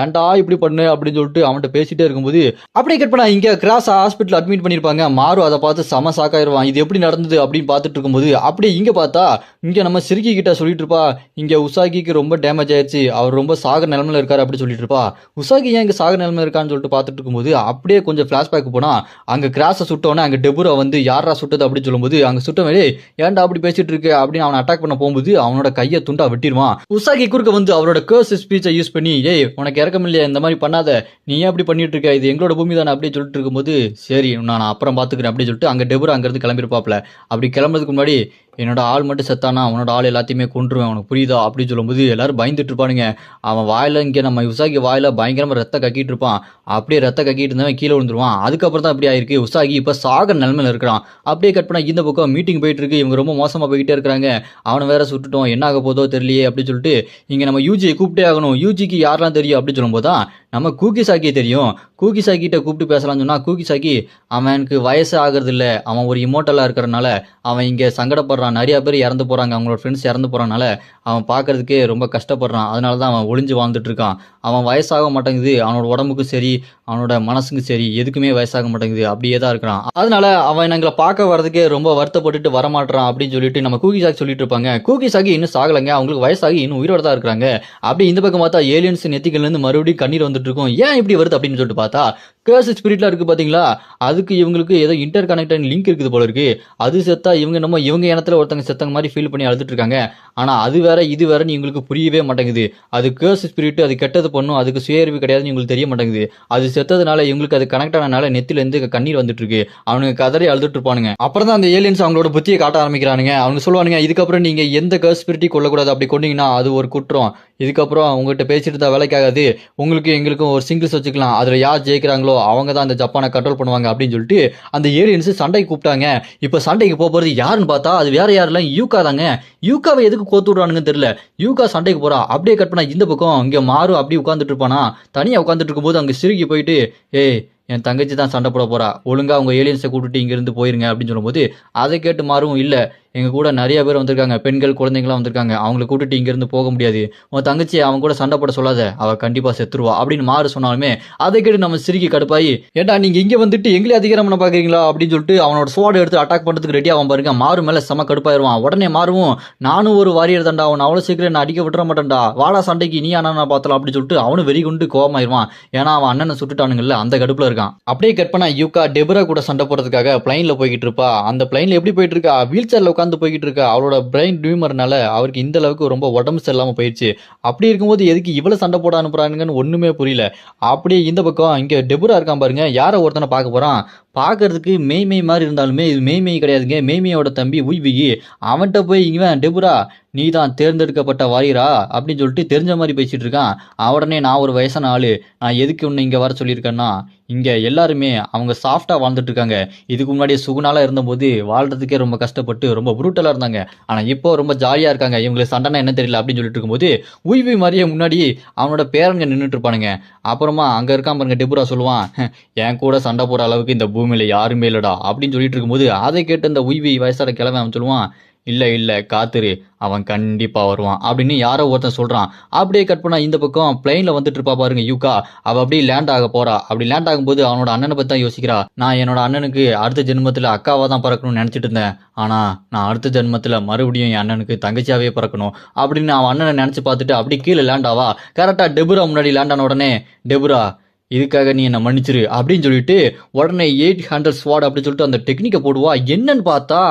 Speaker 1: ஏன்டா இப்படி பண்ணு அப்படின்னு சொல்லிட்டு அவன்கிட்ட பேசிட்டே இருக்கும்போது அப்படியே கட் பண்ணா இங்க கிராஸ் ஹாஸ்பிட்டல் அட்மிட் பண்ணிருப்பாங்க. மாறு அதை பார்த்து செம சாக்காயிருவான், இது எப்படி நடந்தது அப்படின்னு பார்த்துட்டு இருக்கும்போது அப்படியே இங்க பார்த்தா இங்க நம்ம சிறுகி கிட்ட சொல்லிட்டு இருப்பா, இங்க உசாகிக்கு ரொம்ப டேமேஜ் ஆயிடுச்சு, அவர் ரொம்ப சாகர நிலைமையில இருக்காரு அப்படின்னு சொல்லிட்டு இருப்பா. உசாகி ஏன் இங்க சாகர நிலைமையில இருக்கான்னு சொல்லிட்டு பார்த்துட்டு இருக்கும்போது அப்படியே கொஞ்சம் பிளாஷ்பேக் போனா அங்க கிராஸை சுட்டோன்னே அங்க டெபுரா வந்து யாரா சுட்டது அப்படின்னு சொல்லும்போது அங்க சுட்டவே ஏன்டா அப்படி பேசிட்டு இருக்கு அப்படின்னு அவன் அட்டாக் பண்ண போகும்போது அவனோட கையை துண்டா வெட்டிடுவான். உசாகி குறுக்க வந்து அவரோட கர்ஸ் ஸ்பீச்சை யூஸ் பண்ணி உனக்கு இறக்கம் இல்லையா, இந்த மாதிரி பண்ணாத, நீ ஏன் அப்படி பண்ணிட்டு இருக்க, இது எங்களோட பூமி தானே அப்படின்னு சொல்லிட்டு இருக்கும்போது சரி நான் அப்புறம் பாத்துக்கிறேன் அப்படின்னு சொல்லிட்டு அங்க டெபுரா அங்கிருந்து கிளம்பிருப்பாப்ல. அப்படி கிளம்புறதுக்கு முன்னாடி என்னோட ஆள் மட்டும் செத்தானா அவனோட ஆள் எல்லாத்தையுமே கொன்றுவேன், அவனுக்கு புரியுதா அப்படின்னு சொல்லும்போது எல்லாரும் பயந்துட்டு இருப்பானுங்க. அவன் வாயில இங்கே நம்ம உசாகி வாயில பயங்கரமா ரத்த கக்கிட்டு இருப்பான். அப்படியே ரத்த கக்கிட்டு இருந்தவன் கீழே விழுந்துருவான். அதுக்கப்புறம் தான் இப்படி ஆயிருக்கு, உசாகி இப்ப சாகர நிலைமையில இருக்கிறான். அப்படியே கட் பண்ணா இந்த பக்கம் மீட்டிங் போயிட்டு இருக்கு, இவங்க ரொம்ப மோசமா போய்கிட்டே இருக்காங்க. அவனை வேற சுட்டுட்டோம், என்ன ஆக போதோ தெரியலையே அப்படின்னு சொல்லிட்டு இங்க நம்ம யூஜியை கூப்பிட்டே ஆகணும். யூஜிக்கு யாரெல்லாம் தெரியும் அப்படின்னு சொல்லும்போது தான் நம்ம கூகிசாக்கியே தெரியும். கூகிசாக்கிட்ட கூப்பிட்டு பேசலாம்னு சொன்னா கூகிசாக்கி அவனுக்கு வயசு ஆகுறது இல்லை, அவன் ஒரு இமோட்டலா இருக்கிறனால அவன் இங்க சங்கடப்படுறான், நிறைய பேர் இறந்து போறாங்க, அவங்களோட ஃப்ரெண்ட்ஸ் இறந்து போறனால அவன் பார்க்கறதுக்கே ரொம்ப கஷ்டப்படுறான், அதனால தான் அவன் ஒளிஞ்சு வாழ்ந்துட்டு இருக்கான். அவன் வயசாக மாட்டேங்குது, அவனோட உடம்புக்கும் சரி அவனோட மனசுக்கும் சரி எதுக்குமே வயசாக மாட்டேங்குது, அப்படியே தான் இருக்கிறான். அதனால அவன் எங்களை பார்க்க வர்றதுக்கே ரொம்ப வருத்தப்பட்டுட்டு வரமாட்டான் அப்படின்னு சொல்லிட்டு நம்ம கூகிசாக்கி சொல்லிட்டு இருப்பாங்க. கூகிசாக்கி இன்னும் சாகலைங்க, அவங்களுக்கு வயசாகி இன்னும் உயிரோட தான் இருக்கிறாங்க. அப்படி இந்த பக்கம் பார்த்தா ஏலியன்ஸ் நெத்திகள்ல இருந்து மறுபடியும் கண்ணீர் வந்துட்டு இருக்கும். ஏன் இப்படி வருது அப்படின்னு சொல்லிட்டு பார்த்தா கர்ஸ் ஸ்பிரிட்ல இருக்கு பாத்தீங்களா, அதுக்கு இவங்களுக்கு ஏதோ இன்டர் கனெக்டட் லிங்க் இருக்குது போல இருக்கு. அது செத்தா இவங்க இனத்துல ஒருத்தங்க செத்தங்க மாதிரி ஃபீல் பண்ணி அழுதுட்டு இருக்காங்க. ஆனா அது வேற இது வேறன்னு இவங்களுக்கு புரியவே மாட்டேங்குது. அது கர்ஸ் ஸ்பிரிட், அது கெட்டது பண்ணும், அதுக்கு சுயறிவு கிடையாதுன்னு இவங்களுக்கு தெரிய மாட்டேங்குது. அது செத்ததுனால இவங்களுக்கு அது கனெக்ட் ஆனனால நெத்தில இருந்து கண்ணீர் வந்துட்டு இருக்கு. அவனுக்கு கதறி அழுதுட்டு இருப்பானுங்க. அப்புறம் தான் அந்த ஏலியன்ஸ் அவங்களோட புத்தியை காட்ட ஆரம்பிக்கிறானுங்க. அவங்க சொல்லுவானுங்க, இதுக்கப்புறம் நீங்க எந்த கர்ஸ் ஸ்பிரிட்டையும் கொல்லக்கூடாது, அப்படி கொண்டீங்கன்னா அது ஒரு குற்றம், இதுக்கப்புறம் உங்ககிட்ட பேசிட்டு இருந்தா வேலைக்காகாது, உங்களுக்கு எங்களுக்கும் ஒரு சிங்கிள்ஸ் வச்சுக்கலாம், அதுல யார் ஜெயிக்கிறாங்களோ அவங்க தான் அந்த ஜப்பானை கண்ட்ரோல் பண்ணுவாங்க அப்படின்னு சொல்லிட்டு அந்த ஏலியன்ஸ் சண்டைக்கு கூப்பிட்டாங்க. இப்ப சண்டைக்கு போறது யாருன்னு பார்த்தா அது வேற யாரெல்லாம் யூகா தாங்க. யூகாவை எதுக்கு கோத்து விடுறானுங்கன்னு தெரியல, யூகா சண்டைக்கு போறா. அப்படியே கட் பண்ணா இந்த பக்கம் இங்க மாறு அப்படியே உட்காந்துட்டு இருப்பானா, தனியா உட்காந்துட்டு இருக்கும்போது அங்க சிறுகி போயிட்டு என் தங்கச்சி தான் சண்டை போட போறா, ஒழுங்கா அவங்க ஏலியன்ஸை கூட்டிட்டு இங்கிருந்து போயிருங்க அப்படின்னு சொல்லும்போது அதை கேட்டு மாறும் இல்ல, எங்க கூட நிறைய பேர் வந்திருக்காங்க, பெண்கள் குழந்தைங்களாம் வந்திருக்காங்க, அவங்களை கூட்டிட்டு இங்கிருந்து போக முடியாது, உன் தங்கச்சி அவங்க கூட சண்டை போட சொல்லாத, அவ கண்டிப்பா செத்துருவா அப்படின்னு மாறு சொன்னாலுமே அதை கேட்டு நம்ம சிரிக்கி கடுப்பாயி ஏன்டா நீங்க இங்க வந்துட்டு எங்களே அதிகாரம் பண்ண பாக்குறீங்களா அப்படின்னு சொல்லிட்டு அவனோட ஸ்வாட் எடுத்து அட்டாக் பண்றதுக்கு ரெடி ஆகும் பாருங்க. மாறு மேல செம கடுப்பாயிருவான். உடனே மாறுவோம் நானும் ஒரு வாரியர் தான்டா, அவன் அவ்வளவு சீக்கிரம் நான் அடிக்க விட்டுற மாட்டேன்டா, வாடா சண்டைக்கு நீ அண்ணா பார்த்தலாம் அப்படின்னு சொல்லிட்டு அவனு வெறி கொண்டு கோவமாயிருவான். ஏன்னா அவன் அண்ணனை சுட்டுட்டானுங்கல்ல அந்த கடுப்புல இருக்கான். அப்படியே கட் பண்ணா யூகா டெபரா கூட சண்டை போடுறதுக்காக பிளைன்ல போய்கிட்டு இருப்பா. அந்த பிளைன்ல எப்படி போயிட்டு இருக்கா, வீல் சேர்ல உட்காந்து போய்கிட்டு இருக்கா. அவளோட பிரெயின் டியூமர்னால அவருக்கு இந்த அளவுக்கு ரொம்ப உடம்பு சரியில்லாம போயிடுச்சு. அப்படி இருக்கும்போது எதுக்கு இவ்வளவு சண்டை போட அனுப்புறானுங்கன்னு ஒண்ணுமே புரியல. அப்படியே இந்த பக்கம் இங்க டெபரா இருக்கான் பாருங்க, யார ஒருத்தனை பார்க்க போறான். பார்க்கறதுக்கு மெய் மாதிரி இருந்தாலுமே இது மெய் கிடையாதுங்க, மெய்மையோட தம்பி உய்விகி. அவன்கிட்ட போய் இவன் டெபுரா நீ தான் தேர்ந்தெடுக்கப்பட்ட வாரியரா அப்படின்னு சொல்லிட்டு தெரிஞ்ச மாதிரி பேசிட்டு இருக்கான். உடனே நான் ஒரு வயசான ஆளு, நான் எதுக்கு உன்னை இங்க வர சொல்லியிருக்கேன்னா இங்க எல்லாருமே அவங்க சாஃப்டா வாழ்ந்துட்டு இருக்காங்க. இதுக்கு முன்னாடியே சுகுணாலா இருந்தபோது வாழ்றதுக்கே ரொம்ப கஷ்டப்பட்டு ரொம்ப புரூட்டலா இருந்தாங்க. ஆனா இப்போ ரொம்ப ஜாலியா இருக்காங்க, இவங்களுக்கு சண்டைனா என்ன தெரியல அப்படின்னு சொல்லிட்டு இருக்கும்போது உய்வி மாதிரியே முன்னாடி அவனோட பேரங்க நின்றுட்டு இருப்பானுங்க. அப்புறமா அங்க இருக்கான் பாருங்க, டெபுரா சொல்லுவான் என் கூட சண்டை போற அளவுக்கு இந்த பூமியில யாருமே இல்லடா அப்படின்னு சொல்லிட்டு இருக்கும்போது அதை கேட்டு அந்த உய்வி வயசான கிழமை அவன் சொல்லுவான் இல்ல காத்துரு, அவன் கண்டிப்பா வருவான் அப்படின்னு யாரோ ஒருத்தன் சொல்றான். அப்படியே கட் பண்ணா இந்த பக்கம் பிளைன்ல வந்துட்டு இருப்பா பாருங்க யூகா. அவ அப்படியே லேண்ட் ஆக போறா. அப்படி லேண்ட் ஆகும்போது அவனோட அண்ணனை பத்தி தான் யோசிக்கிறா. நான் என்னோட அண்ணனுக்கு அடுத்த ஜென்மத்துல அக்காவா தான் பிறக்கணும்னு நினைச்சிட்டு இருந்தேன், ஆனா நான் அடுத்த ஜென்மத்துல மறுபடியும் என் அண்ணனுக்கு தங்கச்சியாவே பிறக்கணும் அப்படின்னு அவன் அண்ணனை நினைச்சு பார்த்துட்டு அப்படி கீழே லேண்ட் ஆவா. கரெக்டா டெபுரா முன்னாடி லேண்ட் ஆன உடனே டெபுரா இதுக்காக நீ என்ன மன்னிச்சிரு அப்படின்னு சொல்லிட்டு உடனே 800 ஸ்வாட் அப்படின்னு சொல்லிட்டு அந்த டெக்னிக்கை போடுவா. என்னன்னு பார்த்தா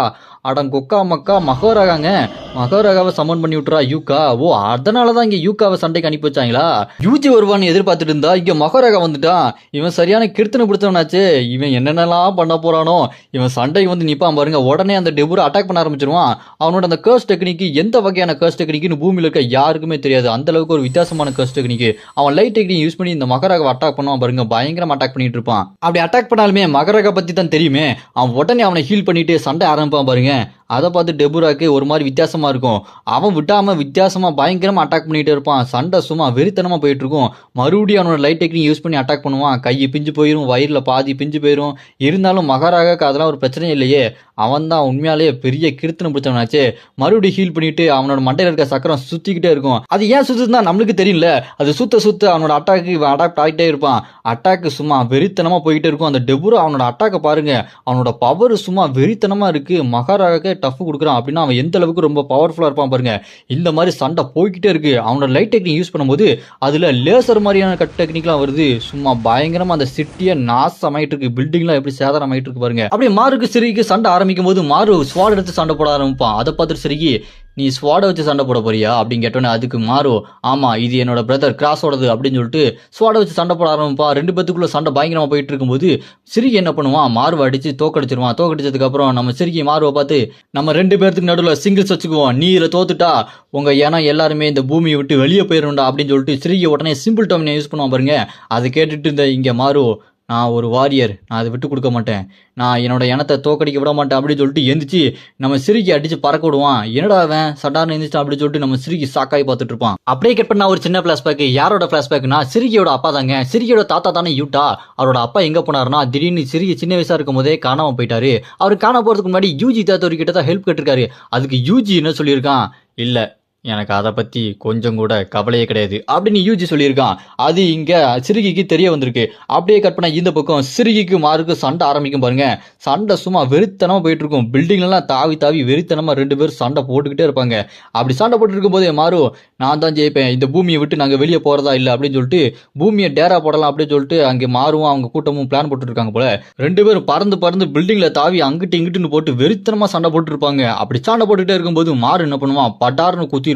Speaker 1: அடங்கொக்கா மக்கா மகோரகாங்க, மகோரகாவை சமன் பண்ணி விட்டுறா யூகா. ஓ அதனாலதான் இங்க யூகாவை சண்டைக்கு அனுப்பி வச்சாங்களா. யூஜி வருவான்னு எதிர்பார்த்துட்டு இருந்தா இங்க மகோரகா வந்துட்டான். இவன் சரியான கிருத்தனை பிடிச்சவனாச்சு, இவன் என்னென்னலாம் பண்ண போறானோ. இவன் சண்டைக்கு வந்து நிப்பான் பாருங்க. உடனே அந்த டெபுரா அட்டாக் பண்ண ஆரம்பிச்சிருவான். அவனோட அந்த கர்ஸ் டெக்னிக் எந்த வகையான கர்ஸ் டெக்னிக்னு பூமியில இருக்க யாருக்குமே தெரியாது. அந்த அளவுக்கு ஒரு வித்தியாசமான கர்ஸ் டெக்னிக். அவன் லைட் டெக்னிக் யூஸ் பண்ணி இந்த மகோரகாவை அட்டாக் பண்ணுவான் பாருங்க. பயங்கரமா அட்டாக் பண்ணிட்டு இருப்பான். அப்படி அட்டாக் பண்ணாலுமே மகோரகா பத்தி தான் தெரியுமே. அவன் உடனே அவனை ஹீல் பண்ணிட்டு சண்டை ஆரம்பிப்பான் பாருங்க. அதை பார்த்து டெபுராக்கு ஒரு மாதிரி வித்தியாசமா இருக்கும். அவன் விட்டாம வித்தியாசமா பயங்கரமா அட்டாக் பண்ணிட்டு இருப்பான். சண்டை சும்மா வெறித்தனமா போயிட்டு இருக்கும். மறுபடியும் அவனோட லைட் டெக்னிக் யூஸ் பண்ணி அட்டாக் பண்ணுவான். கையை பிஞ்சு போயிடும், வயிறுல பாதி பிஞ்சு போயிடும். இருந்தாலும் மகாராகாக்கு அதெல்லாம் ஒரு பிரச்சனையும் இல்லையே. அவன் தான் உண்மையாலேயே பெரிய கிருத்தனை பிடிச்சவனாச்சு. மறுபடியும் ஹீல் பண்ணிட்டு அவனோட மண்டையில இருக்க சக்கரம் சுத்திக்கிட்டே இருக்கும். அது ஏன் சுத்துதுன்னா நம்மளுக்கு தெரியல. அது சுத்த அவனோட அட்டாக்கு அடாப்ட் ஆகிட்டே இருப்பான். அட்டாக்கு சும்மா வெறித்தனமா போயிட்டே இருக்கும். அந்த டெபுரா அவனோட அட்டாக்கை பாருங்க, அவனோட பவர் சும்மா வெறித்தனமா இருக்கு. மகாராகாக்கு டஃப் கொடுக்குறான் அப்படின்னா அவன் எந்த அளவுக்கு ரொம்ப பவர்ஃபுல்லா இருப்பான் பாருங்க. இந்த மாதிரி சண்டை போய்கிட்டே இருக்கு. அவனோட லைட் டெக்னிக் யூஸ் பண்ணும்போது அதுல லேசர் மாதிரியான கட் டெக்னிக்லாம் வருது. சும்மா பயங்கரமா அந்த சிட்டியை நாசமாயிட்டு இருக்கு. பில்டிங்லாம் எப்படி சேதாரமாயிட்டு இருக்கு பாருங்க. அப்படியே மாருக்கு சிரிக்கு சண்டை ஆரம்பிக்கும் போது மாறு ஸ்வாட் எடுத்து சண்டை போட ஆரம்பிப்பான். அதை பார்த்துட்டு சிரிக்கி நீ ஸ்வாடை வச்சு சண்டை போட போறியா அப்படின்னு கேட்டோன்னே அதுக்கு மாறு ஆமா இது என்னோட பிரதர் கிராஸோடது அப்படின்னு சொல்லிட்டு ஸ்வாடை வச்சு சண்டை போட ஆரம்பிப்பா. ரெண்டு பேத்துக்குள்ள சண்டை பயங்கரமா போயிட்டு இருக்கும்போது சிரிக்கி என்ன பண்ணுவான், மாறுவை அடிச்சு தோக்கடிச்சிருவான். தோக்கடிச்சதுக்கு அப்புறம் நம்ம சிரிக்கி மாறுவை பார்த்து நம்ம ரெண்டு பேர்த்துக்கு நடுவில் சிங்கிள்ஸ் வச்சுக்குவோம், நீ இதில் தோத்துட்டா உங்க ஏன்னா எல்லாருமே இந்த பூமியை விட்டு வெளியே போயிடும்டா அப்படின்னு சொல்லிட்டு சிரிக்கி உடனே சிம்பிள் டர்மினை யூஸ் பண்ணுவான் பாருங்க. அதை கேட்டுட்டு இந்த இங்க மாறு நான் ஒரு வாரியர், நான் அதை விட்டு கொடுக்க மாட்டேன், நான் என்னோட இனத்தை தோக்கடிக்க விட மாட்டேன் அப்படின்னு சொல்லிட்டு எந்திரிச்சு நம்ம சிரிக்கி அடிச்சு பறக்க விடுவான். என்னடா அவன் சட்டார்னு எந்திரிச்சு அப்படின்னு சொல்லிட்டு நம்ம சிரிக்கி சாக்காய் பார்த்துட்டு இருப்பான். அப்படியே கட் பண்ணா ஒரு சின்ன பிளாஷ்பேக். யாரோட பிளாஷ்பேக்னா சிரிக்கியோட அப்பா தாங்க. சிரிக்கியோட தாத்தா தானே யூட்டா. அவரோட அப்பா எங்க போனாருன்னா திடீர்னு சிரிக்கி சின்ன வயசா இருக்கும் போதே காணாம போயிட்டாரு. அவர் காணாம போறதுக்கு முன்னாடி யூஜி தாத்தா கிட்ட தான் ஹெல்ப் கேட்டிருக்காரு. அதுக்கு யூஜி என்ன சொல்லியிருக்கான், இல்ல எனக்கு அதை பத்தி கொஞ்சம் கூட கவலையே கிடையாது அப்படின்னு யூஜி சொல்லியிருக்கான். அது இங்க சிறுகிக்கு தெரிய வந்திருக்கு. அப்படியே கட் பண்ணா இந்த பக்கம் சிறுகிக்கு மாருக்கு சண்டை ஆரம்பிக்கும் பாருங்க. சண்டை சும்மா வெறித்தனமா போயிட்டு இருக்கும். பில்டிங்லாம் தாவி தாவி வெறித்தனமா ரெண்டு பேரும் சண்டை போட்டுக்கிட்டே இருப்பாங்க. அப்படி சண்டை போட்டு இருக்கும் போதே மாறு நான் தான் ஜெயிப்பேன், இந்த பூமியை விட்டு நாங்க வெளியே போறதா இல்லை அப்படின்னு சொல்லிட்டு பூமியை டேரா போடலாம் அப்படின்னு சொல்லிட்டு அங்கே மாறுவோம் அவங்க கூட்டமும் பிளான் போட்டு இருக்காங்க போல. ரெண்டு பேரும் பறந்து பறந்து பில்டிங்ல தாவி அங்கிட்டு இங்கிட்டுன்னு போட்டு வெறித்தனமா சண்டை போட்டு இருப்பாங்க. அப்படி சண்டை போட்டுட்டே இருக்கும்போது மாறு என்ன பண்ணுவான், பட்டார்னு குத்திடுவான்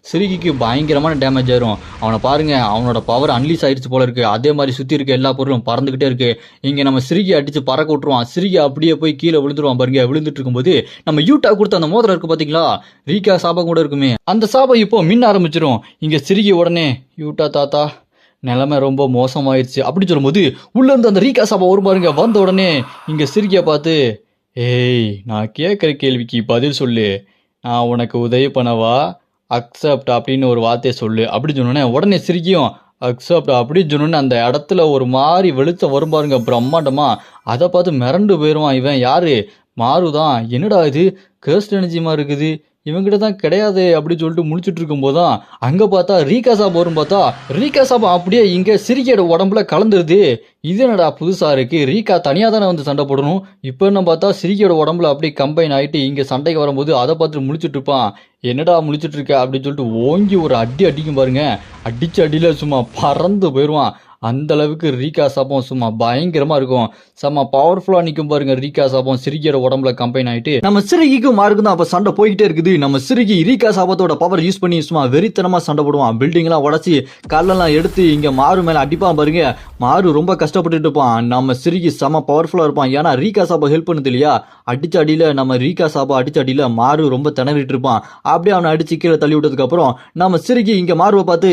Speaker 1: சிறுகிக்கு பயங்கரமான டேமேஜ் ஆயிரும். அவனை பாருங்க, அவனோட பவர் அன்லீஸ் ஆயிடுச்சு போல இருக்கு. அதே மாதிரி சுத்தி இருக்க எல்லா பொருளும் பறந்துகிட்டே இருக்கு. இங்க நம்ம சிறுகி அடிச்சு பறக்க விட்டுருவான். சிறுகி அப்படியே போய் கீழே விழுந்துருவான் பாருங்க. விழுந்துட்டு இருக்கும்போது நம்ம யூட்டா கொடுத்த அந்த மோதிரம் இருக்கு பாத்தீங்களா, ரீகா சாபம் கூட இருக்குமே, அந்த சாபம் இப்போ மின்ன ஆரம்பிச்சிரும். இங்க சிறுகி உடனே யூட்டா தாத்தா நிலைமை ரொம்ப மோசமாயிருச்சு அப்படி சொல்லும்போது உள்ள இருந்து அந்த ரீகா சாபம் ஒரு பாருங்க. வந்த உடனே இங்க சிறுகிய பார்த்து ஏய் நான் கேட்குற கேள்விக்கு பதில் சொல்லு, நான் உனக்கு உதவி பண்ணவா அக்செப்ட் அப்படின்னு ஒரு வார்த்தையை சொல்லு அப்படின்னு சொன்னோன்னே உடனே சிரிக்கியும் அக்செப்ட் அப்படின்னு சொன்னோன்னே அந்த இடத்துல ஒரு மாதிரி வெளிச்சம் வரும் பாருங்க பிரம்மாண்டமா. அதை பார்த்து மிரண்டு போயிடுவான் இவன். யாரு? மாறுதான். என்னடா இது கர்ஸ்ட் எனர்ஜி மாதிரி இருக்குது, இவங்கிட்ட தான் கிடையாது அப்படின்னு சொல்லிட்டு முழிச்சிட்டு இருக்கும்போது தான் அங்கே பார்த்தா ரீகா சாப் வரும். பார்த்தா ரீகா சாப் அப்படியே இங்கே சிரிக்கையோட உடம்புல கலந்துருது. இது என்னடா புதுசா இருக்கு, ரீகா தனியாக தானே வந்து சண்டை போடணும், இப்போ என்ன பார்த்தா சிரிக்கையோட உடம்புல அப்படியே கம்பைன் ஆகிட்டு இங்கே சண்டைக்கு வரும்போது அதை பார்த்துட்டு முழிச்சிட்டு இருப்பான். என்னடா முழிச்சிட்டு இருக்க அப்படின்னு சொல்லிட்டு ஓங்கி ஒரு அடி அடிக்கும் பாருங்க. அடிச்சு அடியில் சும்மா பறந்து போயிடுவான். அந்த அளவுக்கு ரீகா சாபம் சும்மா பயங்கரமா இருக்கும். செம்ம பவர்ஃபுல்லா நிற்கும் பாருங்க ரீகா சாபம் சிறுகியோட உடம்புல கம்பைன் ஆயிட்டு. நம்ம சிறுகிக்கும் மார்க்கும் தான் அப்ப சண்டை போய்கிட்டே இருக்குது. நம்ம சிறுகி ரீகா சாபத்தோட பவர் யூஸ் பண்ணி சும்மா வெறித்தனமா சண்டை போடுவான். பில்டிங் எல்லாம் உடச்சி கல்லெல்லாம் எடுத்து இங்க மாறு மேல அடிப்பான் பாருங்க. மாறு ரொம்ப கஷ்டப்பட்டுட்டு இருப்பான். நம்ம சிறுகி செம்ம பவர்ஃபுல்லா இருப்பான். ஏன்னா ரீகா சாபம் ஹெல்ப் பண்ணுது இல்லையா. அடிச்ச அடியில நம்ம ரீகா சாபம் அடிச்ச அடியில மாறு ரொம்ப திணறிட்டு இருப்பான். அப்படியே அவனை அடிச்சு கீழே தள்ளி விட்டதுக்கு அப்புறம் நம்ம சிறுகி இங்க மாறுவை பார்த்து,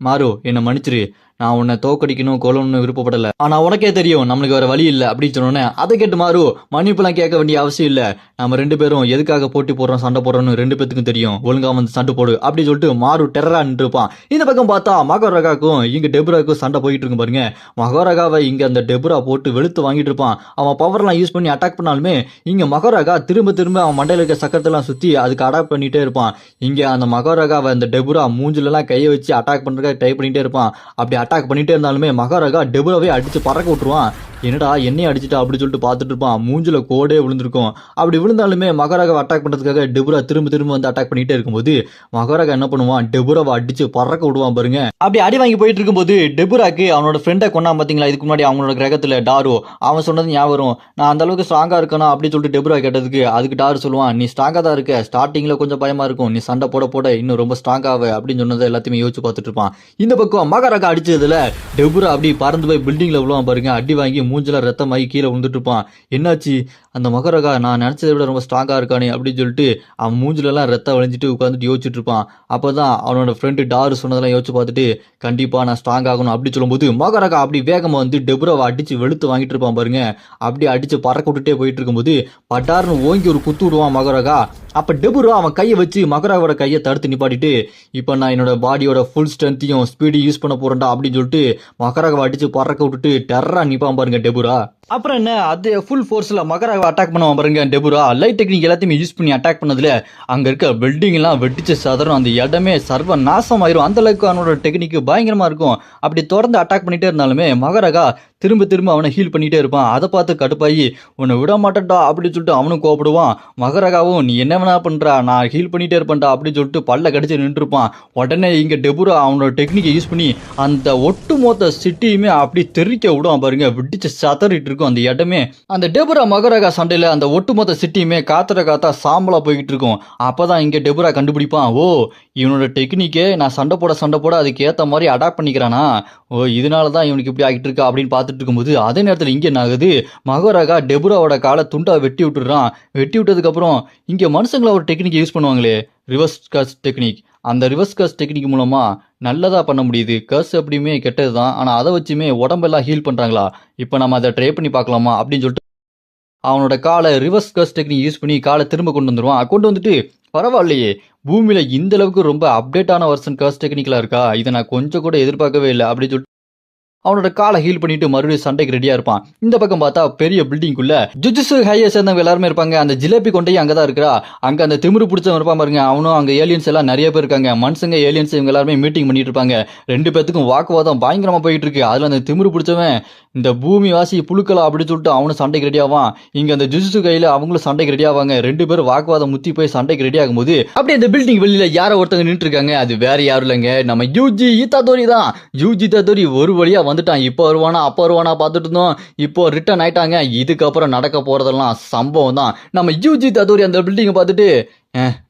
Speaker 1: மாறு என்ன மன்னிச்சிரு, நான் உன்னை தோக்கடிக்கணும் கொல்லணும்னு விருப்பப்படல, ஆனா உனக்கே தெரியும் நம்மளுக்கு வேற வழி இல்லை அப்படின்னு சொன்னோன்னே அதை கேட்டு மாறு மன்னிப்புலாம் கேட்க வேண்டிய அவசியம் இல்லை, நம்ம ரெண்டு பேரும் எதுக்காக போட்டி போடுறோம் சண்டை போடுறோம்னு ரெண்டு பேத்துக்கும் தெரியும், ஒழுங்கா வந்து சண்டை போடு அப்படின்னு சொல்லிட்டு மாறு டெரரா நின்று இருப்பான். இந்த பக்கம் பார்த்தா மகோரகாக்கும் இங்க டெபுராக்கும் சண்டை போயிட்டு இருக்கும் பாருங்க. மகோரகாவை இங்க அந்த டெபுரா போட்டு வெளுத்து வாங்கிட்டு இருப்பான். அவன் பவர்லாம் யூஸ் பண்ணி அட்டாக் பண்ணாலுமே இங்க மகோரகா திரும்ப திரும்ப அவன் மண்டையில இருக்க சக்கரத்தெல்லாம் சுத்தி அதுக்கு அடாப்ட் பண்ணிட்டே இருப்பான். இங்க அந்த மகோரகாவை அந்த டெபுரா மூஞ்சிலெல்லாம் கையை வச்சு அட்டாக் பண்றதுக்காக ட்ரை பண்ணிட்டே இருப்பான். அப்படி அட்டாக் பண்ணிட்டே இருந்தாலுமே மகாராகா டெபுராவே அடிச்சு பறக்க விட்டுருவான். என்னடா என்னையும் அடிச்சுட்டா அப்படின்னு சொல்லிட்டு பார்த்துட்டு இருப்பான். மூஞ்சில கோடே விழுந்திருக்கும். அப்படி விழுந்தாலுமே மகாராகாவை அட்டாக் பண்றதுக்காக டெபுரா திரும்ப திரும்ப வந்து அட்டாக் பண்ணிட்டே இருக்கும்போது மகாராகா என்ன பண்ணுவான், டெபுராவை அடிச்சு பறக்க விடுவான் பாருங்க. அப்படி அடி வாங்கி போயிட்டு இருக்கும்போது டெபுராக்கு அவனோட ஃப்ரெண்டை கொண்டா பாத்தீங்களா இதுக்கு முன்னாடி அவங்களோட கிரகத்துல டாரோ, அவன் சொன்னது ஞாபகம் வரும். நான் அந்த அளவுக்கு ஸ்ட்ராங்கா இருக்கணும் அப்படின்னு சொல்லிட்டு டெபுரா கேட்டதுக்கு அதுக்கு டாரு சொல்லுவான், நீ ஸ்ட்ராங்கா தான் இருக்க, ஸ்டார்டிங்ல கொஞ்சம் பயமா இருக்கும், நீ சண்டை போட போட இன்னும் ரொம்ப ஸ்ட்ராங் ஆக அப்படின்னு சொன்னதை எல்லாத்தையுமே யோசிச்சு பார்த்துட்டு இருப்பான். இந்த பக்கம் மகாராகா அடிச்சதுல டெபுரா அப்படி பறந்து போய் பில்டிங்ல விழுவான் பாருங்க. அடி வாங்கி மூஞ்சில ரத்தமாகி கீழே விழுந்துட்டு இருப்பான். என்னாச்சு அந்த மகாராகா நான் நினைச்சதை விட ரொம்ப ஸ்ட்ராங்கா இருக்கானே அப்படின்னு சொல்லிட்டு அவன் மூஞ்சில எல்லாம் ரத்தம் வளைஞ்சிட்டு உட்காந்துட்டு யோசிச்சுட்டு இருப்பான். அப்பதான் அவனோட ஃப்ரெண்டு டாரு சொன்னதெல்லாம் யோசிச்சு பார்த்துட்டு கண்டிப்பா நான் ஸ்ட்ராங் ஆகணும் அப்படி சொல்லும்போது மகாராகா அப்படி வேகமா வந்து டெபுராவை அடிச்சு வெளுத்து வாங்கிட்டு இருப்பான் பாருங்க. அப்படி அடிச்சு பறக்க விட்டுட்டே போயிட்டு இருக்கும்போது பட்டார்னு ஓங்கி ஒரு குத்து விடுவான் மகாராகா. அப்ப டெபுரா அவன் கையை வச்சு மகாராவோட கையை தடுத்து நிப்பாட்டிட்டு இப்ப நான் என்னோட பாடியோட ஃபுல் ஸ்ட்ரென்த்தையும் ஸ்பீடையும் யூஸ் பண்ண போறேன்டா அப்படின்னு சொல்லிட்டு மகாராவை அடிச்சு பறக்க விட்டுட்டு டெரரா நிப்பான் பாருங்க டெபுரா. அப்புறம் என்ன அது ஃபுல் ஃபோர்ஸ்ல மகாராவை அட்டாக் பண்ணுவான் பாருங்க டெபுரா. லைட் டெக்னிக் எல்லாத்தையுமே யூஸ் பண்ணி அட்டாக் பண்ணதுல அங்க இருக்க பில்டிங் எல்லாம் வெடிச்சு சதறும். அந்த இடமே சர்வ நாசம் ஆயிரும். அந்த அளவுக்கு அவனோட டெக்னிக் பயங்கரமா இருக்கும். அப்படி தொடர்ந்து அட்டாக் பண்ணிட்டே இருந்தாலுமே மகாராகா திரும்ப திரும்ப அவனை ஹீல் பண்ணிட்டே இருப்பான். அதை பார்த்து கடுப்பாயி உன்னை விட மாட்டேன்டா அப்படின்னு சொல்லிட்டு அவனும் கோபப்படுவான். மகாராகாவும் நீ என்ன வேணா பண்றா நான் ஹீல் பண்ணிட்டே இருப்பேன்டா அப்படின்னு சொல்லிட்டு பல்ல கடிச்சு நின்று இருப்பான். உடனே இங்க டெபுரா அவனோட டெக்னிக்கை யூஸ் பண்ணி அந்த ஒட்டுமொத்த சிட்டியுமே அப்படி தெரிக்க விடுவான் பாருங்க. விடிச்சு சதறிட்டு இருக்கும் அந்த இடமே. அந்த டெபுரா மகாராகா சண்டையில அந்த ஒட்டுமொத்த சிட்டியுமே காத்தா சாம்பலா போய்கிட்டு இருக்கும். அப்பதான் இங்க டெபுரா கண்டுபிடிப்பான், ஓ இவனோட டெக்னிக்கே நான் சண்டை போட அதுக்கு ஏத்த மாதிரி அடாப்ட் பண்ணிக்கிறானா, ஓ இதனாலதான் இவனுக்கு இப்படி ஆகிட்டு இருக்கா அப்படின்னு பார்த்துட்டு இருக்கும்போது அதே நேரத்தில் இங்க என்ன ஆகுது, மகாராகா டெபுராவோட காலை துண்டா வெட்டி விட்டுறான். வெட்டி விட்டதுக்கு அப்புறம் இங்க மனுஷங்கள ஒரு டெக்னிக் யூஸ் பண்ணுவாங்களே ரிவர்ஸ் கர்ஸ் டெக்னிக். அந்த ரிவர்ஸ் கர்ஸ் டெக்னிக் மூலமா நல்லதா பண்ண முடியுது. கர்ஸ் எப்படியுமே கெட்டது தான், ஆனா அதை வச்சுமே உடம்பெல்லாம் ஹீல் பண்றாங்களா, இப்போ நம்ம அதை ட்ரை பண்ணி பார்க்கலாமா அப்படின்னு சொல்லிட்டு அவனோட காலை ரிவர்ஸ் கர்ஸ் டெக்னிக் யூஸ் பண்ணி காலை திரும்ப கொண்டு வந்துருவான். கொண்டு வந்துட்டு பரவாயில்லையே பூமியில இந்த அளவுக்கு ரொம்ப அப்டேட்டான வெர்ஷன் கர்ஸ் டெக்னிக்கலா இருக்கா, இதை நான் கொஞ்சம் கூட எதிர்பார்க்கவே இல்லை அப்படின்னு சொல்லிட்டு அவனோட காலை ஹீல் பண்ணிட்டு மறுபடியும் சண்டைக்கு ரெடியா இருப்பான். இந்த பக்கம் பார்த்தா பெரிய பில்டிங்குள்ள ஜுஜுட்சு ஹையை சேர்ந்தவங்க எல்லாருமே இருப்பாங்க. அந்த ஜிலேபி கொண்டையும் அங்கதான் இருக்கா. அங்க அந்த திமிரு பிடிச்சவன் இருப்பான் பாருங்க, அவனும் அங்க ஏலியன்ஸ் எல்லாம் நிறைய பேர் இருக்காங்க. மனுஷங்க ஏலியன்ஸ் இவங்க எல்லாருமே மீட்டிங் பண்ணிட்டு இருப்பாங்க. ரெண்டு பேத்துக்கும் வாக்குவாதம் பயங்கரமா போயிட்டு இருக்கு. அதுல அந்த திமிரு பிடிச்சவன் இந்த பூமி வாசி புழுக்களா அப்படின்னு சொல்லிட்டு அவனும் சண்டைக்கு ரெடி ஆவான். இங்க அந்த ஜுஜுட்சு கையில அவங்களும் சண்டைக்கு ரெடி ஆவாங்க. ரெண்டு பேரும் வாக்குவாதம் முத்தி போய் சண்டைக்கு ரெடி ஆகும் போது அப்படியே இந்த பில்டிங் வெளியில யாரோ ஒருத்தவங்க நின்று இருக்காங்க. அது வேற யாரும் இல்லைங்க, நம்ம யூஜி இத்தாதோரி தான். யூஜி இத்தாதோரி ஒரு வழியா வந்துட்டான். இப்போ வருவானா அப்போ வருவானா பார்த்துட்டு இருந்தோம். இப்போ ரிட்டர்ன் ஆயிட்டாங்க. இதுக்கப்புறம் நடக்க போறதெல்லாம் சம்பவம் தான். நம்ம யூஜி இத்தாதோரி அந்த பில்டிங்கை பார்த்துட்டு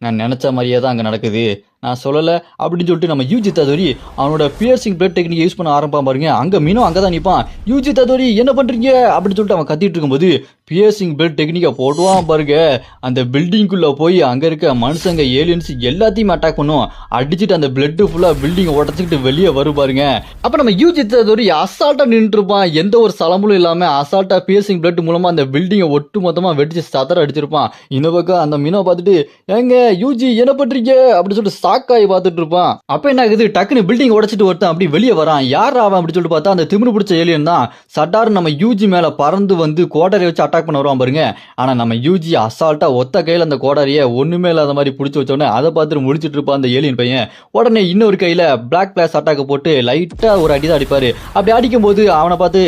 Speaker 1: நான் நினைச்ச மாதிரியே தான் அங்கே நடக்குது, நான் சொல்லலை அப்படின்னு சொல்லிட்டு நம்ம யூஜி இத்தாதோரி அவனோட பியர்சிங் பிளட் டெக்னிக் யூஸ் பண்ண ஆரம்பிப்பான் பாருங்க. அங்கே மீனும் அங்கே தான் நிற்பான். யூஜி இத்தாதோரி என்ன பண்ணுறீங்க அப்படின்னு சொல்லிட்டு அவன் கத்திட்டு இருக்கும்போது பியர்சிங் பிளட் டெக்னிக்கை போடுவான் பாருங்க. அந்த பில்டிங்குள்ளே போய் அங்கே இருக்க மனுஷங்க ஏலியன்ஸ் எல்லாத்தையும் அட்டாக் பண்ணும். அடிச்சுட்டு அந்த பிளட்டு ஃபுல்லாக பில்டிங்கை உடச்சிக்கிட்டு வெளியே வரும் பாருங்க. அப்போ நம்ம யூஜி இத்தாதோரி அசால்ட்டாக நின்றுருப்பான். எந்த ஒரு சலம்பலும் இல்லாமல் அசால்ட்டாக பியர்சிங் பிளட் மூலமாக அந்த பில்டிங்கை ஒட்டு மொத்தமாக வெடிச்சு சதற அடிச்சிருப்பான். இந்த பக்கம் அந்த மீனை பார்த்துட்டு ஏங்க யூஜி என்ன பண்றீங்க அப்படின்னு சொல்லிட்டு சாக்காய் பார்த்துட்டு இருப்பான். அப்ப என்ன ஆகுது, டக்குன்னு பில்டிங் உடைச்சிட்டு ஒருத்தன் அப்படி வெளியே வரான். யார் அவன் அப்படின்னு சொல்லிட்டு பார்த்தா அந்த திமிரு பிடிச்ச ஏலியன் தான். சட்டார் நம்ம யூஜி மேல பறந்து வந்து கோடாரியை வச்சு அட்டாக் பண்ண வருவான் பாருங்க. ஆனா நம்ம யூஜி அசால்ட்டா ஒத்த கையில அந்த கோடாரியை ஒண்ணுமே இல்லாத மாதிரி பிடிச்சி வச்சோடனே அதை பார்த்துட்டு முடிச்சிட்டு இருப்பான் அந்த ஏலியன் பையன். உடனே இன்னொரு கையில பிளாக் பிளாஸ் அட்டாக் போட்டு லைட்டா ஒரு அடிதான் அடிப்பாரு. அப்படி அடிக்கும் போது அவனை பார்த்து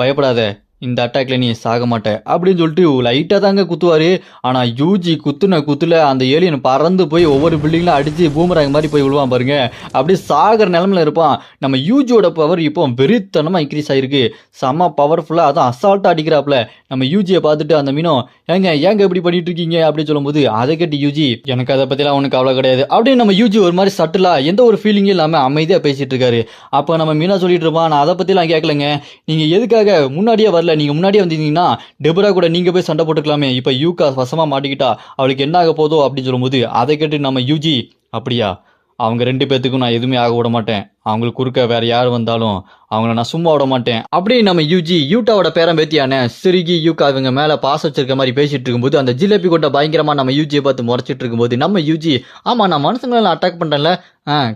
Speaker 1: பயப்படாத, இந்த அட்டாக்ல நீ சாக மாட்ட அப்படின்னு சொல்லிட்டு லைட்டா தாங்க குத்துவாரு. ஆனா யூஜி குத்துல அந்த ஏலியன் பறந்து போய் ஒவ்வொரு பில்டிங்ல அடிச்சு பூமராங் மாதிரி போய் விழுவான் பாருங்க. அப்படியே சாகர நிலமையில இருப்பான். நம்ம யூஜியோட பவர் இப்போ வெறித்தனமா இன்க்ரீஸ் ஆயிருக்கு. செம்ம பவர்ஃபுல்லா அதான் அசால்ட்டா அடிக்கிறாப்ல. நம்ம யூஜியை பார்த்துட்டு அந்த மீனும் ஏங்க இப்படி பண்ணிட்டு இருக்கீங்க அப்படின்னு சொல்லும்போது அதை கேட்டு யூஜி எனக்கு அதை பத்திலாம் ஒன்றும் கவலை கிடையாது அப்படின்னு நம்ம யூஜி ஒரு மாதிரி சட்டிலா எந்த ஒரு ஃபீலிங்கும் இல்லாம அமைதியா பேசிட்டு இருக்காரு. அப்ப நம்ம மீனா சொல்லிட்டு இருப்பான், நான் அதை பத்திலாம் கேட்கலங்க, நீங்க எதுக்காக முன்னாடியே வரல, நீங்க முன்னாடியே வந்தீங்கன்னா டெபரா கூட நீங்க போய் சண்டை போட்டுக்கலாமே, இப்ப யூகா வசமா மாட்டிக்கிட்டா அவளுக்கு என்ன ஆக போதோ அப்படின்னு சொல்லும்போது அதை கேட்டு நம்ம யூஜி அப்படியா, அவங்க 2 பேத்துக்கும் நான் எதுவுமே ஆக விட மாட்டேன், அவங்களுக்கு குறுக்க வேற யார் வந்தாலும் அவங்கள நான் சும்மா விட மாட்டேன் அப்படியே நம்ம யூஜி யூட்டாவோட பேரம் பேத்தியான சிறுகி யூகா இவங்க மேல பாச வச்சிருக்க மாதிரி பேசிட்டு இருக்கும்போது அந்த ஜிலேபி கொண்ட பயங்கரமா நம்ம யூஜியை பார்த்து முறைச்சிட்டு இருக்கும்போது நம்ம யூஜி ஆமா நான் மனுஷங்களை அட்டாக் பண்றேன்ல,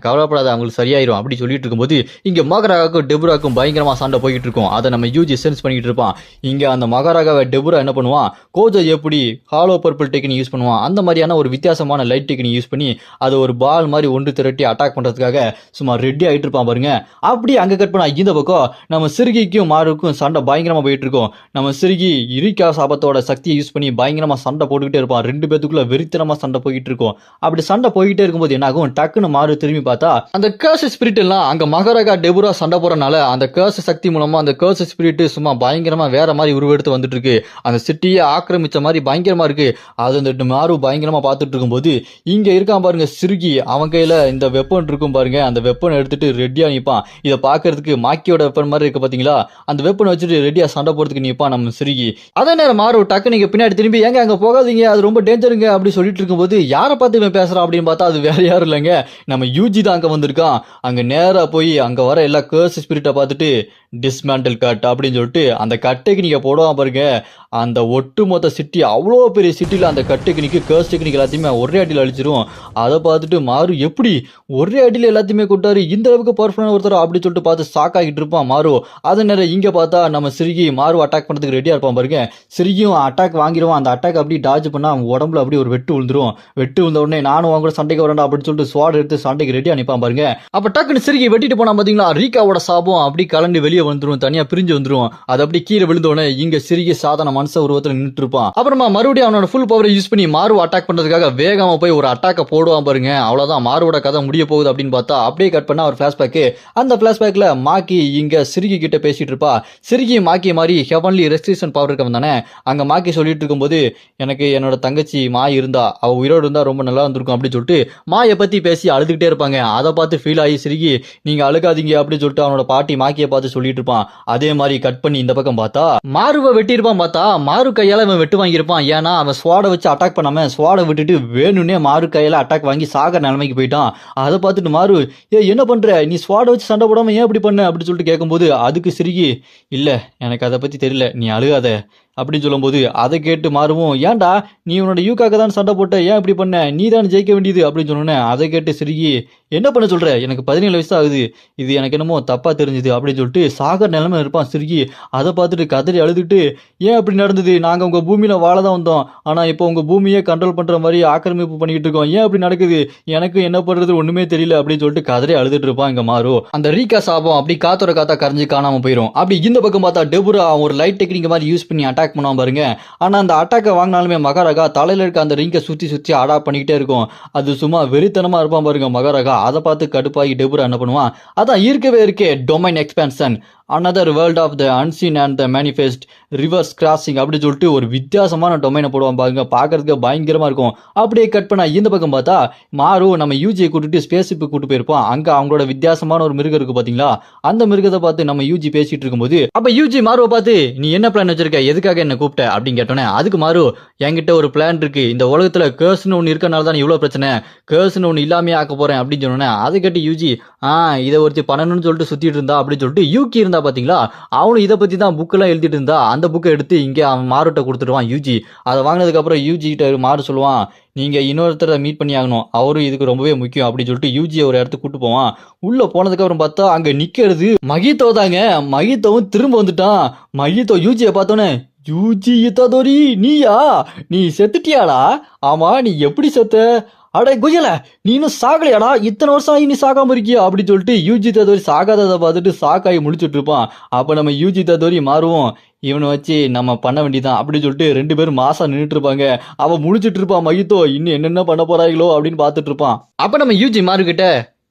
Speaker 1: கவலைப்படாத அவங்களுக்கு சரியாயிரும் அப்படி சொல்லிட்டு இருக்கும்போது இங்க மகாராகாவுக்கும் டெபுராக்கும் பயங்கரமா சண்டை போயிட்டு இருக்கும். அதை நம்ம யூஜி சென்ஸ் பண்ணிட்டு இருப்பான். இங்க அந்த மகாராகாவை டெபுரா என்ன பண்ணுவான், கோஜோ எப்படி ஹாலோ பர்பிள் டெக்னிக் யூஸ் பண்ணுவான் அந்த மாதிரியான ஒரு வித்தியாசமான லைட் டெக்னிக் யூஸ் பண்ணி அதை ஒரு பால் மாதிரி ஒன்று திரட்டி அட்டாக் பண்றதுக்காக சும்மா ரெடி ஆயிட்டு இருப்பான் பாருங்க. அப்படி அங்க கட் பண்ண இந்த பக்கம் நம்ம சிறுகிக்கும் மாருக்கும் சண்டை பயங்கரமா போயிட்டு இருக்கோம். நம்ம சிறுகி இரிகா சாபத்தோட சக்தியை யூஸ் பண்ணி பயங்கரமா சண்டை போட்டுக்கிட்டே இருப்பான். 2 பேத்துக்குள்ள வெறித்தனமா சண்டை போயிட்டு இருக்கும். அப்படி சண்டை போயிட்டே இருக்கும்போது என்ன ஆகும், டக்குன்னு மாறு திரும்பி பார்த்தா அந்த கர்ஸ் ஸ்பிரிட் எல்லாம் அங்க மகாராகா டெபுரா சண்டை போறனால அந்த கர்ஸ் சக்தி மூலமா அந்த கர்ஸ் ஸ்பிரிட் சும்மா பயங்கரமா வேற மாதிரி உருவெடுத்து வந்துட்டு இருக்கு. அந்த சிட்டியை ஆக்கிரமிச்ச மாதிரி பயங்கரமா இருக்கு. அது அந்த மாறு பயங்கரமா பார்த்துட்டு இருக்கும்போது இங்க இருக்கான் பாருங்க சிறுகி, அவன் கையில இந்த வெப்பன் இருக்கும் பாருங்க, அந்த வெப்பன் எடுத்துட்டு ரெடியா நிப்பான். இதை பாக்குறதுக்கு மாக்கியோட வெப்பன் மாதிரி இருக்கு பாத்தீங்களா, அந்த வெப்பன் வச்சுட்டு ரெடியா சண்டை போறதுக்கு நிப்பான் நம்ம சிறுகி. அதே நேரம் மாறு டக்கு நீங்க பின்னாடி திரும்பி ஏங்க அங்க போகாதீங்க அது ரொம்ப டேஞ்சருங்க அப்படி சொல்லிட்டு இருக்கும்போது யாரை பார்த்து இவன் பேசுறான் அப்படின்னு பார்த்தா அது வேற யாரும் இல்லைங்க, நம்ம யூஜி தான் அங்க வந்திருக்கான். அங்க நேரா போய் அங்க வர எல்லா கர்ஸ் ஸ்பிரிட்டை பார்த்துட்டு டிஸ்மேண்டல் கட் அப்படின்னு சொல்லிட்டு அந்த கட்டைக்கு நீங்க போடுவான் பாருங்க. அந்த ஒட்டுமொத்த சிட்டி அவ்வளோ பெரிய சிட்டியில் அந்த கட் டெக்னிக்கு கர்ஸ் டெக்னிக் எல்லாத்தையுமே ஒரே அடியில் அழிச்சிரும். அதை பார்த்துட்டு மாறு எப்படி ஒரே அடியில் எல்லாத்தையுமே கொட்டாரு, இந்த அளவுக்கு பர்ஃபெக்டான ஒருத்தர் அப்படி சொல்லிட்டு பார்த்து ஷாக் ஆகிட்டு இருப்பான் மாறு. அதே நேரம் இங்கே பார்த்தா நம்ம சிறுகி மாறு அட்டாக் பண்ணுறதுக்கு ரெடியாக இருப்பான் பாருங்க. சிறுகியும் அட்டாக் வாங்கிடுவான். அந்த அட்டாக் அப்படி டாஜ் பண்ணா அவன் உடம்புல அப்படி ஒரு வெட்டு விழுந்துரும். வெட்டு விழுந்த உடனே நானும் அவங்க கூட சண்டைக்கு வரேன் அப்படின்னு சொல்லிட்டு ஸ்வாட் எடுத்து சண்டைக்கு ரெடியாக நிற்பான் பாருங்க. அப்போ டக்குன்னு சிறுகி வெட்டிட்டு போனா பார்த்தீங்களா, ரீகாவோட சாபம் அப்படி கலந்து வெளியே வந்துடும், தனியாக பிரிஞ்சு வந்துடும். அது அப்படி கீழே விழுந்தோடனே இங்கே சிறுகி சாதாரண மனுஷ உருவத்தில் நின்றுட்டு இருப்பான். அப்புறமா மறுபடியும் அவனோட ஃபுல் பவரை யூஸ் பண்ணி மாறு அட்டாக் பண்றதுக்காக வேகமா போய் ஒரு அட்டாக்க போடுவான் பாருங்க. அவ்வளவுதான் மாறுவோட கதை முடிய போகுது அப்படின்னு பார்த்தா அப்படியே கட் பண்ணா ஒரு பிளாஷ்பேக். அந்த பிளாஷ்பேக்ல மாக்கி இங்க சிறுகி கிட்ட பேசிட்டு இருப்பா. சிறுகி மாக்கி மாதிரி ஹெவன்லி ரெஸ்ட்ரிக்ஷன் பவர் இருக்கவன் தானே. அங்க மாக்கி சொல்லிட்டு இருக்கும்போது எனக்கு என்னோட தங்கச்சி மாய் இருந்தா அவ உயிரோடு இருந்தா ரொம்ப நல்லா இருந்திருக்கும் அப்படின்னு சொல்லிட்டு மாயை பத்தி பேசி அழுதுகிட்டே இருப்பாங்க. அதை பார்த்து ஃபீல் ஆகி சிறுகி நீங்க அழுகாதீங்க அப்படின்னு சொல்லிட்டு அவனோட பாட்டி மாக்கியை பார்த்து சொல்லிட்டு இருப்பான். அதே மாதிரி கட் பண்ணி இந்த பக்கம் பார்த்தா மாறுவை வெட்டி இருப்பான். பார்த்தா மாறு கையால அவன் வெட்டு வாங்கியிருப்பான். ஏன்னா அவன் ஸ்வாடை வச்சு அட்டாக் பண்ணாம ஸ்வாடை விட்டுட்டு வேணும்னே மாறு கையில அட்டாக் வாங்கி சாகர நிலைமைக்கு போயிட்டான். அதை பார்த்துட்டு மாறு என்ன பண்ற, நீ ஸ்வாடை வச்சு சண்டை போடாம ஏன் அப்படி பண்ண அப்படின்னு சொல்லிட்டு கேட்கும்போது அதுக்கு சிறுகி இல்ல எனக்கு அதை பத்தி தெரியல, நீ அழுகாத அப்படின்னு சொல்லும்போது அதை கேட்டு மாறுவோம் ஏன்டா நீ உன்னோட யூக்காக தான் சண்டை போட்ட, ஏன் இப்படி பண்ண, நீ தான் ஜெயிக்க வேண்டியது அப்படின்னு சொன்னோன்னே அதை கேட்டு சிறுகி என்ன பண்ண சொல்ற, எனக்கு 17 வயசு ஆகுது, இது எனக்கு என்னமோ தப்பா தெரிஞ்சுது அப்படின்னு சொல்லிட்டு சாகர் நிலைமை இருப்பான் சிறுகி. அதை பார்த்துட்டு கதறி அழுதுட்டு ஏன் அப்படி நடந்தது, நாங்க உங்க பூமியில வாழ தான் வந்தோம், ஆனா இப்போ உங்க பூமியை கண்ட்ரோல் பண்ற மாதிரி ஆக்கிரமிப்பு பண்ணிக்கிட்டு இருக்கோம், ஏன் அப்படி நடக்குது, எனக்கு என்ன பண்றது ஒண்ணுமே தெரியல அப்படின்னு சொல்லிட்டு கதறி அழுதுட்டு இருப்பான் இங்க மாறு. அந்த ரீகா சாபம் அப்படி காத்தோட காத்தா கரைஞ்சு காணாம போயிடும். அப்படி இந்த பக்கம் பார்த்தா டெபுரா ஒரு லைட் டெக்னிக் மாதிரி யூஸ் பண்ணி அட்டாக் பண்ணுவான் பாருங்க. ஆனா அந்த அட்டாக்கை வாங்கினாலுமே மகாராகா தலையில இருக்க அந்த ரிங்கை சுத்தி சுத்தி அடாப்ட் பண்ணிக்கிட்டே இருக்கும். அது சும்மா வெறித்தனமா இருப்பான் பாருங்க மகாராகா. அதை பார்த்து கடுப்பாகி டெபுரா என்ன பண்ணுவான், அதான் இருக்கவே இருக்கே domain expansion another world of the unseen and the manifest reverse crossing அப்படி சொல்லிட்டு ஒரு வித்தியாசமான டொமைனை போடுவான் பாருங்க. பார்க்கறதுக்கு பயங்கரமா இருக்கும். அப்படியே கட் பண்ணா இந்த பக்கம் பார்த்தா மாறு நம்ம யூஜியை கூட்டிட்டு ஸ்பேஸ்ஷிப்பு கூட்டு போயிருப்பான். அங்க அவங்களோட வித்தியாசமான ஒரு மிருகம் இருக்கு பாத்தீங்களா, அந்த மிருகத்தை பார்த்து நம்ம யூஜி பேசிட்டு இருக்கும்போது அப்ப யூஜி மாறுவை பார்த்து நீ என்ன பிளான் வச்சிருக்க, எதுக்காக என்ன கூப்பிட்ட அப்படின்னு கேட்டோன்னே அதுக்கு மாறு என்கிட்ட ஒரு பிளான் இருக்கு, இந்த உலகத்துல கேர்ஸ்னு ஒன்று இருக்கனால தான் இவ்வளவு பிரச்சனை, கேர்ஸ்னு ஒன்று இல்லாமே ஆக்க போறேன் அப்படின்னு சொன்னோன்னே அதை கேட்டு யூஜி இதை ஒருத்தி பண்ணணும்னு சொல்லிட்டு சுத்திட்டு இருந்தா அப்படின்னு சொல்லிட்டு யூகி இருந்தா இருந்தா பாத்தீங்களா, அவனும் இதை பத்தி தான் புக்கெல்லாம் எழுதிட்டு இருந்தா. அந்த புக்கை எடுத்து இங்கே அவன் மாறுட்ட கொடுத்துருவான் யூஜி. அதை வாங்கினதுக்கு அப்புறம் யூஜி கிட்ட மாறு சொல்லுவான், நீங்க இன்னொருத்தரை மீட் பண்ணி ஆகணும், அவரும் இதுக்கு ரொம்பவே முக்கியம் அப்படின்னு சொல்லிட்டு யூஜி ஒரு இடத்துக்கு கூட்டு போவான். உள்ள போனதுக்கு அப்புறம் பார்த்தா அங்க நிக்கிறது மகிதோ தாங்க. மகிதோவும் திரும்ப வந்துட்டான். மகிதோ யூஜியை பார்த்தோன்னே, யூஜி இத்தாதோரி நீயா, நீ செத்துட்டியாடா? ஆமா, நீ எப்படி செத்த? அடே குஜல, நீ இன்னும் சாகலையாடா? இத்தனை வருஷம் ஆகி நீ சாகாம இருக்கியா அப்படின்னு சொல்லிட்டு யூஜி ததோரி சாகாததை பார்த்துட்டு சாக்காகி முடிச்சுட்டு இருப்பான். அப்ப நம்ம யூஜி ததோரி மாறுவோம், இவனை வச்சு நம்ம பண்ண வேண்டியதான் அப்படின்னு சொல்லிட்டு 2 பேரும் மாசா நின்றுட்டு இருப்பாங்க. அவன் முடிச்சுட்டு இருப்பான் மகிதோ, இன்னும் என்னென்ன பண்ண போறாங்களோ அப்படின்னு பார்த்துட்டு இருப்பான். அப்ப நம்ம யூஜி மாறுகிட்ட,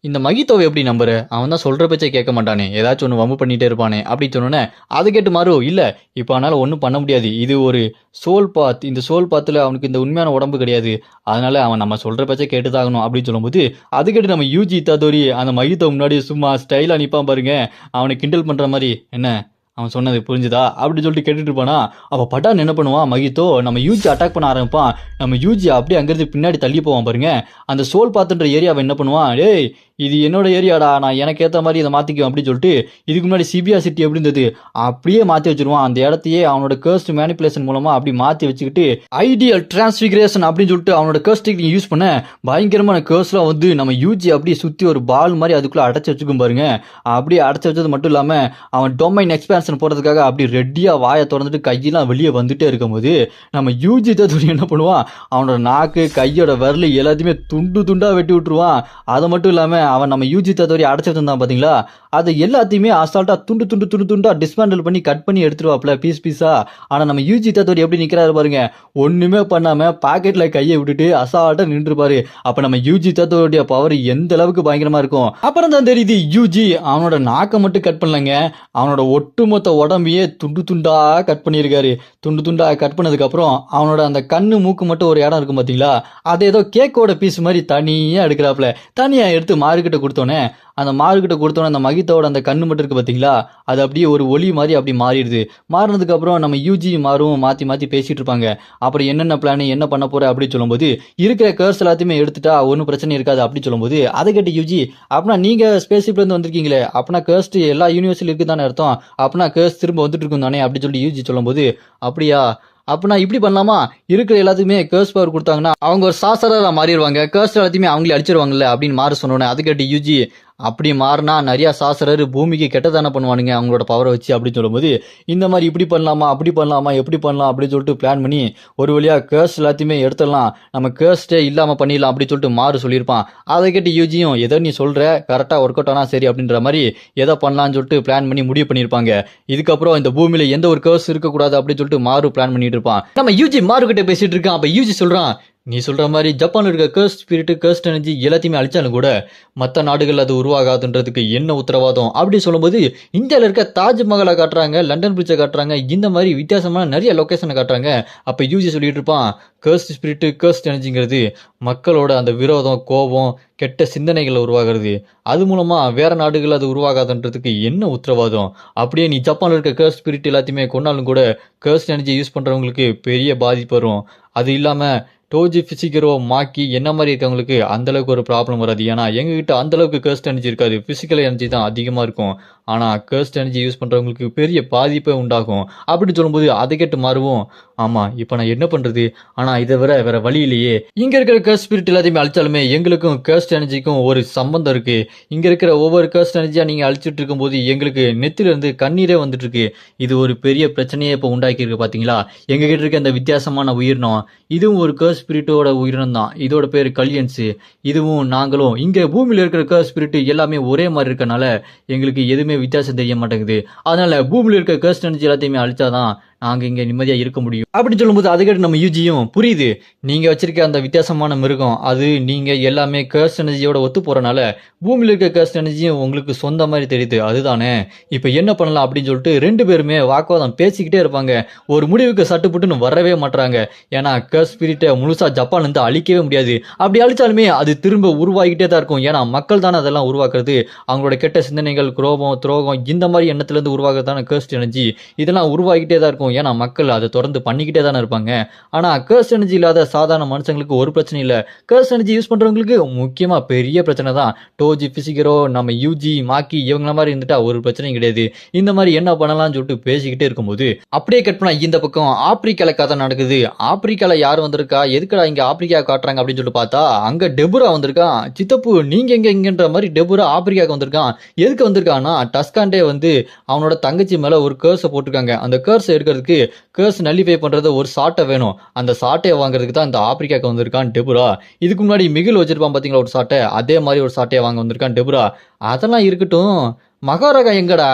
Speaker 1: இந்த மகிதோவை எப்படி நம்புற? அவன் தான் சொல்ற பேச்சை கேட்க மாட்டானே, ஏதாச்சும் ஒன்று வம்பு பண்ணிட்டே இருப்பானே அப்படின்னு சொன்னோன்னே, அதை கேட்டு மாறு, இல்ல இப்போ அதனால ஒன்றும் பண்ண முடியாது, இது ஒரு சோல் பாத், இந்த சோல் பாத்தில் அவனுக்கு இந்த உண்மையான உடம்பு கிடையாது, அதனால அவன் நம்ம சொல்ற பேச்சை கேட்டுதாகணும் அப்படின்னு சொல்லும்போது, அது கேட்டு நம்ம யூஜி ததோரி அந்த மகிதோ முன்னாடி சும்மா ஸ்டைலா நிற்பான் பாருங்க, அவனை கிண்டல் பண்ற மாதிரி, என்ன அவன் சொன்னது புரிஞ்சுதா அப்படின்னு சொல்லிட்டு கேட்டுட்டு இருப்பானா. அவள் பட்டான்னு என்ன பண்ணுவான் மகிதோ, நம்ம யூஜி அட்டாக் பண்ண ஆரம்பிப்பான். நம்ம யூஜி அப்படியே அங்கிருந்து பின்னாடி தள்ளி போவான் பாருங்க. அந்த சோல் பாத்துன்ற ஏரியாவை என்ன பண்ணுவான், டேய் இது என்னோட ஏரியாடா, நான் எனக்கு ஏற்ற மாதிரி இதை மாற்றிக்குவேன் அப்படின்னு சொல்லிட்டு, இதுக்கு முன்னாடி சிபியா சிட்டி எப்படி இருந்தது அப்படியே மாற்றி வச்சிருவான். அந்த இடத்தையே அவனோட கர்ஸ்ட் மேனிப்புலேஷன் மூலமாக அப்படி மாற்றி வச்சுக்கிட்டு, ஐடியல் டிரான்ஸ்ஃபிகரேஷன் அப்படின்னு சொல்லிட்டு அவனோட கர்ஸ்ட் டெக்னிக் யூஸ் பண்ண பயங்கரமான கர்ஸ்லாம் வந்து நம்ம யூஜி அப்படியே சுற்றி ஒரு பால் மாதிரி அதுக்குள்ளே அடைச்சி வச்சுக்கும் பாருங்க. அப்படியே அடைச்சி வச்சது மட்டும் இல்லாமல் அவன் டொமைன் எக்ஸ்பேன்ஷன் போகிறதுக்காக அப்படி ரெட்டியாக வாயை திறந்துட்டு கையெல்லாம் வெளியே வந்துட்டே இருக்கும்போது, நம்ம யூஜி தத்துவம் என்ன பண்ணுவான், அவனோட நாக்கு கையோட விரல் எல்லாத்தையுமே துண்டு துண்டாக வெட்டி விட்டுருவான். அது மட்டும் இல்லாமல் அவன் நம்ம யூஜி தத்துவரி அடைச்சி வச்சிருந்தான் பார்த்தீங்களா, அதை எல்லாத்தையுமே அசால்ட்டாக துண்டு டிஸ்மேண்டில் பண்ணி கட் பண்ணி எடுத்துருவாப்ல பீஸ் பீஸா. ஆனால் நம்ம யூஜி தத்துவரி எப்படி நிற்கிறாரு பாருங்க, ஒன்றுமே பண்ணாமல் பாக்கெட்டில் கையை விட்டுட்டு அசால்ட்டாக நின்றுப்பாரு. அப்போ நம்ம யூஜி தத்துவருடைய பவர் எந்த அளவுக்கு பயங்கரமாக இருக்கும். அப்புறம் தான் தெரியுது, யூஜி அவனோட நாக்கை மட்டும் கட் பண்ணலங்க, அவனோட ஒட்டுமொத்த உடம்பையே துண்டு துண்டா கட் பண்ணியிருக்காரு. துண்டு துண்டா கட் பண்ணதுக்கு அப்புறம் அவனோட அந்த கண்ணு மூக்கு மட்டும் ஒரு இடம் இருக்கும் பார்த்தீங்களா, அதை ஏதோ கேக்கோட பீஸ் மாதிரி தனியாக எடுக்கிறாப்புல. தனியாக எடுத்து மார்க்கிட்ட கொடுத்தோன்னே, அந்த மார்க்கிட்ட கொடுத்தோன்னே அந்த மகிதோட அந்த கண்ணு மட்டும் இருக்கு பார்த்தீங்களா, அது அப்படியே ஒரு ஒளி மாதிரி அப்படி மாறிடுது. மாறினதுக்கு அப்புறம் நம்ம யூஜி மாறும் மாற்றி மாற்றி பேசிட்டு இருப்பாங்க. அப்புறம் என்னென்ன பிளான், என்ன பண்ண போற அப்படின்னு சொல்லும்போது, இருக்கிற கர்ஸ் எல்லாத்தையுமே எடுத்துட்டா ஒன்றும் பிரச்சனை இருக்காது அப்படின்னு சொல்லும்போது, அதை கேட்டு யூஜி, அப்படின்னா நீங்க ஸ்பேஸ்ஷிப்லேருந்து வந்திருக்கீங்களே, அப்படின்னா கர்ஸ்ட் எல்லா யூனிவர்சிட்டியும் இருக்கு தானே அர்த்தம், அப்படின்னா கர்ஸ் திரும்ப வந்துட்டு இருக்கும் தானே அப்படின்னு சொல்லி யூஜி சொல்லும்போது, அப்படியா அப்படின்னா இப்படி பண்ணலாமா, இருக்கிற எல்லாத்துக்குமே கர்ஸ் பவர் கொடுத்தாங்கன்னா அவங்க ஒரு சாசரா மாறிடுவாங்க, கர்ஸ் எல்லாத்தையுமே அவங்களே அடிச்சிருவாங்கல்ல அப்படின்னு மாற சொன்னோன்னே, அது கேட்டு யூஜி, அப்படி மாறினா நிறையா சாசரர் பூமிக்கு கெட்டதானே பண்ணுவானுங்க அவங்களோட பவரை வச்சு அப்படின்னு சொல்லும்போது, இந்த மாதிரி இப்படி பண்ணலாமா அப்படி பண்ணலாமா எப்படி பண்ணலாம் அப்படின்னு சொல்லிட்டு பிளான் பண்ணி ஒரு வழியாக கர்ஸ் எல்லாத்தையுமே எடுத்துடலாம், நம்ம கர்ஸ்டே இல்லாமல் பண்ணிடலாம் அப்படின்னு சொல்லிட்டு மாறு சொல்லியிருப்பான். அதை கேட்டு யூஜியும், எதோ நீ சொல்கிற கரெக்டாக ஒர்க் அவுட் ஆனால் சரி அப்படின்ற மாதிரி எதை பண்ணலான்னு சொல்லிட்டு பிளான் பண்ணி முடிவு பண்ணியிருப்பாங்க. இதுக்கப்புறம் இந்த பூமியில் எந்த ஒரு கர்ஸ் இருக்கக்கூடாது அப்படின்னு சொல்லிட்டு மாறு பிளான் பண்ணிட்டு இருப்பான். நம்ம யூஜி மாறுகிட்ட பேசிட்டு இருக்கான். அப்போ யூஜி சொல்கிறான், நீ சொல்கிற மாதிரி ஜப்பானில் இருக்க கர்ஸ்ட் ஸ்பிரிட்டு கர்ஸ்ட் எனர்ஜி எல்லாத்தையுமே அழிச்சாலும் கூட மற்ற நாடுகள் அது உருவாகாதுன்றதுக்கு என்ன உத்தரவாதம் அப்படி சொல்லும்போது, இந்தியாவில் இருக்க தாஜ்மஹாலை காட்டுறாங்க, லண்டன் பிரிட்ஜை காட்டுறாங்க, இந்த மாதிரி வித்தியாசமான நிறைய லொக்கேஷனை காட்டுறாங்க. அப்போ யூஜி சொல்லிட்டு இருப்பான், கர்ஸ்ட் ஸ்பிரிட்டு கர்ஸ்ட் எனர்ஜிங்கிறது மக்களோட அந்த விரோதம், கோபம், கெட்ட சிந்தனைகளை உருவாகிறது, அது மூலமாக வேற நாடுகள் அது உருவாகாதுன்றதுக்கு என்ன உத்தரவாதம், அப்படியே நீ ஜப்பானில் இருக்க கர்ஸ்ட் ஸ்பிரிட் எல்லாத்தையுமே கொண்டாலும் கூட கர்ஸ்ட் எனர்ஜி யூஸ் பண்ணுறவங்களுக்கு பெரிய பாதிப்பு வரும். அது இல்லாமல் டோஜி ஃபிசிக்கரோ மாக்கி என்ன மாதிரி இருக்கவங்களுக்கு அந்தளவுக்கு ஒரு ப்ராப்ளம் வராது. ஏன்னா எங்ககிட்ட அந்தளவுக்கு கர்ஸ்ட் எனர்ஜி இருக்காது, ஃபிசிக்கல் எனர்ஜி தான் அதிகமாக இருக்கும். ஆனால் கர்ஸ்ட் எனர்ஜி யூஸ் பண்ணுறவங்களுக்கு பெரிய பாதிப்பே உண்டாகும் அப்படின்னு சொல்லும்போது, அதை கேட்டு மாறுவோம், ஆமாம் இப்போ நான் என்ன பண்ணுறது, ஆனால் இதை வேற வழி இல்லையே, இங்கே இருக்கிற கர்ஸ்ட் ஸ்பிரிட் எல்லாத்தையுமே அழிச்சாலுமே எங்களுக்கும் கர்ஸ்ட் எனர்ஜிக்கும் ஒரு சம்பந்தம் இருக்குது. இங்கே இருக்கிற ஒவ்வொரு கர்ஸ்ட் எனர்ஜியாக நீங்கள் அழிச்சிட்டு இருக்கும்போது எங்களுக்கு நெத்திலிருந்து கண்ணீரே வந்துட்டு இருக்கு. இது ஒரு பெரிய பிரச்சனையே இப்போ உண்டாக்கியிருக்கு பார்த்தீங்களா. எங்ககிட்ட இருக்க அந்த வித்தியாசமான உயிரினம், இதுவும் ஒரு கர்ஸ்ட் ஸ்பிரிட்டோட உயிரினம் தான், இதோட பேர் கல்யன்ஸு. இதுவும் நாங்களும் இங்கே பூமியில் இருக்கிற கர்ஸ்ட் ஸ்பிரிட் எல்லாமே ஒரே மாதிரி இருக்கனால எங்களுக்கு எதுவுமே வித்தியாசம் தெரிய மாட்டேங்குது. அதனால பூமியில் இருக்க கர்ஸ்ட் எனர்ஜி எல்லாத்தையுமே அழிச்சாதான் நாங்கள் இங்கே நிம்மதியாக இருக்க முடியும் அப்படின்னு சொல்லும்போது, அதுக்கிட்ட நம்ம யூஜியும், புரியுது நீங்கள் வச்சிருக்க அந்த வித்தியாசமான மிருகம் அது நீங்கள் எல்லாமே கர்ஸ்ட் எனர்ஜியோட ஒத்து போகிறனால பூமியில் இருக்க கர்ஸ்ட் எனர்ஜியும் உங்களுக்கு சொந்த மாதிரி தெரியுது, அதுதானே இப்போ என்ன பண்ணலாம் அப்படின்னு சொல்லிட்டு 2 பேருமே வாக்குவாதம் பேசிக்கிட்டே இருப்பாங்க. ஒரு முடிவுக்கு சட்டுப்புட்டுன்னு வரவே மாட்டுறாங்க. ஏன்னா கர்ஸ்ட் ஸ்பிரிட்டை முழுசாக ஜப்பான்லேருந்து அழிக்கவே முடியாது, அப்படி அழிச்சாலுமே அது திரும்ப உருவாகிட்டே தான் இருக்கும். ஏன்னா மக்கள் தானே அதெல்லாம் உருவாக்குறது, அவங்களோட கெட்ட சிந்தனைகள், குரோபம், துரோகம், இந்த மாதிரி எண்ணத்துலேருந்து உருவாக்குறதான கர்ஸ்ட் எனர்ஜி, இதெல்லாம் உருவாகிட்டே தான் இருக்கும். இருக்கும். ஏன்னா மக்கள் அதை தொடர்ந்து பண்ணிக்கிட்டே தானே இருப்பாங்க. ஆனால் கர்ஸ் எனர்ஜி இல்லாத சாதாரண மனுஷங்களுக்கு ஒரு பிரச்சனை இல்லை. கர்ஸ் எனர்ஜி யூஸ் பண்ணுறவங்களுக்கு முக்கியமாக பெரிய பிரச்சனை தான். டோஜி, பிசிகரோ, நம்ம யூஜி, மாக்கி இவங்கள மாதிரி இருந்துட்டா ஒரு பிரச்சனையும் கிடையாது. இந்த மாதிரி என்ன பண்ணலாம்னு சொல்லிட்டு பேசிக்கிட்டே இருக்கும்போது அப்படியே கட் பண்ணா இந்த பக்கம் ஆப்பிரிக்கால கதை நடக்குது. ஆப்பிரிக்கால யார் வந்திருக்கா, எதுக்குடா இங்க ஆப்பிரிக்கா காட்டுறாங்க அப்படின்னு சொல்லிட்டு பார்த்தா அங்க டெபுரா வந்திருக்கான். சித்தப்பு நீங்க எங்க இங்கன்ற மாதிரி டெபுரா ஆப்பிரிக்காவுக்கு வந்திருக்கான். எதுக்கு வந்திருக்கான்னா டஸ்காண்டே வந்து அவனோட தங்கச்சி மேல ஒரு கேர்ஸை போட்டிருக்காங்க. அந்த கேர்ஸ் எடுக்கிறதுக்கு கேர்ஸ் நல்லிஃபை பண்றது ஒரு சாட்டை வேணும். அந்த சாட்டையை வாங்குறதுக்கு தான் இந்த ஆப்பிரிக்காவுக்கு வந்திருக்கான் டெபுரா. இதுக்கு முன்னாடி மிகில் வச்சிருப்பான் பாத்தீங்களா ஒரு சாட்டை, அதே மாதிரி ஒரு சாட்டையை வாங்க வந்திருக்கான் டெபுரா. அதெல்லாம் இருக்கட்டும், மகாராகா எங்கடா?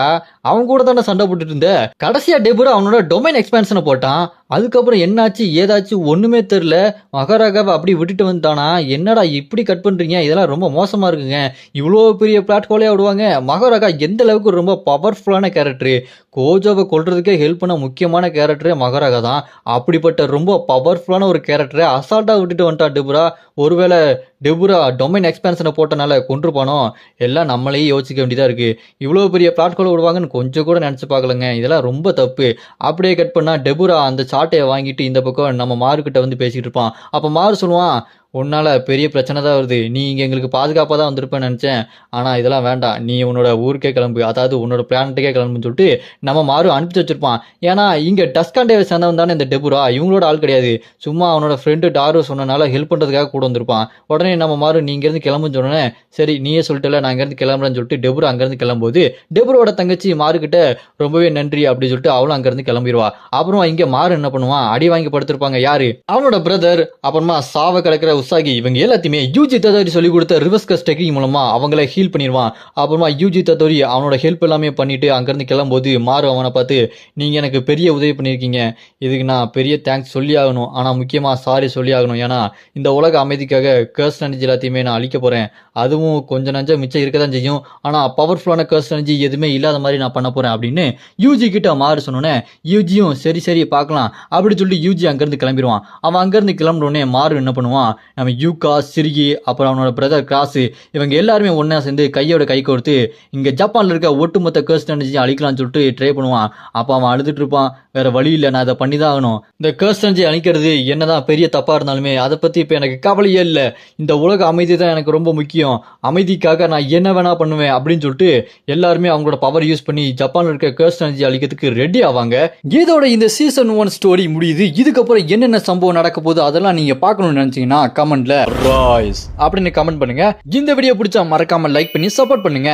Speaker 1: அவன் கூட தானே சண்டை போட்டுட்டு இருந்த. கடைசியா டெபுரா அவனோட டொமைன் எக்ஸ்பான்ஷனை போட்டான். அதுக்கப்புறம் என்னாச்சு ஏதாச்சு ஒண்ணுமே தெரியல. மகாராகாவை அப்படி விட்டுட்டு வந்துட்டானா? என்னடா இப்படி கட் பண்றீங்க? இதெல்லாம் ரொம்ப மோசமா இருக்குங்க. இவ்வளோ பெரிய பிளாட்ஃபார்மே விடுவாங்க. மகாராகா எந்த அளவுக்கு ரொம்ப பவர்ஃபுல்லான கேரக்டரு. கோஜோவை கொல்றதுக்கே ஹெல்ப் பண்ண முக்கியமான கேரக்டரே மகாராகா தான். அப்படிப்பட்ட ரொம்ப பவர்ஃபுல்லான ஒரு கேரக்டரை அசால்ட்டா விட்டுட்டு வந்துட்டான் டெபுரா. ஒருவேளை டெபுரா டொமைன் எக்ஸ்பான்ஷனை போட்டனால கொன்றுப்பானோ? எல்லாம் நம்மளையே யோசிக்க வேண்டியதா இருக்கு. இவ்வளோ பெரிய பிளாட்ஃபார்ம் விடுவாங்கன்னு கொஞ்சம் கூட நினைச்சு பார்க்கலங்க. இதெல்லாம் ரொம்ப தப்பு. அப்படியே கட் பண்ணா டெபுரா அந்த சாட்டையை வாங்கிட்டு இந்த பக்கம் நம்ம மாறுகிட்ட வந்து பேசிட்டு இருப்பான். அப்ப மாறு சொல்லுவான், உன்னால பெரிய பிரச்சனை தான் வருது. நீ இங்க எங்களுக்கு பாதுகாப்பாக தான் வந்திருப்பேன்னு நினைச்சேன். ஆனா இதெல்லாம் வேண்டாம். நீ உன்னோட ஊருக்கே கிளம்பு, அதாவது உன்னோட பிளானட்டுக்கே கிளம்புன்னு சொல்லிட்டு நம்ம மாறு அனுப்பிச்சு வச்சிருப்பான். ஏன்னா இங்க டஸ்காண்டேவை சேர்ந்தவன் தானே இந்த டெபுரா, இவங்களோட ஆள் கிடையாது. சும்மா அவனோட ஃப்ரெண்டு டாரு சொன்னனால ஹெல்ப் பண்றதுக்காக கூட வந்திருப்பான். உடனே நம்ம மாறு நீ இங்கிருந்து கிளம்புன்னு சொன்னோன்னே சரி நீயே சொல்லிட்டல நான் இங்கிருந்து கிளம்புறேன்னு சொல்லிட்டு டெபுரா அங்கிருந்து கிளம்பும்போது டெபுரோட தங்கச்சி மாறுகிட்ட ரொம்பவே நன்றி அப்படின்னு சொல்லிட்டு அவளும் அங்கிருந்து கிளம்பிடுவா. அப்புறம் இங்க மாறு என்ன பண்ணுவான், அடி வாங்கி படுத்திருப்பாங்க யாரு, அவனோட பிரதர், அப்புறமா சாவ கிடக்கிற உசாகி, இவங்க எல்லாத்தையுமே யூஜி தத்தோரி சொல்லி கொடுத்த ரிவர்ஸ் கஸ் டெக்னிக் மூலமா அவங்கள ஹீல் பண்ணிடுவான். அப்புறமா யூஜி தத்தோரி அவனோட ஹெல்ப் எல்லாமே பண்ணிட்டு அங்கிருந்து கிளம்பும்போது மாறு அவனை பார்த்து நீங்க எனக்கு பெரிய உதவி பண்ணியிருக்கீங்க, இதுக்கு நான் பெரிய தேங்க்ஸ் சொல்லி ஆகணும். ஆனா முக்கியமா சாரி சொல்லி ஆகணும். ஏன்னா இந்த உலக அமைதிக்காக கர்ஸ் எனர்ஜி எல்லாத்தையுமே நான் அழிக்க போறேன். அதுவும் கொஞ்சம் நஞ்சம் மிச்சம் இருக்க தான் செய்யும். ஆனா பவர்ஃபுல்லான கர்ஸ் எனர்ஜி எதுவுமே இல்லாத மாதிரி நான் பண்ண போறேன் அப்படின்னு யூஜி கிட்ட மாறு சொன்னோன்னே யூஜியும் சரி சரி பார்க்கலாம் அப்படி சொல்லி யூஜி அங்கிருந்து கிளம்பிடுவான். அவன் அங்கிருந்து கிளம்பினோடனே மாறு என்ன பண்ணுவான், நம்ம யூகா, சிரிகி, அப்புறம் அவனோட பிரதர் கிராஸ் இவங்க எல்லாருமே ஒன்னா சேர்ந்து கையோட கை கோர்த்து இங்க ஜப்பான்ல இருக்க ஒட்டுமொத்த கர்ஸ் எனர்ஜி அழிக்கலாம்னு சொல்லிட்டு ட்ரை பண்ணுவான். அப்ப அவன் அழுதுட்டு இருப்பான், வேற வழி இல்லை, நான் அதை பண்ணி தான் ஆகணும். இந்த கர்ஸ் எனர்ஜி அழிக்கிறது என்னதான் பெரிய தப்பா இருந்தாலுமே அதை பத்தி இப்ப எனக்கு கவலையே இல்லை. இந்த உலக அமைதி தான் எனக்கு ரொம்ப முக்கியம். அமைதிக்காக நான் என்ன வேணா பண்ணுவேன் அப்படின்னு சொல்லிட்டு எல்லாருமே அவங்களோட பவர் யூஸ் பண்ணி ஜப்பான்ல இருக்க கர்ஸ் எனர்ஜி அழிக்கிறதுக்கு ரெடி ஆவாங்க. இதோட இந்த சீசன் 1 ஸ்டோரி முடியுது. இதுக்கப்புறம் என்னென்ன சம்பவம் நடக்க போகுது அதெல்லாம் நீங்க பார்க்கணும்னு நினைச்சீங்கன்னா கமெண்ட்ல ராய்ஸ் அப்படின்னு கமெண்ட் பண்ணுங்க. இந்த வீடியோ பிடிச்சா மறக்காம லைக் பண்ணி சப்போர்ட் பண்ணுங்க.